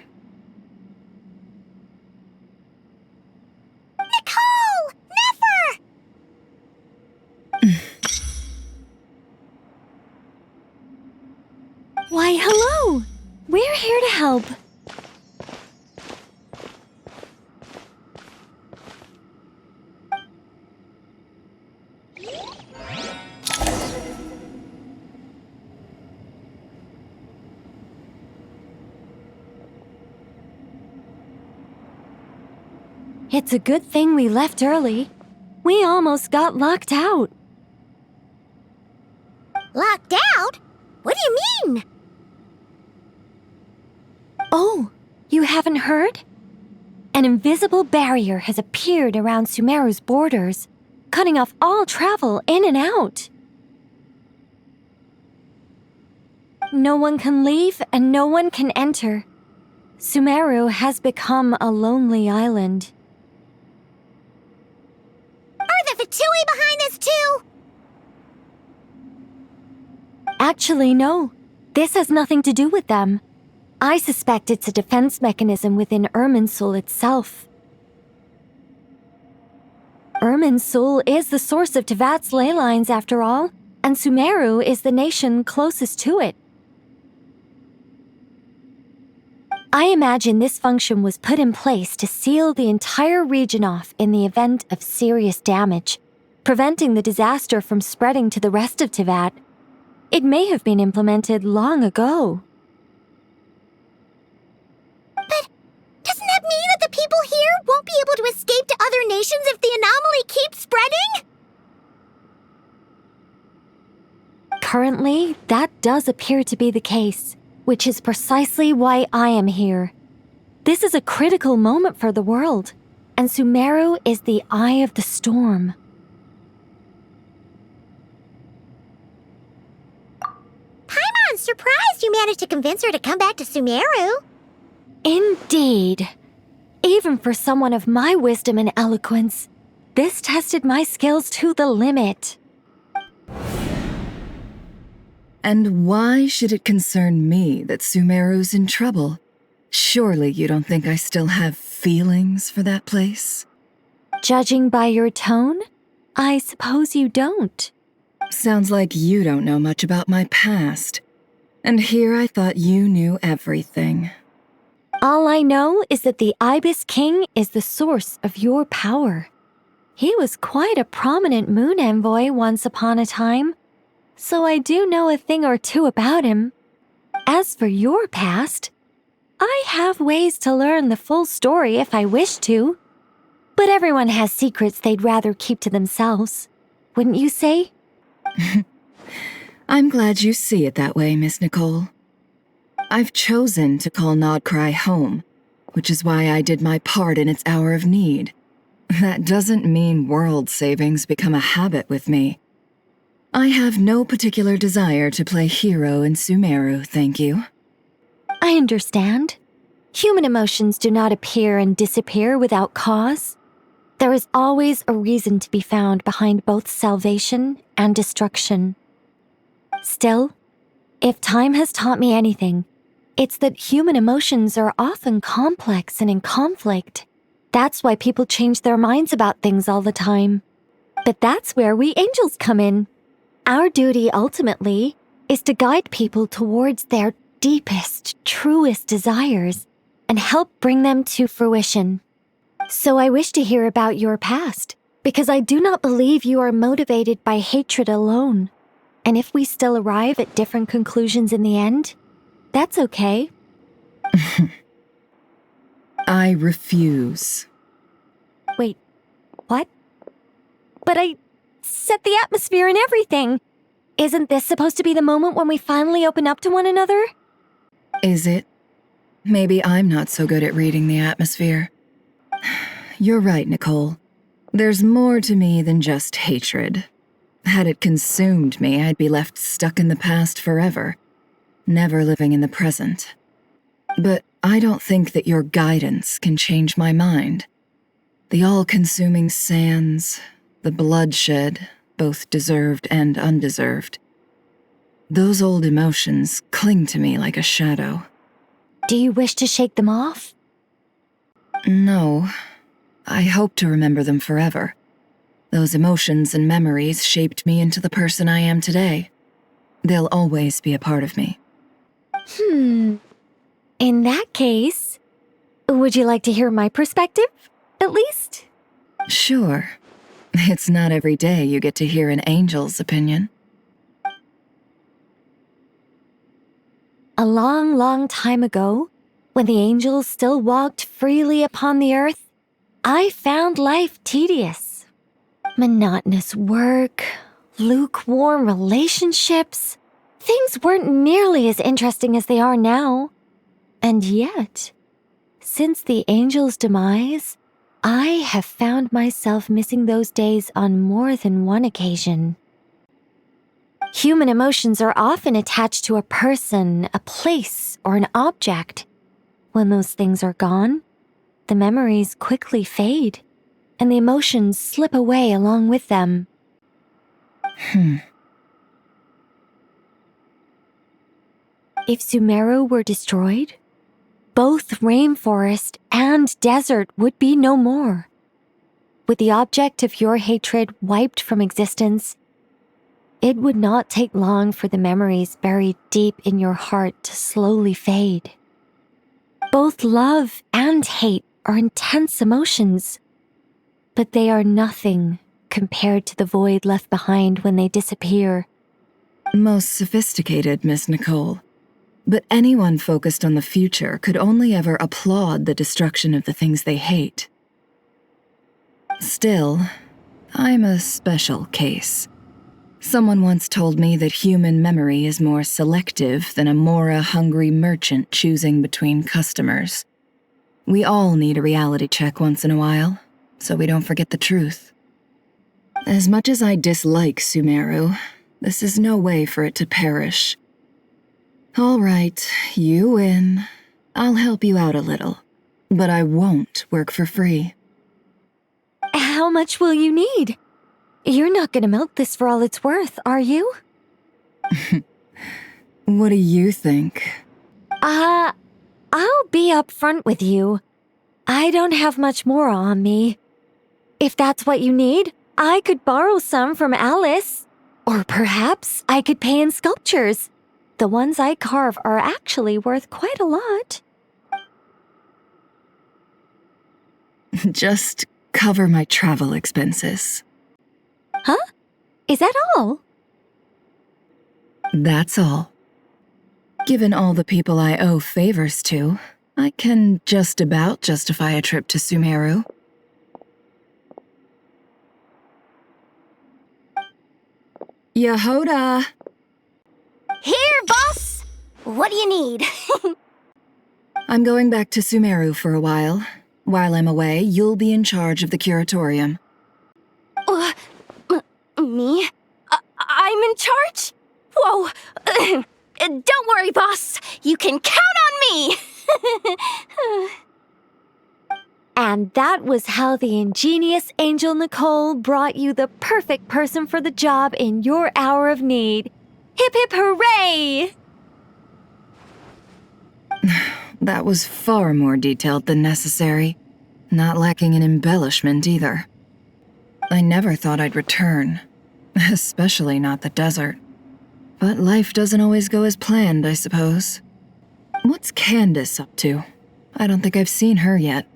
K: Nicole! Nefer!
M: Why, hello! We're here to help. It's a good thing we left early. We almost got locked out.
K: Locked out? What do you mean?
M: Oh, you haven't heard? An invisible barrier has appeared around Sumeru's borders, cutting off all travel in and out. No one can leave and no one can enter. Sumeru has become a lonely island.
K: Are the Fatui behind this too?
M: Actually, no. This has nothing to do with them. I suspect it's a defense mechanism within Irminsul itself. Irminsul is the source of Tevat's ley lines, after all, and Sumeru is the nation closest to it. I imagine this function was put in place to seal the entire region off in the event of serious damage, preventing the disaster from spreading to the rest of Tevat. It may have been implemented long ago.
K: But doesn't that mean that the people here won't be able to escape to other nations if the anomaly keeps spreading?
M: Currently, that does appear to be the case, which is precisely why I am here. This is a critical moment for the world, and Sumeru is the eye of the storm.
K: Paimon's surprised you managed to convince her to come back to Sumeru.
M: Indeed. Even for someone of my wisdom and eloquence, this tested my skills to the limit.
P: And why should it concern me that Sumeru's in trouble? Surely you don't think I still have feelings for that place?
M: Judging by your tone, I suppose you don't.
P: Sounds like you don't know much about my past. And here I thought you knew everything.
M: All I know is that the Ibis King is the source of your power. He was quite a prominent moon envoy once upon a time, so I do know a thing or two about him. As for your past, I have ways to learn the full story if I wish to. But everyone has secrets they'd rather keep to themselves. Wouldn't you say?
P: I'm glad you see it that way, Miss Nicole. I've chosen to call Nod-Krai home, which is why I did my part in its hour of need. That doesn't mean world savings become a habit with me. I have no particular desire to play hero in Sumeru, thank you.
M: I understand. Human emotions do not appear and disappear without cause. There is always a reason to be found behind both salvation and destruction. Still, if time has taught me anything, it's that human emotions are often complex and in conflict. That's why people change their minds about things all the time. But that's where we angels come in. Our duty, ultimately, is to guide people towards their deepest, truest desires and help bring them to fruition. So I wish to hear about your past, because I do not believe you are motivated by hatred alone. And if we still arrive at different conclusions in the end, that's okay.
P: I refuse.
M: Wait, what? But I set the atmosphere and everything. Isn't this supposed to be the moment when we finally open up to one another?
P: Is it? Maybe I'm not so good at reading the atmosphere. You're right, Nicole. There's more to me than just hatred. Had it consumed me, I'd be left stuck in the past forever, never living in the present. But I don't think that your guidance can change my mind. The all-consuming sands, the bloodshed, both deserved and undeserved. Those old emotions cling to me like a shadow.
M: Do you wish to shake them off?
P: No. I hope to remember them forever. Those emotions and memories shaped me into the person I am today. They'll always be a part of me.
M: In that case, would you like to hear my perspective, at least?
P: Sure. It's not every day you get to hear an angel's opinion.
M: A long, long time ago, when the angels still walked freely upon the earth, I found life tedious. Monotonous work, lukewarm relationships. Things weren't nearly as interesting as they are now. And yet, since the angels' demise, I have found myself missing those days on more than one occasion. Human emotions are often attached to a person, a place, or an object. When those things are gone, the memories quickly fade, and the emotions slip away along with them. If Sumeru were destroyed, both rainforest and desert would be no more. With the object of your hatred wiped from existence, it would not take long for the memories buried deep in your heart to slowly fade. Both love and hate are intense emotions, but they are nothing compared to the void left behind when they disappear.
P: Most sophisticated, Miss Nicole. But anyone focused on the future could only ever applaud the destruction of the things they hate. Still, I'm a special case. Someone once told me that human memory is more selective than a Mora-hungry merchant choosing between customers. We all need a reality check once in a while, so we don't forget the truth. As much as I dislike Sumeru, this is no way for it to perish. All right, you win. I'll help you out a little, but I won't work for free.
M: How much will you need? You're not gonna milk this for all it's worth, are you?
P: What do you think?
M: I'll be upfront with you. I don't have much more on me. If that's what you need, I could borrow some from Alice. Or perhaps I could pay in sculptures. The ones I carve are actually worth quite a lot.
P: Just cover my travel expenses.
M: Huh? Is that all?
P: That's all. Given all the people I owe favors to, I can just about justify a trip to Sumeru. Yehoda!
K: Here, boss! What do you need?
P: I'm going back to Sumeru for a while. While I'm away, you'll be in charge of the curatorium.
M: Me? I'm in charge? Whoa! Don't worry, boss. You can count on me! And that was how the ingenious Angel Nicole brought you the perfect person for the job in your hour of need. Hip hip hooray!
P: That was far more detailed than necessary. Not lacking in embellishment either. I never thought I'd return. Especially not the desert. But life doesn't always go as planned, I suppose. What's Candace up to? I don't think I've seen her yet.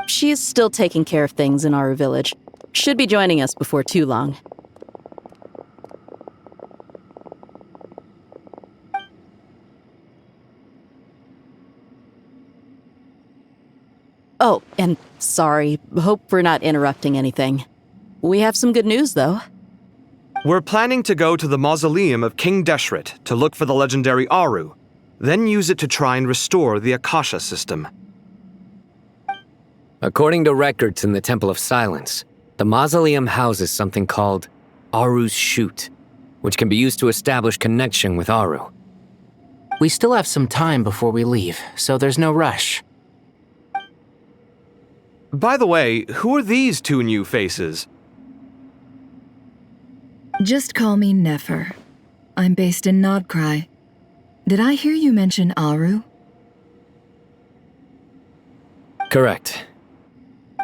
F: She's still taking care of things in our village. Should be joining us before too long. Oh, and sorry. Hope we're not interrupting anything. We have some good news, though.
C: We're planning to go to the mausoleum of King Deshret to look for the legendary Aru, then use it to try and restore the Akasha system.
S: According to records in the Temple of Silence, the mausoleum houses something called Aru's Chute, which can be used to establish connection with Aru.
L: We still have some time before we leave, so there's no rush.
C: By the way, who are these two new faces?
P: Just call me Nefer. I'm based in Nod-Krai. Did I hear you mention Aru?
S: Correct.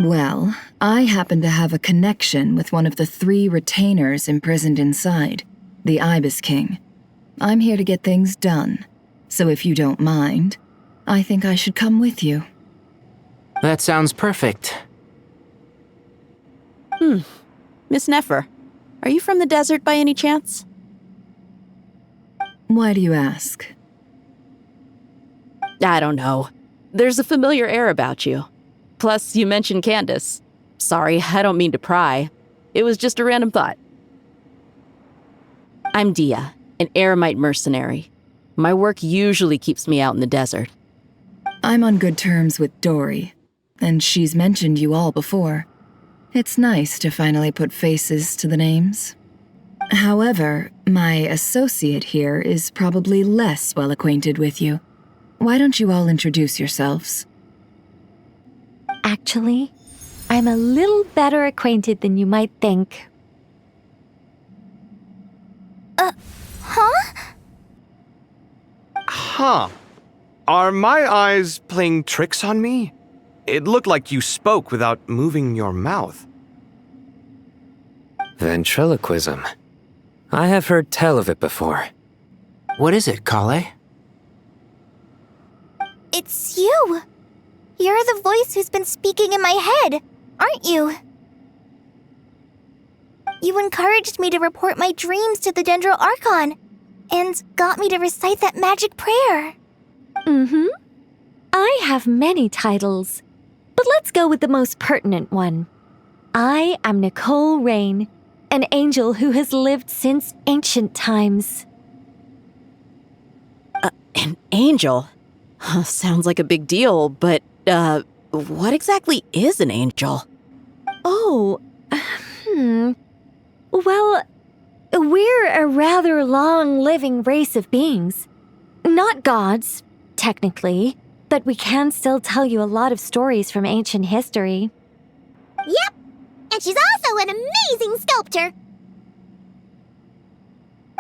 P: Well, I happen to have a connection with one of the 3 retainers imprisoned inside, the Ibis King. I'm here to get things done, so if you don't mind, I think I should come with you.
L: That sounds perfect.
F: Miss Nefer, are you from the desert by any chance?
P: Why do you ask?
F: I don't know. There's a familiar air about you. Plus, you mentioned Candace. Sorry, I don't mean to pry. It was just a random thought. I'm Dia, an Eremite mercenary. My work usually keeps me out in the desert.
P: I'm on good terms with Dory, and she's mentioned you all before. It's nice to finally put faces to the names. However, my associate here is probably less well acquainted with you. Why don't you all introduce yourselves?
M: Actually, I'm a little better acquainted than you might think.
B: Huh?
C: Huh. Are my eyes playing tricks on me? It looked like you spoke without moving your mouth.
S: Ventriloquism. I have heard tell of it before.
L: What is it, Kale?
B: It's you! You're the voice who's been speaking in my head, aren't you? You encouraged me to report my dreams to the Dendro Archon, and got me to recite that magic prayer.
M: I have many titles, but let's go with the most pertinent one. I am Nicole Rain, an angel who has lived since ancient times.
F: An angel? Sounds like a big deal, but, what exactly is an angel?
M: Oh, Well, we're a rather long-living race of beings. Not gods, technically, but we can still tell you a lot of stories from ancient history.
K: Yep, and she's also an amazing sculptor.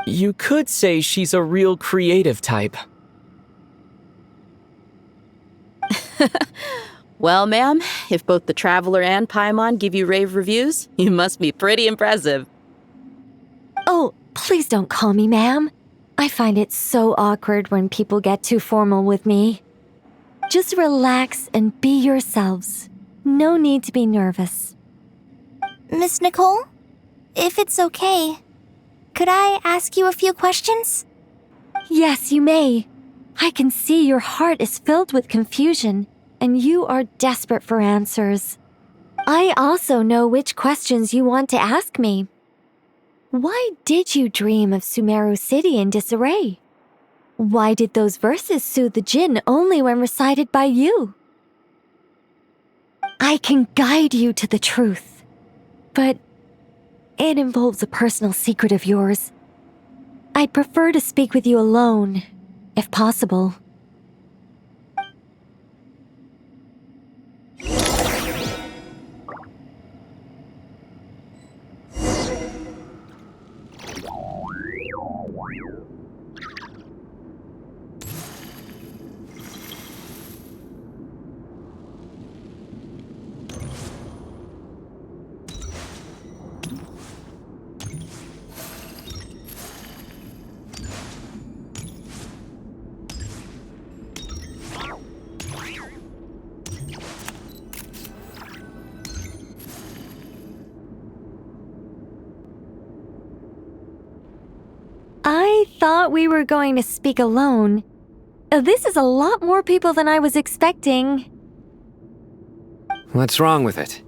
J: You could say she's a real creative type.
F: Well, ma'am, if both the Traveler and Paimon give you rave reviews, you must be pretty impressive.
M: Oh, please don't call me ma'am. I find it so awkward when people get too formal with me. Just relax and be yourselves. No need to be nervous.
B: Miss Nicole, if it's okay, could I ask you a few questions?
M: Yes, you may. I can see your heart is filled with confusion, and you are desperate for answers. I also know which questions you want to ask me. Why did you dream of Sumeru City in disarray? Why did those verses soothe the Jinn only when recited by you? I can guide you to the truth, but it involves a personal secret of yours. I'd prefer to speak with you alone, if possible. I thought we were going to speak alone. This is a lot more people than I was expecting.
E: What's wrong with it?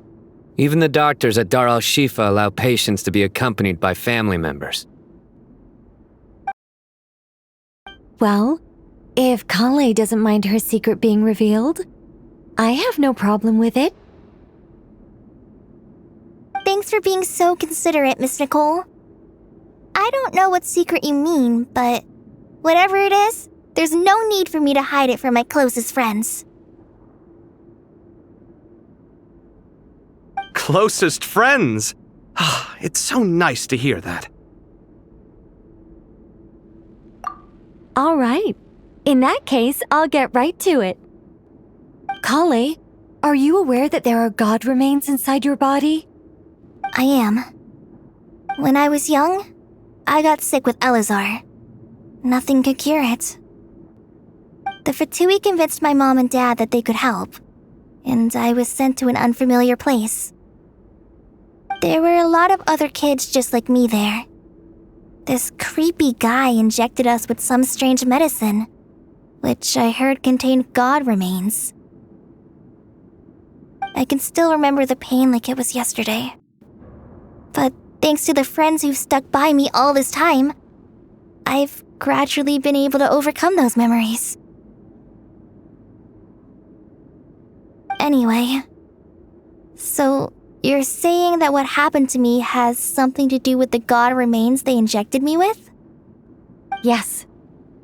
E: Even the doctors at Dar al-Shifa allow patients to be accompanied by family members.
M: Well, if Kale doesn't mind her secret being revealed, I have no problem with it.
B: Thanks for being so considerate, Miss Nicole. I don't know what secret you mean, but whatever it is, there's no need for me to hide it from my closest friends.
C: Closest friends? It's so nice to hear that.
M: All right. In that case, I'll get right to it. Kale, are you aware that there are god remains inside your body?
B: I am. When I was young, I got sick with Elazar. Nothing could cure it. The Fatui convinced my mom and dad that they could help, and I was sent to an unfamiliar place. There were a lot of other kids just like me there. This creepy guy injected us with some strange medicine, which I heard contained god remains. I can still remember the pain like it was yesterday. But thanks to the friends who've stuck by me all this time, I've gradually been able to overcome those memories. Anyway, so you're saying that what happened to me has something to do with the god remains they injected me with?
M: Yes.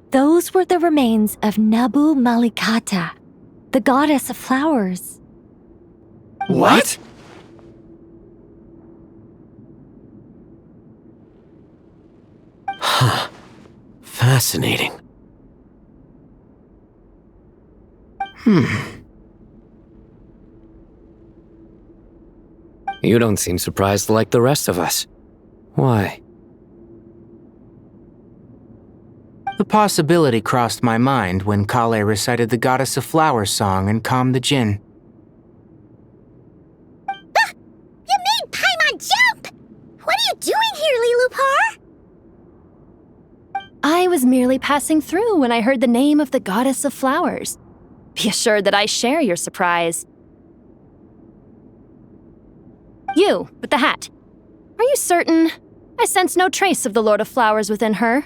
M: Those were the remains of Nabu Malikata, the goddess of flowers.
C: What?
S: Huh. Fascinating.
E: You don't seem surprised like the rest of us. Why?
L: The possibility crossed my mind when Kale recited the Goddess of Flowers song and calmed the Jinn.
K: You made Paimon jump! What are you doing here, Lilupar?
R: I was merely passing through when I heard the name of the Goddess of Flowers. Be assured that I share your surprise. You, with the hat. Are you certain? I sense no trace of the Lord of Flowers within her.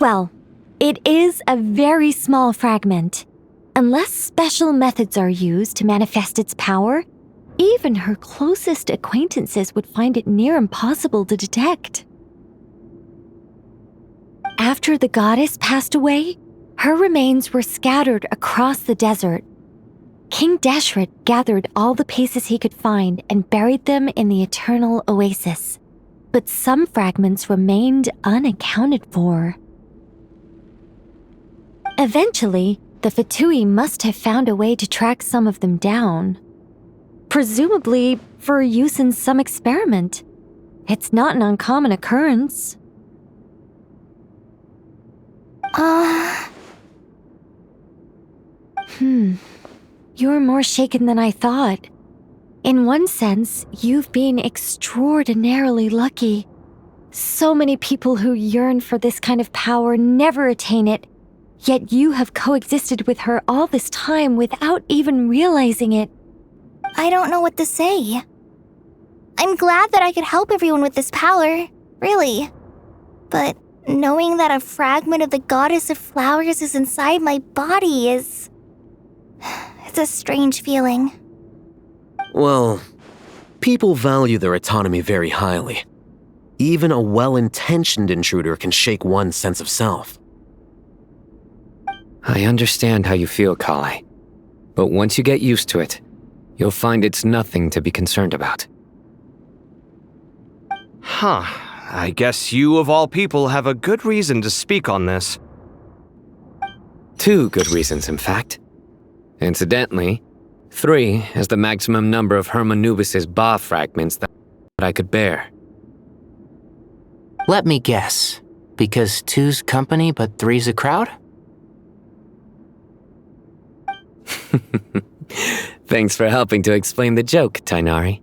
M: Well, it is a very small fragment. Unless special methods are used to manifest its power, even her closest acquaintances would find it near impossible to detect. After the goddess passed away, her remains were scattered across the desert. King Deshret gathered all the pieces he could find and buried them in the eternal oasis. But some fragments remained unaccounted for. Eventually, the Fatui must have found a way to track some of them down. Presumably for use in some experiment. It's not an uncommon occurrence. You're more shaken than I thought. In one sense, you've been extraordinarily lucky. So many people who yearn for this kind of power never attain it, yet you have coexisted with her all this time without even realizing it.
B: I don't know what to say. I'm glad that I could help everyone with this power, really. But knowing that a fragment of the goddess of flowers is inside my body is... it's a strange feeling.
S: Well, people value their autonomy very highly. Even a well-intentioned intruder can shake one's sense of self.
E: I understand how you feel, Kale. But once you get used to it, you'll find it's nothing to be concerned about.
C: Huh. I guess you, of all people, have a good reason to speak on this.
E: 2 good reasons, in fact. Incidentally, 3 is the maximum number of Hermanubis' Ba fragments that I could bear.
L: Let me guess. Because 2's company, but 3's a crowd?
E: Thanks for helping to explain the joke, Tainari.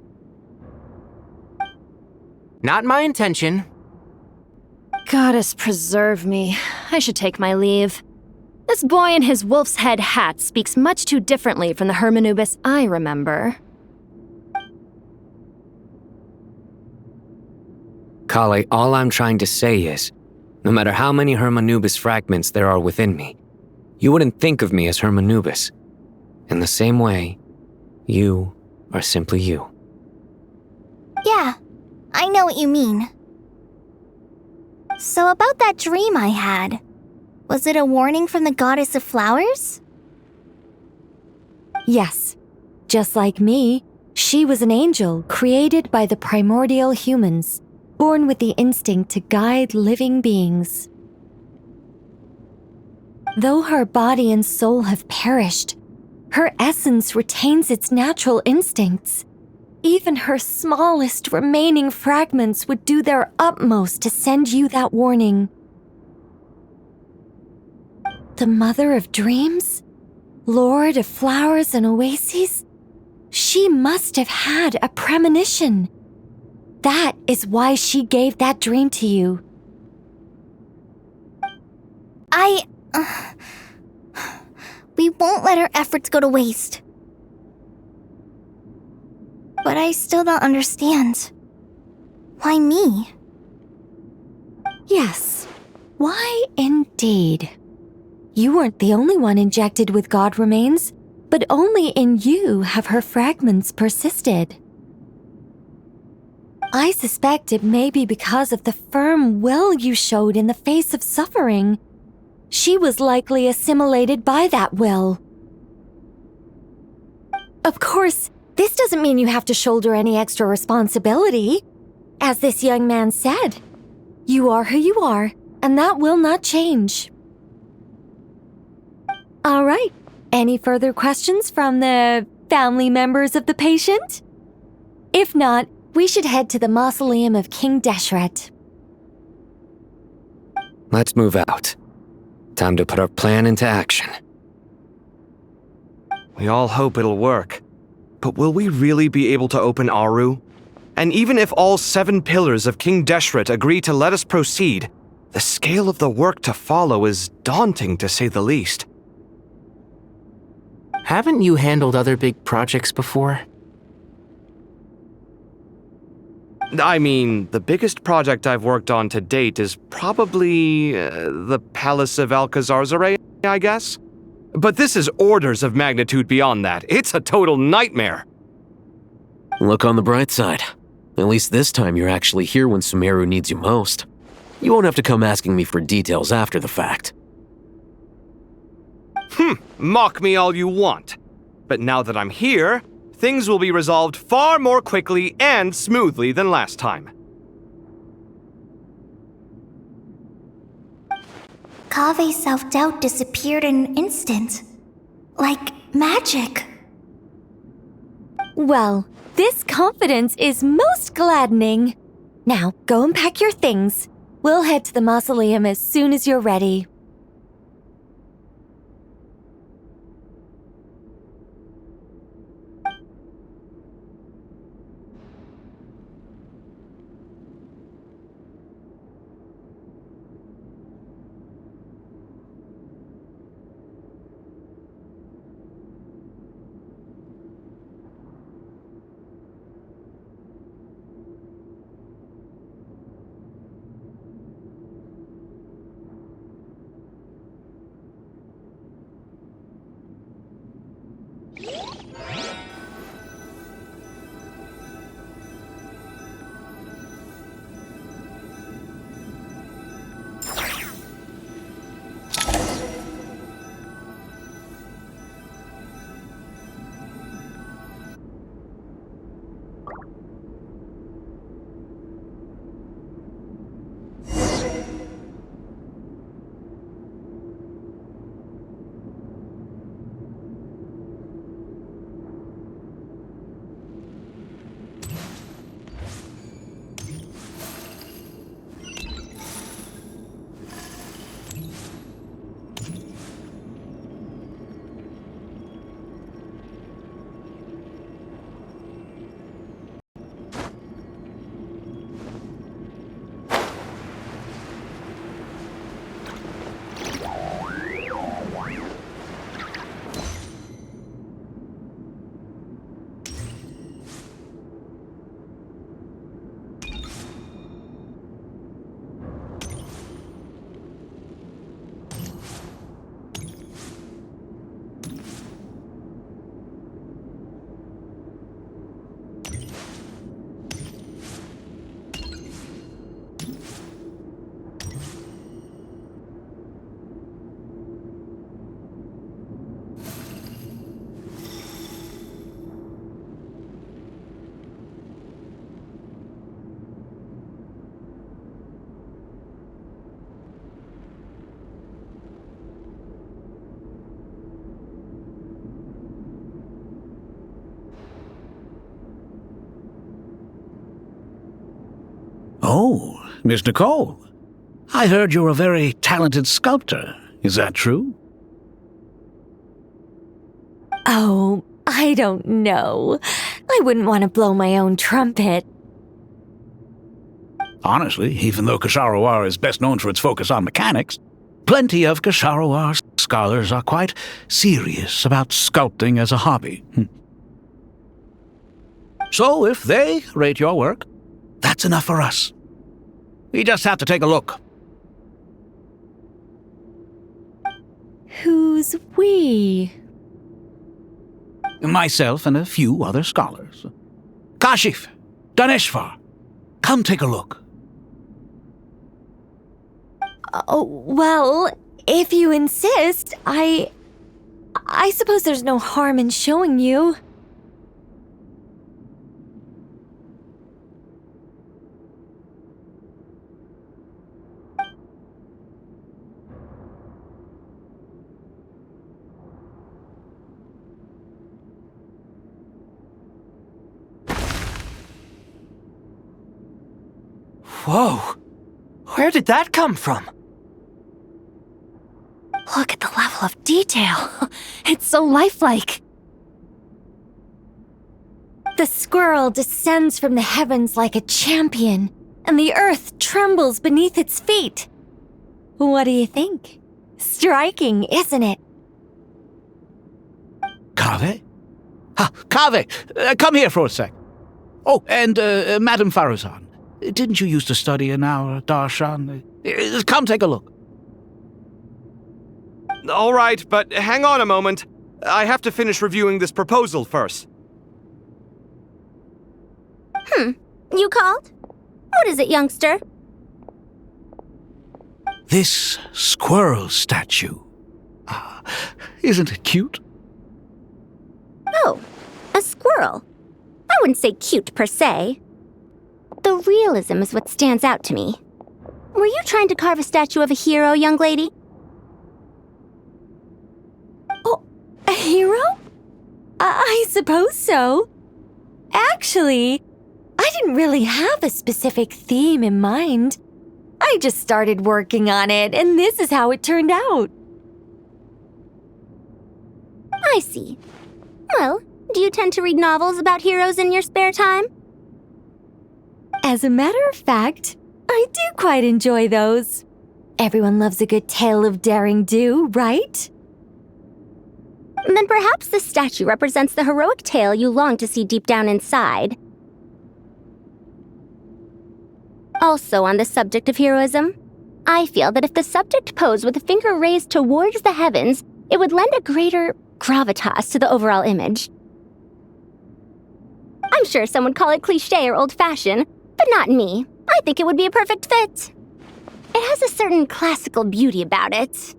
L: Not my intention.
R: Goddess preserve me. I should take my leave. This boy in his wolf's head hat speaks much too differently from the Hermanubis I remember.
E: Kale, all I'm trying to say is, no matter how many Hermanubis fragments there are within me, you wouldn't think of me as Hermanubis. In the same way, you are simply you.
B: Yeah, I know what you mean. So about that dream I had, was it a warning from the goddess of flowers?
M: Yes. Just like me, she was an angel created by the primordial humans, born with the instinct to guide living beings. Though her body and soul have perished, her essence retains its natural instincts. Even her smallest remaining fragments would do their utmost to send you that warning. The Mother of Dreams? Lord of Flowers and Oases? She must have had a premonition. That is why she gave that dream to you.
B: We won't let our efforts go to waste. But I still don't understand. Why me?
M: Yes. Why indeed? You weren't the only one injected with god remains, but only in you have her fragments persisted. I suspect it may be because of the firm will you showed in the face of suffering. She was likely assimilated by that will. Of course, this doesn't mean you have to shoulder any extra responsibility. As this young man said, you are who you are, and that will not change. All right. Any further questions from the family members of the patient? If not, we should head to the mausoleum of King Deshret.
E: Let's move out. Time to put our plan into action.
C: We all hope it'll work. But will we really be able to open Aru? And even if all 7 pillars of King Deshret agree to let us proceed, the scale of the work to follow is daunting to say the least.
L: Haven't you handled other big projects before?
C: I mean, the biggest project I've worked on to date is probably the Palace of Alcazarzaray, I guess? But this is orders of magnitude beyond that. It's a total nightmare.
S: Look on the bright side. At least this time you're actually here when Sumeru needs you most. You won't have to come asking me for details after the fact.
C: Mock me all you want. But now that I'm here, things will be resolved far more quickly and smoothly than last time.
B: Kave's self-doubt disappeared in an instant. Like magic.
M: Well, this confidence is most gladdening. Now, go and pack your things. We'll head to the mausoleum as soon as you're ready.
U: Oh, Miss Nicole. I heard you're a very talented sculptor. Is that true?
M: Oh, I don't know. I wouldn't want to blow my own trumpet.
U: Honestly, even though Kasharawar is best known for its focus on mechanics, plenty of Kasharawar scholars are quite serious about sculpting as a hobby. So if they rate your work, that's enough for us. We just have to take a look.
M: Who's we?
U: Myself and a few other scholars. Kashif, Daneshvar, come take a look.
M: Oh, well, if you insist, I suppose there's no harm in showing you.
C: Whoa! Where did that come from?
R: Look at the level of detail. It's so lifelike.
M: The squirrel descends from the heavens like a champion, and the earth trembles beneath its feet. What do you think? Striking, isn't it?
U: Kaveh? Kaveh, come here for a sec. Oh, and Madame Faruzan. Didn't you used to study in our darshan? Come take a look.
C: All right, but hang on a moment. I have to finish reviewing this proposal first.
K: You called? What is it, youngster?
U: This squirrel statue. Isn't it cute?
K: Oh, a squirrel. I wouldn't say cute per se. The realism is what stands out to me. Were you trying to carve a statue of a hero, young lady?
M: Oh, a hero? I suppose so. Actually, I didn't really have a specific theme in mind. I just started working on it, and this is how it turned out.
K: I see. Well, do you tend to read novels about heroes in your spare time?
M: As a matter of fact, I do quite enjoy those. Everyone loves a good tale of daring do, right?
K: Then perhaps this statue represents the heroic tale you long to see deep down inside. Also on the subject of heroism, I feel that if the subject posed with a finger raised towards the heavens, it would lend a greater gravitas to the overall image. I'm sure some would call it cliché or old-fashioned, but not me. I think it would be a perfect fit. It has a certain classical beauty about it.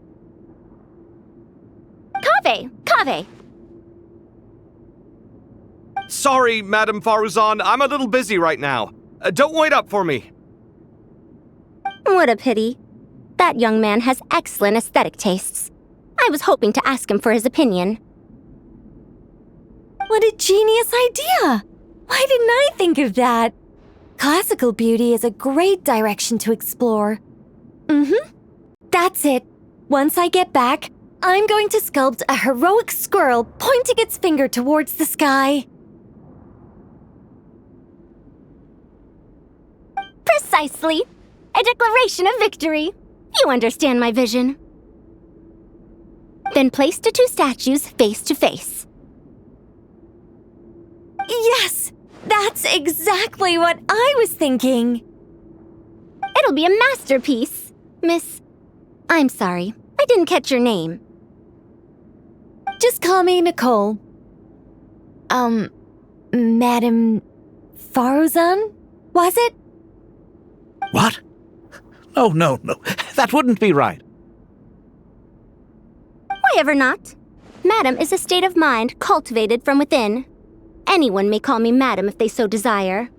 K: Kaveh!
C: Sorry, Madame Faruzan, I'm a little busy right now. Don't wait up for me.
K: What a pity. That young man has excellent aesthetic tastes. I was hoping to ask him for his opinion.
M: What a genius idea! Why didn't I think of that? Classical beauty is a great direction to explore. That's it. Once I get back, I'm going to sculpt a heroic squirrel pointing its finger towards the sky.
K: Precisely. A declaration of victory. You understand my vision. Then place the two statues face to face.
M: Yes! That's exactly what I was thinking.
K: It'll be a masterpiece, Miss... I'm sorry, I didn't catch your name.
M: Just call me Nicole. Madame Faruzan, was it?
U: What? Oh, no. That wouldn't be right.
K: Why ever not? Madam is a state of mind cultivated from within. Anyone may call me Madam if they so desire.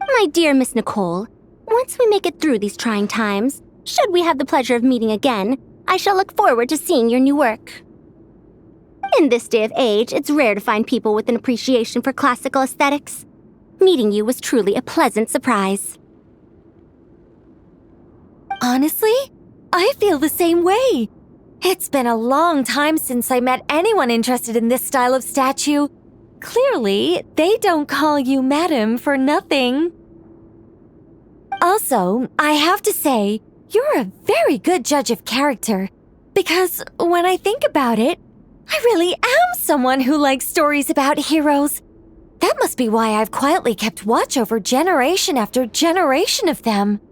K: My dear Miss Nicole, once we make it through these trying times, should we have the pleasure of meeting again, I shall look forward to seeing your new work. In this day of age, it's rare to find people with an appreciation for classical aesthetics. Meeting you was truly a pleasant surprise.
M: Honestly, I feel the same way. It's been a long time since I met anyone interested in this style of statue. Clearly, they don't call you Madam for nothing. Also, I have to say, you're a very good judge of character. Because when I think about it, I really am someone who likes stories about heroes. That must be why I've quietly kept watch over generation after generation of them.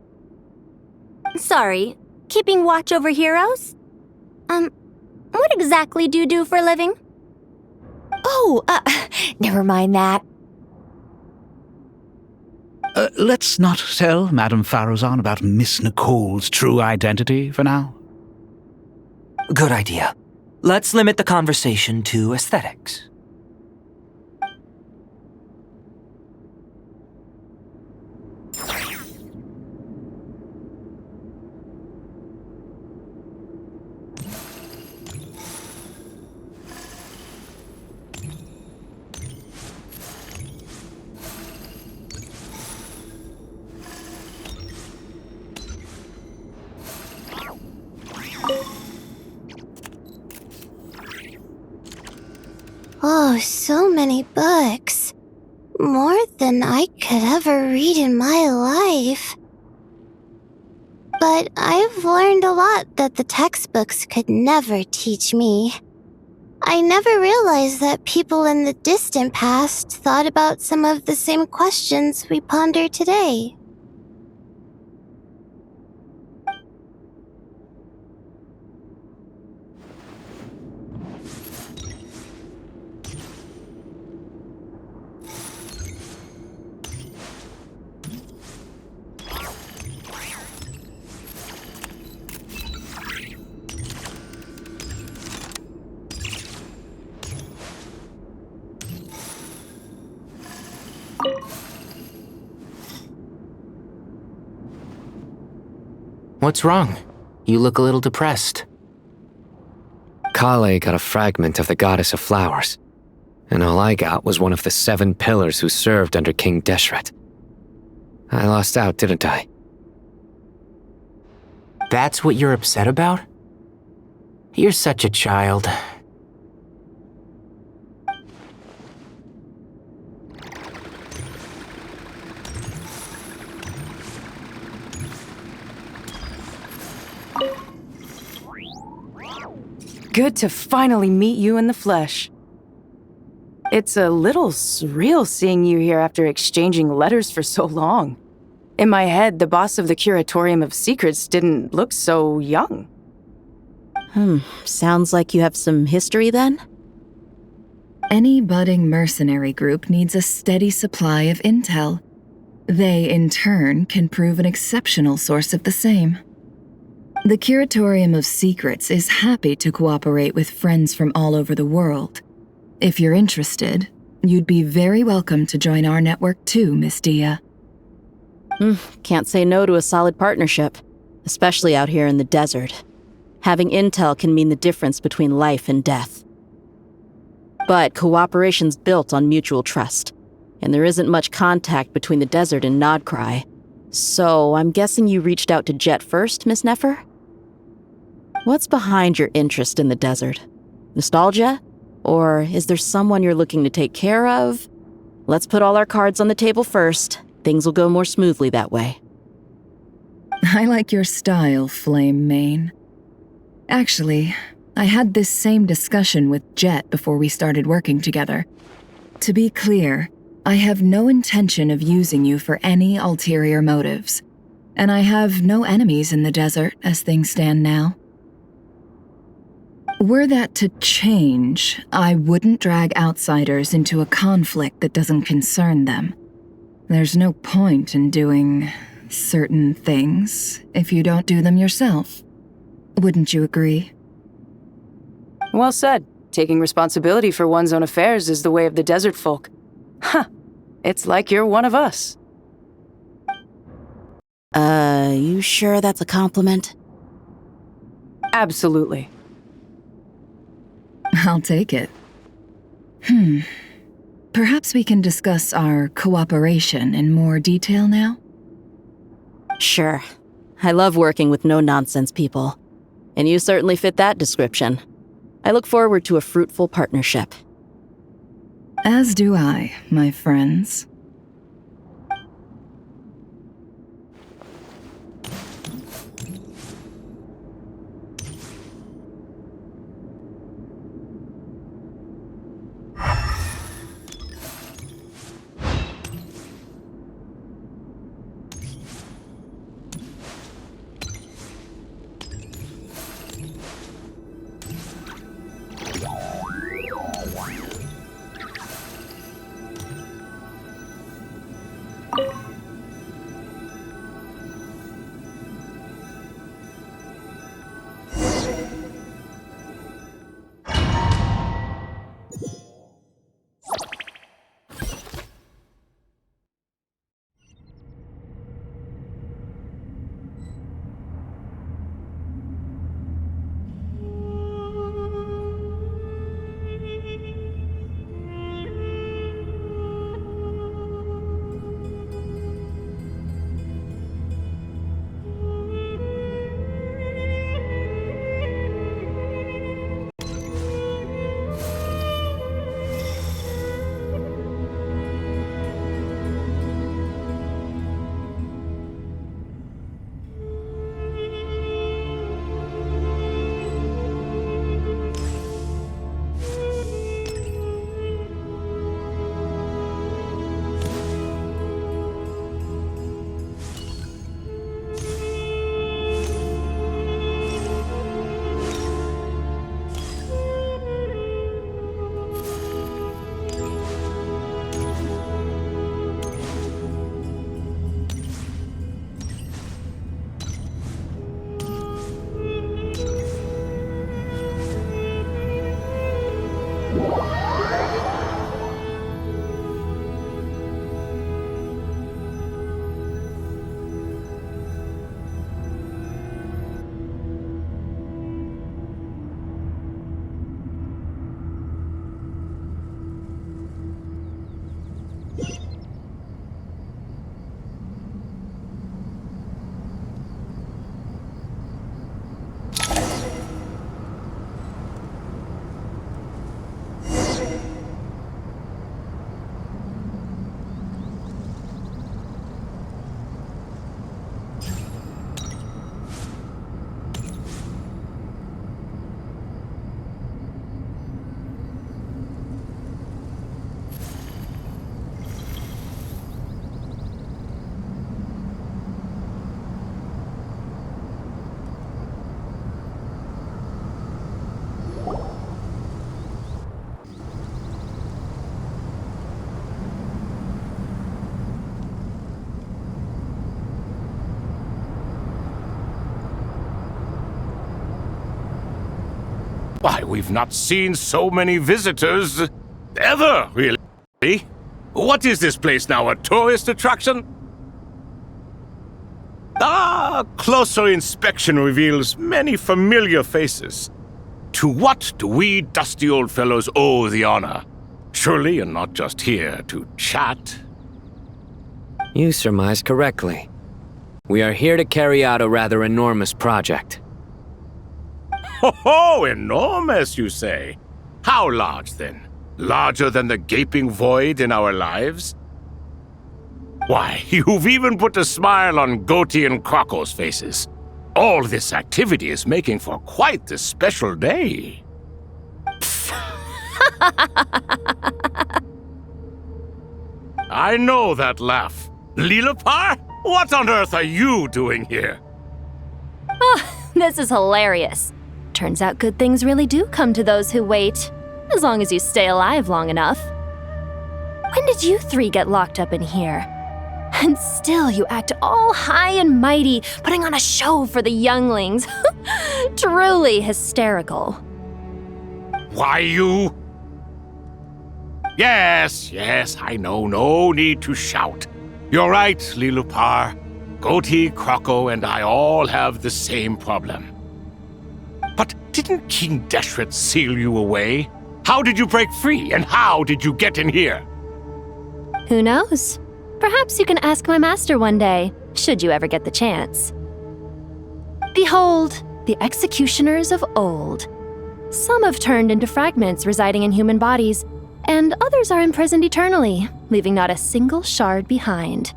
K: Sorry, keeping watch over heroes? What exactly do you do for a living?
M: Oh, never mind that.
U: Let's not tell Madame Farrouzan about Miss Nicole's true identity for now.
G: Good idea. Let's limit the conversation to aesthetics.
K: Oh, so many books. More than I could ever read in my life. But I've learned a lot that the textbooks could never teach me. I never realized that people in the distant past thought about some of the same questions we ponder today.
L: What's wrong? You look a little depressed.
E: Kale got a fragment of the Goddess of Flowers, and all I got was one of the 7 pillars who served under King Deshret. I lost out, didn't I?
L: That's what you're upset about? You're such a child.
H: Good to finally meet you in the flesh. It's a little surreal seeing you here after exchanging letters for so long. In my head, the boss of the Curatorium of Secrets didn't look so young.
F: Sounds like you have some history then?
P: Any budding mercenary group needs a steady supply of intel. They, in turn, can prove an exceptional source of the same. The Curatorium of Secrets is happy to cooperate with friends from all over the world. If you're interested, you'd be very welcome to join our network too, Miss Dia.
F: Can't say no to a solid partnership, especially out here in the desert. Having intel can mean the difference between life and death. But cooperation's built on mutual trust, and there isn't much contact between the desert and Nod-Krai. So I'm guessing you reached out to Jet first, Miss Nefer? What's behind your interest in the desert? Nostalgia? Or is there someone you're looking to take care of? Let's put all our cards on the table first. Things will go more smoothly that way.
P: I like your style, Flame Mane. Actually, I had this same discussion with Jet before we started working together. To be clear, I have no intention of using you for any ulterior motives, and I have no enemies in the desert as things stand now. Were that to change, I wouldn't drag outsiders into a conflict that doesn't concern them. There's no point in doing certain things if you don't do them yourself. Wouldn't you agree?
H: Well said. Taking responsibility for one's own affairs is the way of the desert folk. Huh. It's like you're one of us.
F: You sure that's a compliment?
H: Absolutely.
P: I'll take it. Perhaps we can discuss our cooperation in more detail now?
F: Sure. I love working with no-nonsense people. And you certainly fit that description. I look forward to a fruitful partnership.
P: As do I, my friends.
Q: Why, we've not seen so many visitors ever, really. What is this place now, a tourist attraction? Ah, closer inspection reveals many familiar faces. To what do we dusty old fellows owe the honor? Surely you're not just here to chat.
E: You surmise correctly. We are here to carry out a rather enormous project.
Q: Ho, enormous, you say? How large, then? Larger than the gaping void in our lives? Why, you've even put a smile on Goatee and Crocco's faces. All this activity is making for quite the special day. I know that laugh. Lilipar? What on earth are you doing here?
R: Oh, this is hilarious. Turns out good things really do come to those who wait, as long as you stay alive long enough. When did you three get locked up in here? And still you act all high and mighty, putting on a show for the younglings. Truly hysterical.
Q: Why, you... Yes, I know. No need to shout. You're right, Lilipar. Goatee, Crocco, and I all have the same problem. But didn't King Deshret seal you away? How did you break free, and how did you get in here?
R: Who knows? Perhaps you can ask my master one day, should you ever get the chance. Behold, the executioners of old. Some have turned into fragments residing in human bodies, and others are imprisoned eternally, leaving not a single shard behind.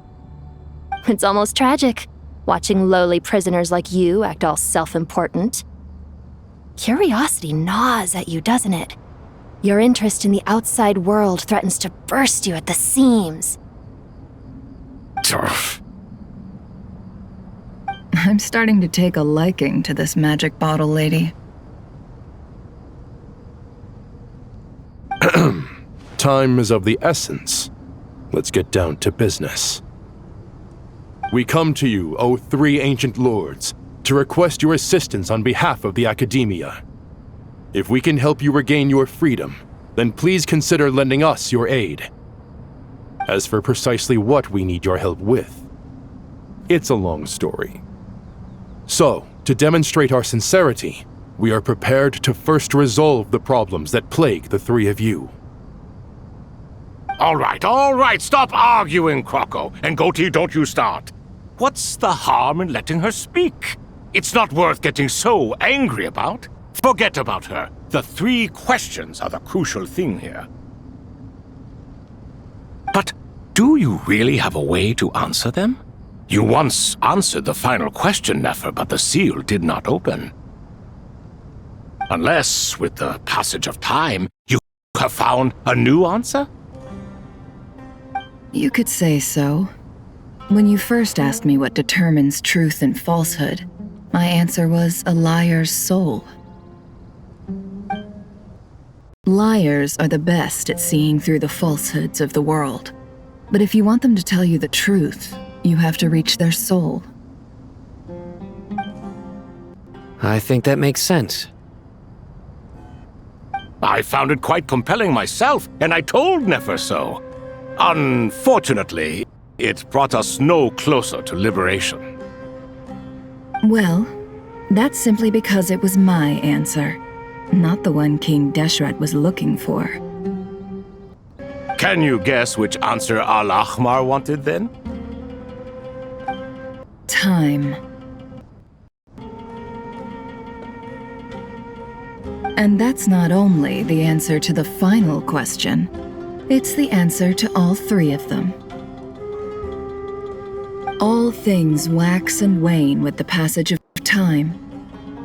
R: It's almost tragic, watching lowly prisoners like you act all self-important. Curiosity gnaws at you, doesn't it? Your interest in the outside world threatens to burst you at the seams.
T: Turf.
P: I'm starting to take a liking to this magic bottle lady.
I: Time is of the essence. Let's get down to business. We come to you, O three ancient lords, to request your assistance on behalf of the Academia. If we can help you regain your freedom, then please consider lending us your aid. As for precisely what we need your help with, it's a long story. So, to demonstrate our sincerity, we are prepared to first resolve the problems that plague the three of you.
Q: All right, stop arguing, Croco. And Goatee, don't you start. What's the harm in letting her speak? It's not worth getting so angry about. Forget about her. The 3 questions are the crucial thing here. But do you really have a way to answer them? You once answered the final question, Nefer, but the seal did not open. Unless, with the passage of time, you have found a new answer?
P: You could say so. When you first asked me what determines truth and falsehood, my answer was a liar's soul. Liars are the best at seeing through the falsehoods of the world. But if you want them to tell you the truth, you have to reach their soul.
E: I think that makes sense.
Q: I found it quite compelling myself, and I told Nefer so. Unfortunately, it brought us no closer to liberation.
P: Well, that's simply because it was my answer, not the one King Deshret was looking for.
Q: Can you guess which answer Al-Ahmar wanted then?
P: Time. And that's not only the answer to the final question, it's the answer to all 3 of them. All things wax and wane with the passage of time.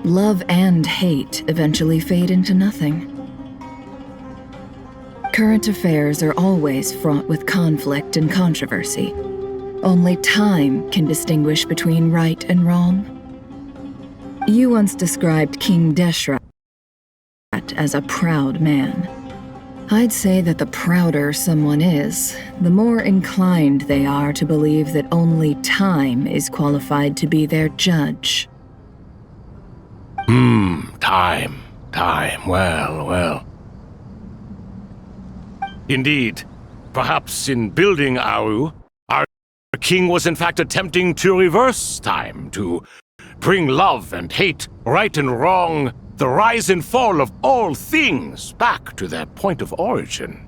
P: Love and hate eventually fade into nothing. Current affairs are always fraught with conflict and controversy. Only time can distinguish between right and wrong. You once described King Deshret as a proud man. I'd say that the prouder someone is, the more inclined they are to believe that only time is qualified to be their judge.
Q: Time. Well. Indeed. Perhaps in building Aru, our king was in fact attempting to reverse time, to bring love and hate, right and wrong, the rise and fall of all things back to their point of origin.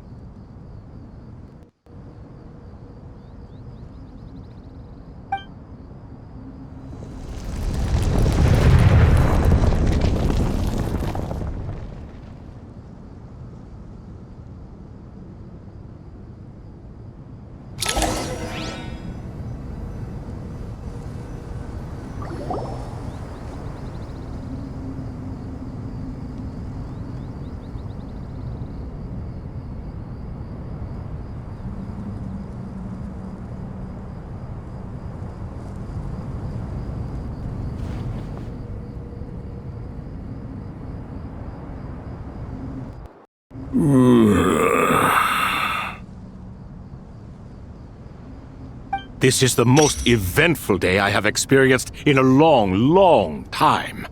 Q: This is the most eventful day I have experienced in a long time.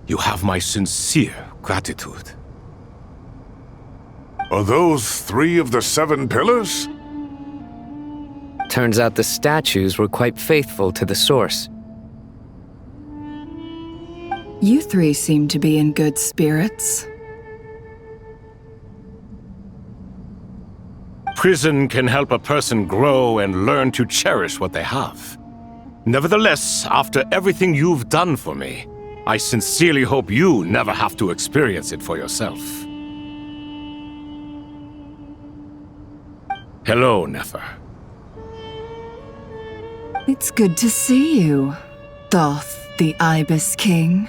Q: You have my sincere gratitude.
N: Are those 3 of the 7 pillars?
E: Turns out the statues were quite faithful to the source.
P: You 3 seem to be in good spirits.
Q: Prison can help a person grow and learn to cherish what they have. Nevertheless, after everything you've done for me, I sincerely hope you never have to experience it for yourself. Hello, Nefer.
P: It's good to see you, Thoth the Ibis King.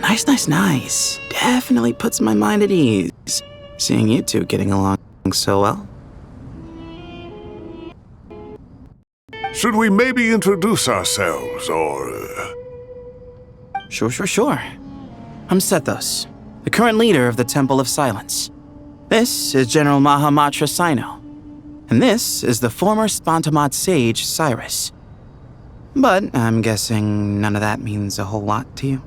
A: Nice. Definitely puts my mind at ease, seeing you two getting along so well.
N: Should we maybe introduce ourselves, or...
A: Sure. I'm Sethos, the current leader of the Temple of Silence. This is General Mahamatra Sino, and this is the former Spantamat sage, Cyrus. But I'm guessing none of that means a whole lot to you.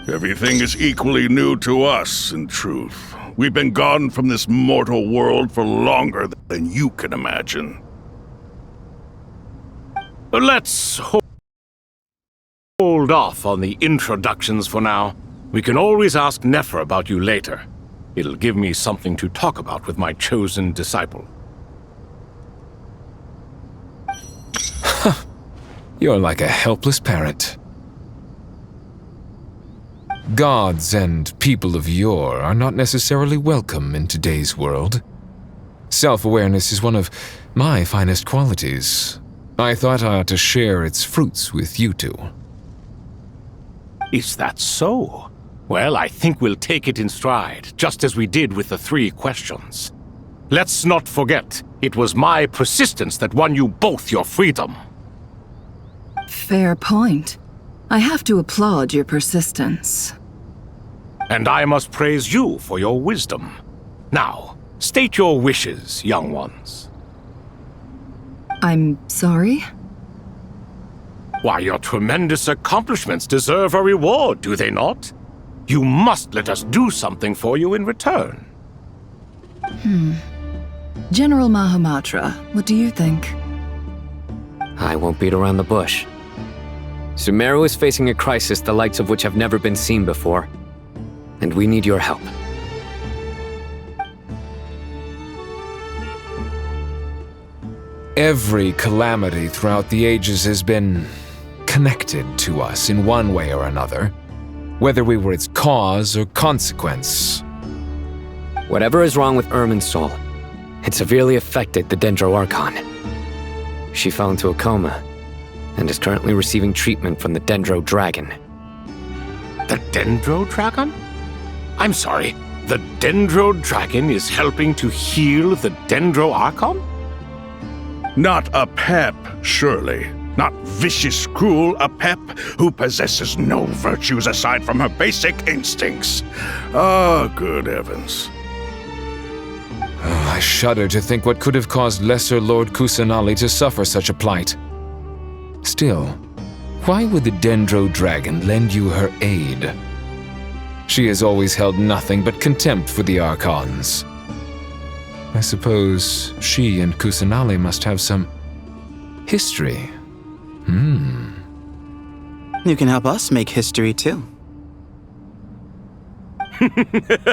N: Everything is equally new to us, in truth. We've been gone from this mortal world for longer than you can imagine.
Q: Let's hold off on the introductions for now. We can always ask Nefer about you later. It'll give me something to talk about with my chosen disciple.
D: You're like a helpless parrot. Gods and people of yore are not necessarily welcome in today's world. Self-awareness is one of my finest qualities. I thought I ought to share its fruits with you two.
Q: Is that so? Well, I think we'll take it in stride, just as we did with the 3 questions. Let's not forget, it was my persistence that won you both your freedom.
P: Fair point. I have to applaud your persistence.
Q: And I must praise you for your wisdom. Now, state your wishes, young ones.
P: I'm sorry?
Q: Why, your tremendous accomplishments deserve a reward, do they not? You must let us do something for you in return.
P: General Mahamatra, what do you think?
E: I won't beat around the bush. Sumeru is facing a crisis the likes of which have never been seen before, and we need your help.
D: Every calamity throughout the ages has been connected to us in one way or another, whether we were its cause or consequence.
E: Whatever is wrong with Irminsul, it severely affected the Dendro Archon. She fell into a coma and is currently receiving treatment from the Dendro Dragon.
Q: The Dendro Dragon? I'm sorry, the Dendro Dragon is helping to heal the Dendro Archon?
N: Not a pep, surely. Not vicious, cruel a pep who possesses no virtues aside from her basic instincts. Ah, good heavens.
D: Oh, I shudder to think what could have caused Lesser Lord Kusanali to suffer such a plight. Still, why would the Dendro Dragon lend you her aid? She has always held nothing but contempt for the Archons. I suppose she and Kusanali must have some history.
A: You can help us make history too.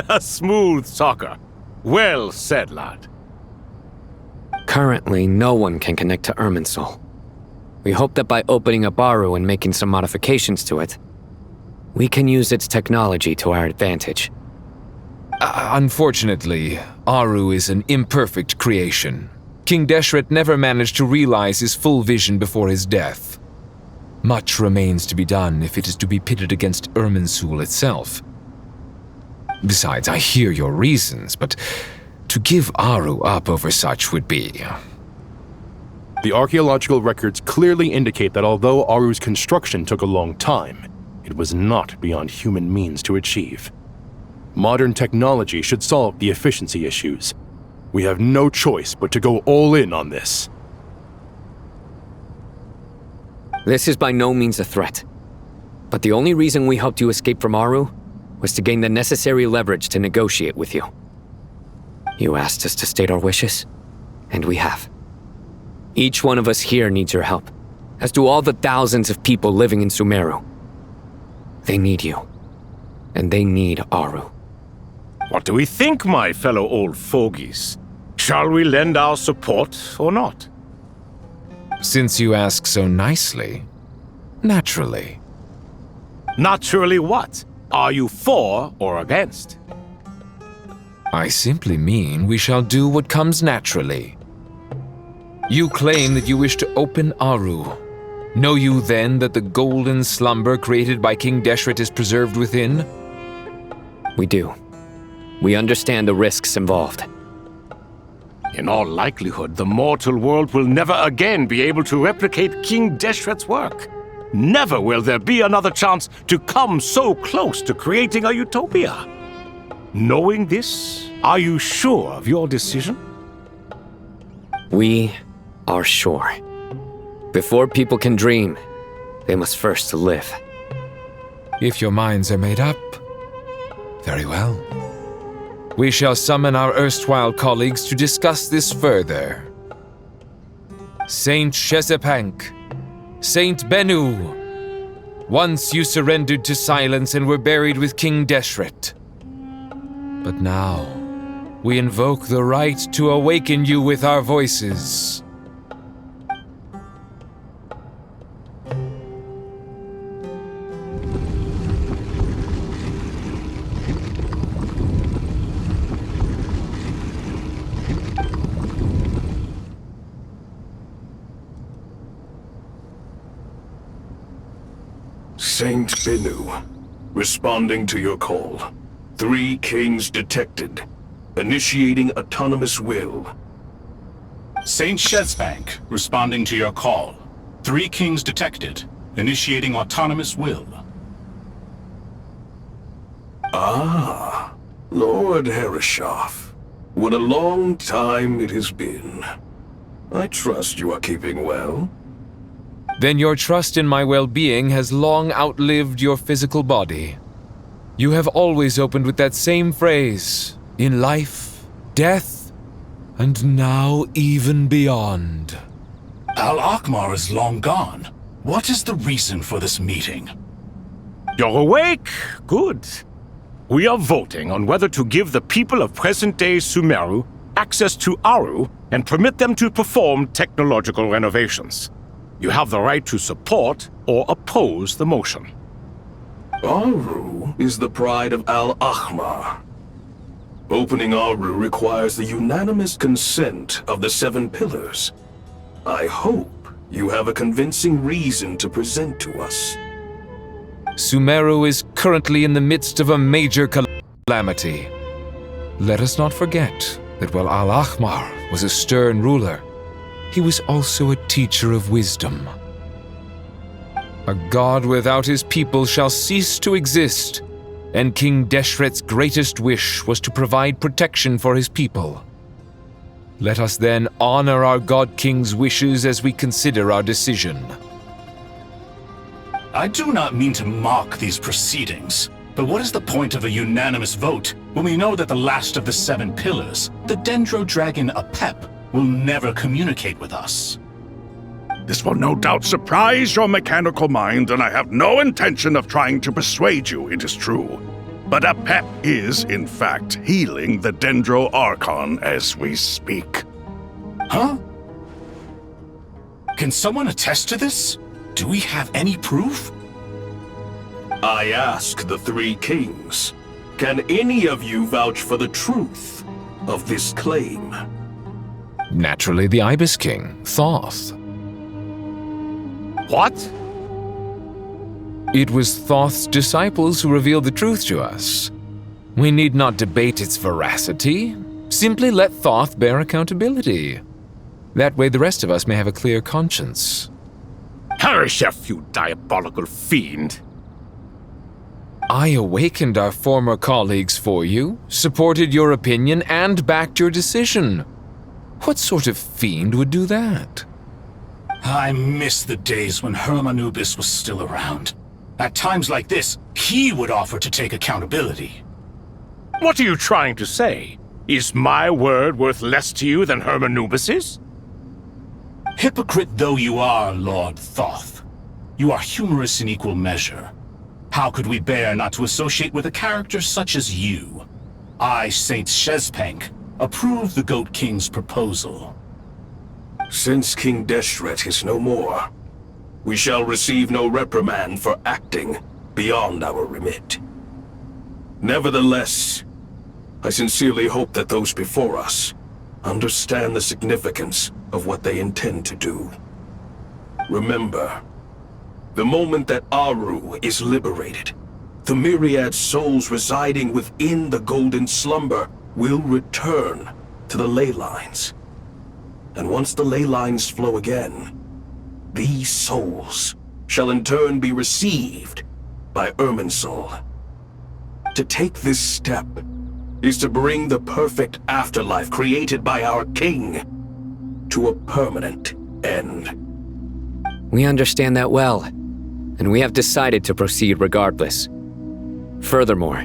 Q: A smooth talker. Well said, lad.
E: Currently, no one can connect to Irminsul. We hope that by opening up Aru and making some modifications to it, we can use its technology to our advantage.
D: Unfortunately, Aru is an imperfect creation. King Deshret never managed to realize his full vision before his death. Much remains to be done if it is to be pitted against Irminsul itself. Besides, I hear your reasons, but to give Aru up over such would be...
I: The archaeological records clearly indicate that although Aru's construction took a long time, it was not beyond human means to achieve. Modern technology should solve the efficiency issues. We have no choice but to go all in on this.
E: This is by no means a threat. But the only reason we helped you escape from Aru was to gain the necessary leverage to negotiate with you. You asked us to state our wishes, and we have. Each one of us here needs your help, as do all the thousands of people living in Sumeru. They need you, and they need Aru.
Q: What do we think, my fellow old fogies? Shall we lend our support or not?
D: Since you ask so nicely, naturally.
Q: Naturally what? Are you for or against?
D: I simply mean we shall do what comes naturally. You claim that you wish to open Aru. Know you then that the golden slumber created by King Deshret is preserved within?
E: We do. We understand the risks involved.
Q: In all likelihood, the mortal world will never again be able to replicate King Deshret's work. Never will there be another chance to come so close to creating a utopia. Knowing this, are you sure of your decision?
E: We are sure. Before people can dream, they must first live.
D: If your minds are made up, very well. We shall summon our erstwhile colleagues to discuss this further. Saint Shezepank, Saint Bennu, once you surrendered to silence and were buried with King Deshret. But now, we invoke the right to awaken you with our voices.
N: Saint Bennu, responding to your call. 3 kings detected. Initiating autonomous will.
O: Saint Shezbank, responding to your call. 3 kings detected. Initiating autonomous will.
N: Ah, Lord Herreshoff. What a long time it has been. I trust you are keeping well.
D: Then your trust in my well-being has long outlived your physical body. You have always opened with that same phrase, in life, death, and now even beyond.
O: Al-Akhmar is long gone. What is the reason for this meeting?
Q: You're awake? Good. We are voting on whether to give the people of present-day Sumeru access to Aru and permit them to perform technological renovations. You have the right to support or oppose the motion.
N: Aru is the pride of Al-Akhmar. Opening Aru requires the unanimous consent of the 7 pillars. I hope you have a convincing reason to present to us.
D: Sumeru is currently in the midst of a major calamity. Let us not forget that while Al-Akhmar was a stern ruler, he was also a teacher of wisdom. A god without his people shall cease to exist, and King Deshret's greatest wish was to provide protection for his people. Let us then honor our God King's wishes as we consider our decision.
O: I do not mean to mock these proceedings, but what is the point of a unanimous vote when we know that the last of the 7 pillars, the Dendro Dragon Apep, will never communicate with us?
N: This will no doubt surprise your mechanical mind, and I have no intention of trying to persuade you it is true. But Apep is, in fact, healing the Dendro Archon as we speak.
O: Huh? Can someone attest to this? Do we have any proof?
N: I ask the 3 kings, can any of you vouch for the truth of this claim?
D: Naturally, the Ibis King, Thoth.
Q: What?
D: It was Thoth's disciples who revealed the truth to us. We need not debate its veracity. Simply let Thoth bear accountability. That way the rest of us may have a clear conscience.
Q: Herreshoff, you diabolical fiend!
D: I awakened our former colleagues for you, supported your opinion, and backed your decision. What sort of fiend would do that?
O: I miss the days when Hermanubis was still around. At times like this, he would offer to take accountability.
Q: What are you trying to say? Is my word worth less to you than Hermanubis's?
O: Hypocrite though you are, Lord Thoth, you are humorous in equal measure. How could we bear not to associate with a character such as you? I, Saint Shezpank, approve the Goat King's proposal.
J: Since King Deshret is no more, we shall receive no reprimand for acting beyond our remit. Nevertheless, I sincerely hope that those before us understand the significance of what they intend to do. Remember, the moment that Aru is liberated, the myriad souls residing within the Golden Slumber will return to the ley lines. And once the ley lines flow again, these souls shall in turn be received by Irminsul. To take this step is to bring the perfect afterlife created by our king to a permanent end.
E: We understand that well, and we have decided to proceed regardless. Furthermore,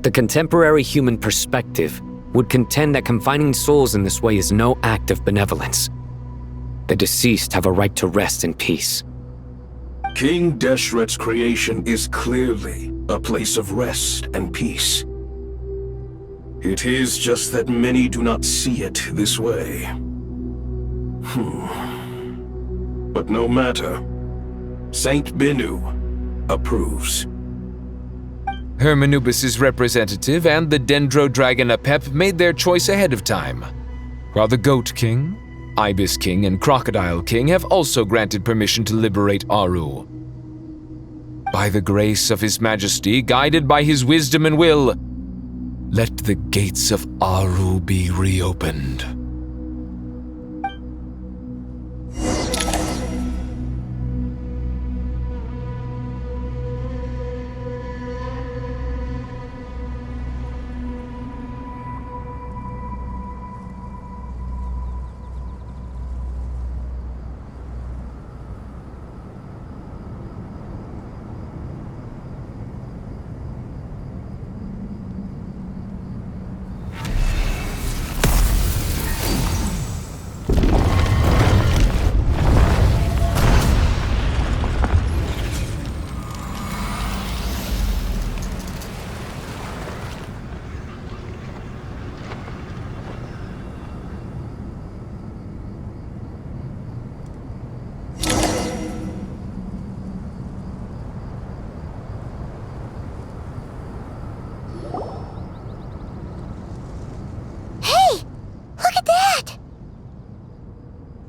E: the contemporary human perspective would contend that confining souls in this way is no act of benevolence. The deceased have a right to rest in peace.
J: King Deshret's creation is clearly a place of rest and peace. It is just that many do not see it this way. But no matter. Saint Binu approves.
D: Hermanubis' representative and the Dendro Dragon Apep made their choice ahead of time, while the Goat King, Ibis King, and Crocodile King have also granted permission to liberate Aru. By the grace of His Majesty, guided by his wisdom and will, let the gates of Aru be reopened.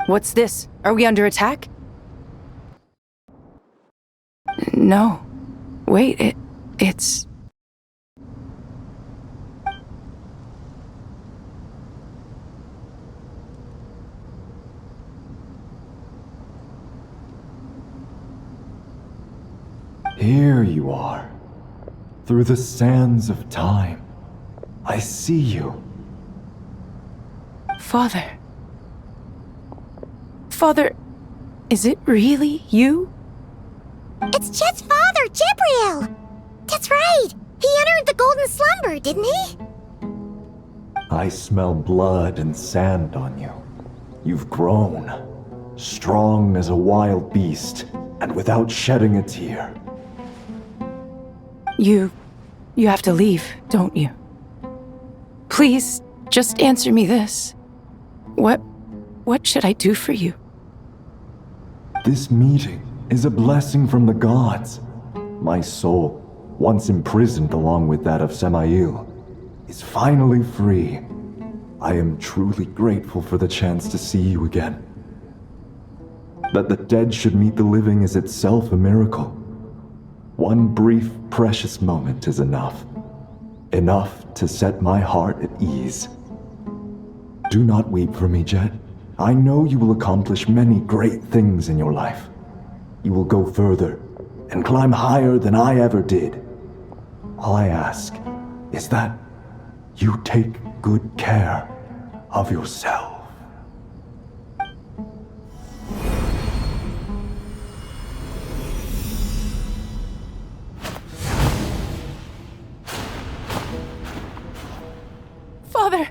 H: What's this? Are we under attack? No. Wait, it's...
V: Here you are. Through the sands of time. I see you.
H: Father. Father, is it really you?
K: It's Chet's father, Jibriel! That's right! He entered the Golden Slumber, didn't he?
V: I smell blood and sand on you. You've grown. Strong as a wild beast, and without shedding a tear.
H: You have to leave, don't you? Please, just answer me this. What should I do for you?
V: This meeting is a blessing from the gods. My soul, once imprisoned along with that of Samael, is finally free. I am truly grateful for the chance to see you again. That the dead should meet the living is itself a miracle. One brief, precious moment is enough. Enough to set my heart at ease. Do not weep for me, Jet. I know you will accomplish many great things in your life. You will go further and climb higher than I ever did. All I ask is that you take good care of yourself.
H: Father!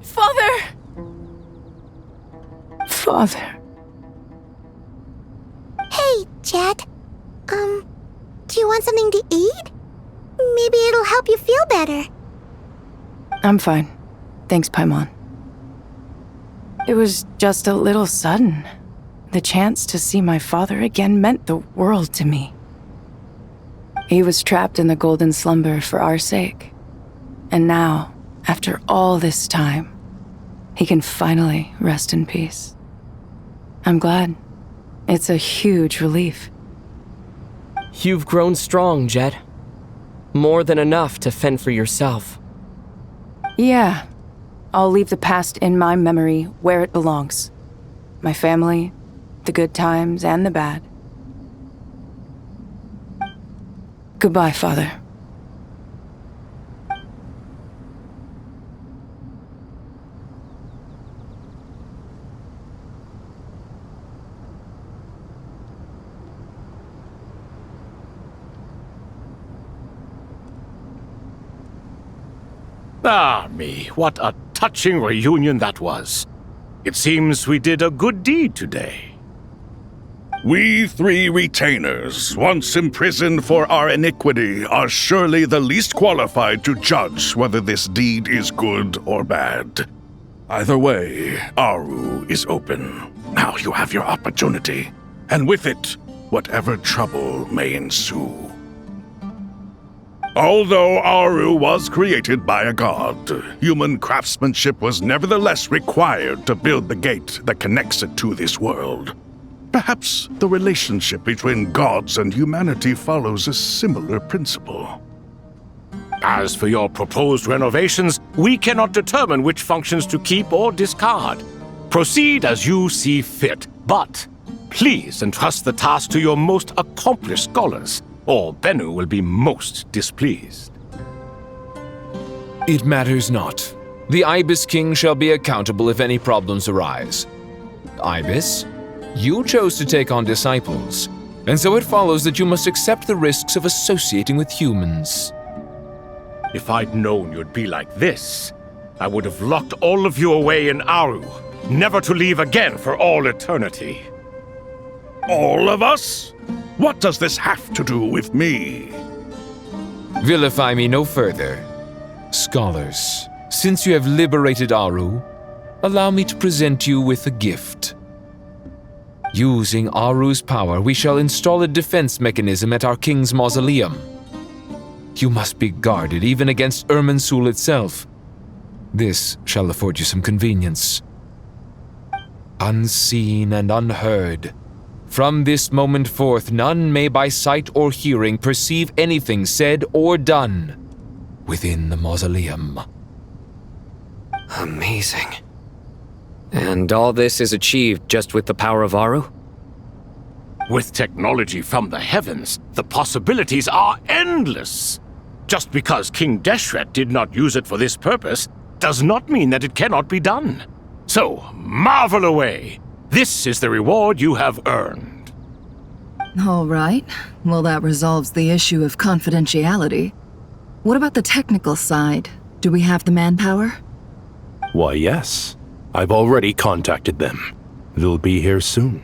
H: Father! Father.
K: Hey, Jet. Do you want something to eat? Maybe it'll help you feel better.
H: I'm fine. Thanks, Paimon. It was just a little sudden. The chance to see my father again meant the world to me. He was trapped in the golden slumber for our sake. And now, after all this time, he can finally rest in peace. I'm glad. It's a huge relief.
B: You've grown strong, Jet. More than enough to fend for yourself.
H: Yeah. I'll leave the past in my memory where it belongs. My family, the good times and the bad. Goodbye, Father.
Q: Ah, me, what a touching reunion that was. It seems we did a good deed today.
N: We three retainers, once imprisoned for our iniquity, are surely the least qualified to judge whether this deed is good or bad. Either way, Aru is open. Now you have your opportunity, and with it, whatever trouble may ensue. Although Aru was created by a god, human craftsmanship was nevertheless required to build the gate that connects it to this world. Perhaps the relationship between gods and humanity follows a similar principle.
Q: As for your proposed renovations, we cannot determine which functions to keep or discard. Proceed as you see fit, but please entrust the task to your most accomplished scholars, or Bennu will be most displeased.
D: It matters not. The Ibis King shall be accountable if any problems arise. Ibis, you chose to take on disciples, and so it follows that you must accept the risks of associating with humans.
Q: If I'd known you'd be like this, I would have locked all of you away in Aru, never to leave again for all eternity.
N: All of us? What does this have to do with me?
D: Vilify me no further. Scholars, since you have liberated Aru, allow me to present you with a gift. Using Aru's power, we shall install a defense mechanism at our king's mausoleum. You must be guarded even against Irminsul itself. This shall afford you some convenience. Unseen and unheard, from this moment forth, none may by sight or hearing perceive anything said or done within the mausoleum.
E: Amazing. And all this is achieved just with the power of Aru?
Q: With technology from the heavens, the possibilities are endless. Just because King Deshret did not use it for this purpose does not mean that it cannot be done. So, marvel away. This is the reward you have earned.
P: All right. Well, that resolves the issue of confidentiality. What about the technical side? Do we have the manpower?
I: Why, yes. I've already contacted them. They'll be here soon.